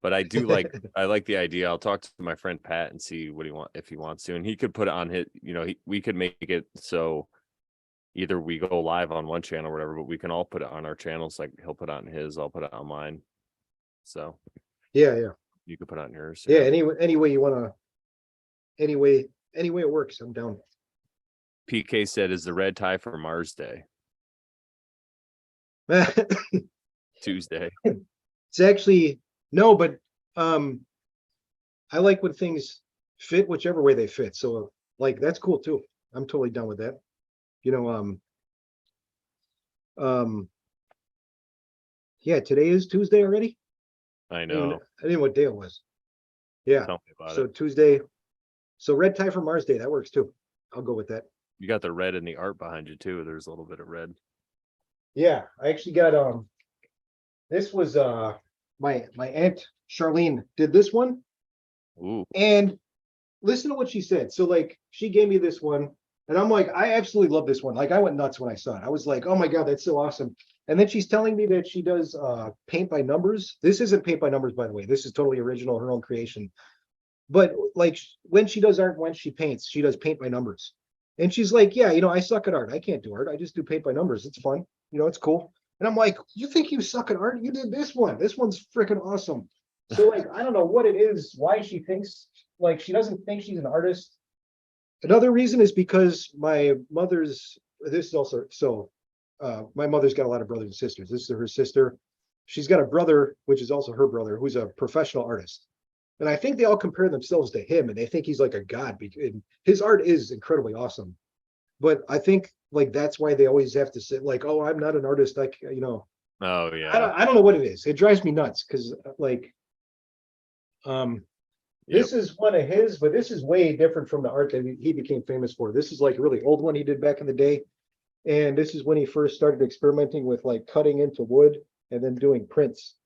But I do like, I like the idea. I'll talk to my friend Pat and see what if he wants to, and he could put it on his, you know, we could make it so either we go live on one channel or whatever, but we can all put it on our channels. Like he'll put it on his, I'll put it on mine. So Yeah. you could put it on yours. Yeah. Any way you want to, any way it works, I'm down. PK said, is the red tie for Mars Day? Tuesday. It's actually no, but I like when things fit whichever way they fit. So like that's cool too. I'm totally done with that. You know, yeah, today is Tuesday already. I know. I didn't know what day it was. Yeah. Tell me about So it. Tuesday. So red tie for Mars Day, that works too. I'll go with that. You got the red in the art behind you too. There's a little bit of red. Yeah, I actually got this was my aunt Charlene did this one. Ooh. And listen to what she said. So like she gave me this one, and I'm like, I absolutely love this one. Like I went nuts when I saw it. I was like, oh my God, that's so awesome. And then she's telling me that she does paint by numbers. This isn't paint by numbers, by the way. This is totally original, her own creation. But like when she does art, when she paints, she does paint by numbers. And she's like, yeah, you know, I suck at art. I can't do art. I just do paint by numbers. It's fun. You know, it's cool. And I'm like, you think you suck at art? You did this one. This one's freaking awesome. So like, I don't know what it is, why she thinks, like, she doesn't think she's an artist. Another reason is because my mother's, this is also, so my mother's got a lot of brothers and sisters. This is her sister. She's got a brother, which is also her brother, who's a professional artist. And I think they all compare themselves to him, and they think he's like a god. Because his art is incredibly awesome, but I think like that's why they always have to say like, "Oh, I'm not an artist." Like, Oh yeah. I don't know what it is. It drives me nuts because like, um, Yep. this is one of his, but this is way different from the art that he became famous for. This is like a really old one he did back in the day, and this is when he first started experimenting with like cutting into wood and then doing prints.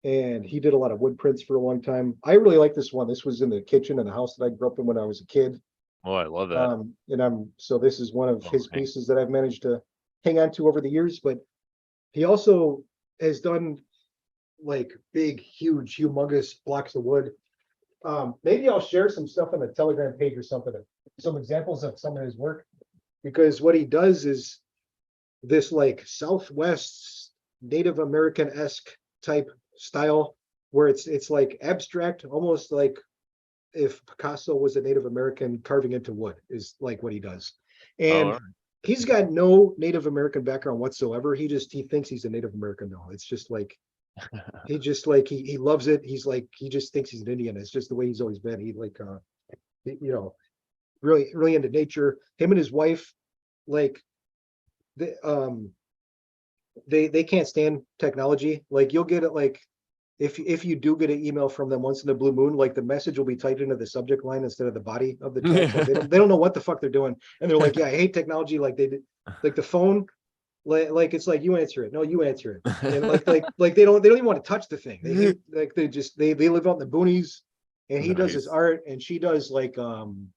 And he did a lot of wood prints for a long time. I really like this one. This was in the kitchen in the house that I grew up in when I was a kid. Oh, I love that. And so this is one of Oh, his hey. pieces that I've managed to hang on to over the years. But he also has done like big, huge, humongous blocks of wood. Maybe I'll share some stuff on the Telegram page or something, some examples of some of his work, because what he does is this like Southwest Native American-esque type style where it's like abstract, almost like if Picasso was a Native American carving into wood is like what he does. Oh, And all right. he's got no Native American background whatsoever. He thinks he's a Native American though. It's just like he loves it. He's like he just thinks he's an Indian. It's just the way he's always been. He like really really into nature. Him and his wife like they they can't stand technology. Like you'll get it like if you do get an email from them once in a blue moon, like the message will be typed into the subject line instead of the body of the text. Like they don't know what the fuck they're doing, and they're like, yeah, I hate technology. Like they did, like the phone, like it's like you answer it, no, you answer it, and like they don't even want to touch the thing. They hate, like they live out in the boonies, and he does his Nice. art, and she does like kind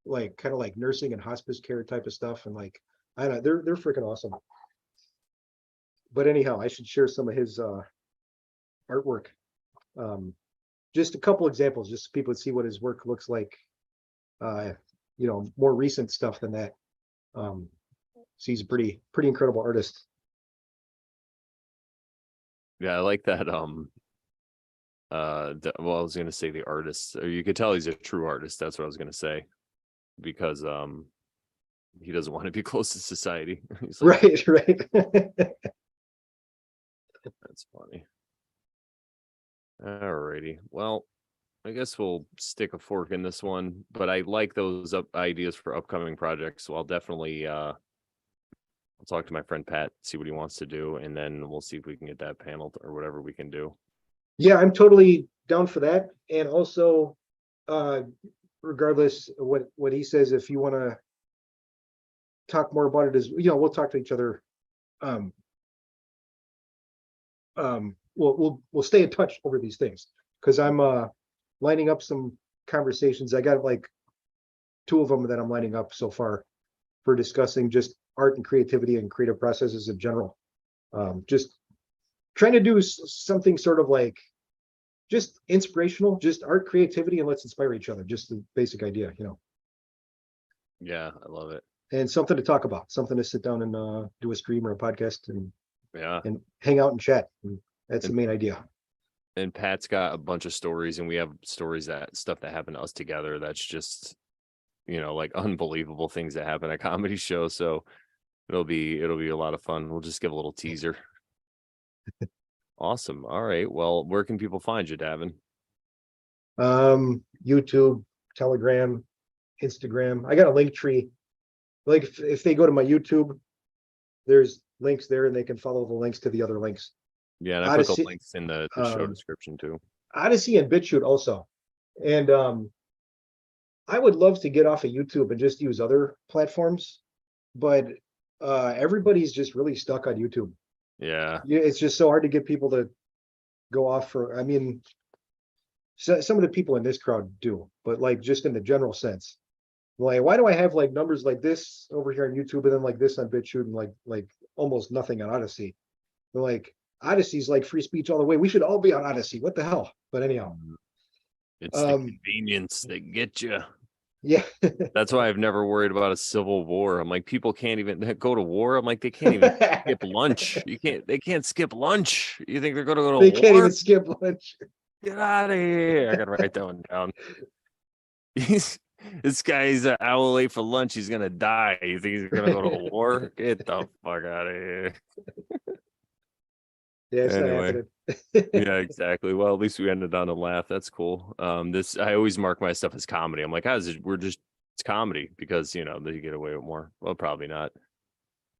of like nursing and hospice care type of stuff, and like I don't know, they're freaking awesome. But anyhow, I should share some of his artwork. Just a couple examples, just so people would see what his work looks like. More recent stuff than that. So he's a pretty incredible artist. Yeah, I like that. Well, I was gonna say the artist, or you could tell he's a true artist. That's what I was gonna say, because he doesn't want to be close to society. He's like, Right. that's funny. Alrighty. Well, I guess we'll stick a fork in this one, but I like those ideas for upcoming projects. So I'll definitely I'll talk to my friend Pat, see what he wants to do, and then we'll see if we can get that panel or whatever we can do. Yeah, I'm totally down for that. And also, regardless of what he says, if you want to talk more about it, we'll talk to each other. We'll stay in touch over these things because I'm lining up some conversations. I got like 2 of them that I'm lining up so far for discussing just art and creativity and creative processes in general. Just trying to do something sort of like just inspirational, just art, creativity, and let's inspire each other. Just the basic idea, Yeah, I love it. and something to talk about, something to sit down and do a stream or a podcast and Yeah. hang out and chat. And that's the main idea. And Pat's got a bunch of stories, and we have stuff that happened to us together. That's just, like unbelievable things that happen at comedy shows. So it'll be a lot of fun. We'll just give a little teaser. Awesome. All right. Well, where can people find you, Davin? YouTube, Telegram, Instagram. I got a link tree. Like if they go to my YouTube, there's links there and they can follow the links to the other links. Yeah, and I put the Odyssey, links in the show description too. Odyssey and BitChute also. And I would love to get off of YouTube and just use other platforms, but everybody's just really stuck on YouTube. Yeah. It's just so hard to get people to go off for, I mean, some of the people in this crowd do, but like just in the general sense, like why do I have like numbers like this over here on YouTube and then like this on BitChute and like almost nothing on Odyssey? But like Odyssey's like free speech all the way. We should all be on Odyssey. What the hell? But anyhow, It's the convenience that gets you. yeah. That's why I've never worried about a civil war. I'm like, people can't even go to war. I'm like, they can't even skip lunch. They can't skip lunch. You think they're gonna go to They war? can't even skip lunch. Get out of here. I gotta write that one down. This guy's an hour late for lunch. He's gonna die. You think he's gonna go to war? Get the fuck out of here. Yeah, it's not Anyway. happening. Yeah, exactly. Well, at least we ended on a laugh. That's cool. This I always mark my stuff as comedy. I'm like, it's comedy because they get away with more. Well, probably not.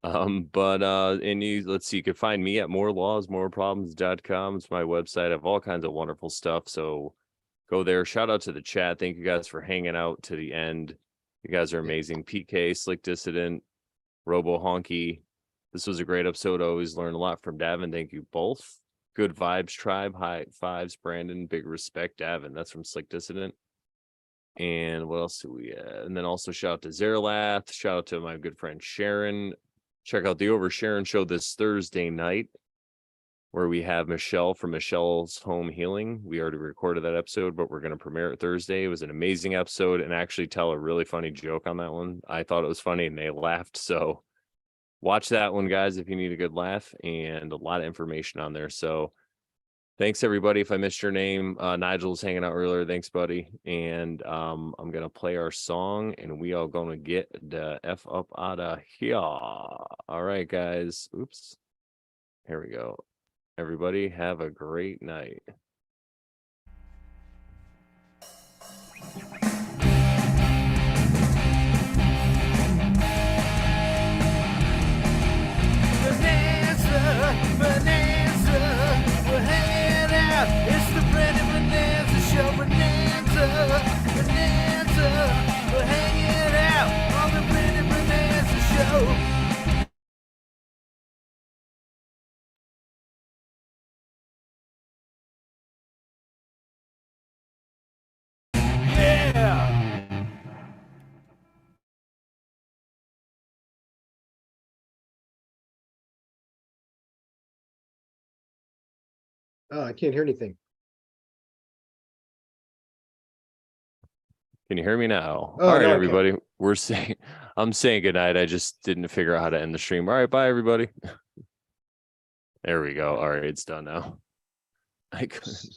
But and let's see, you can find me at morelawsmoreproblems.com. It's my website. I have all kinds of wonderful stuff. So go there. Shout out to the chat. Thank you guys for hanging out to the end. You guys are amazing. PK, Slick Dissident, Robo Honky. This was a great episode. I always learned a lot from Davin. Thank you both. Good vibes, tribe. High fives, Brandon. Big respect, Davin. That's from Slick Dissident. And what else do we and then also shout out to Zerlath. Shout out to my good friend Sharon. Check out the Over Sharon show this Thursday night, where we have Michelle from Michelle's Home Healing. We already recorded that episode, but we're going to premiere it Thursday. It was an amazing episode and actually tell a really funny joke on that one. I thought it was funny and they laughed. So watch that one, guys, if you need a good laugh, and a lot of information on there. So thanks, everybody. If I missed your name, Nigel's hanging out earlier. Thanks, buddy. And I'm going to play our song, and we are going to get the F up out of here. All right, guys. Oops. Here we go. Everybody have a great night. Bonanza, we're hanging out. It's the Brandon Bonanza show. Bonanza, we're hanging out on the Brandon Bonanza show. Yeah. Oh, I can't hear anything. Can you hear me now? Oh, All right, now I can. everybody. I'm saying goodnight. I just didn't figure out how to end the stream. All right, bye, everybody. There we go. All right, it's done now. I couldn't.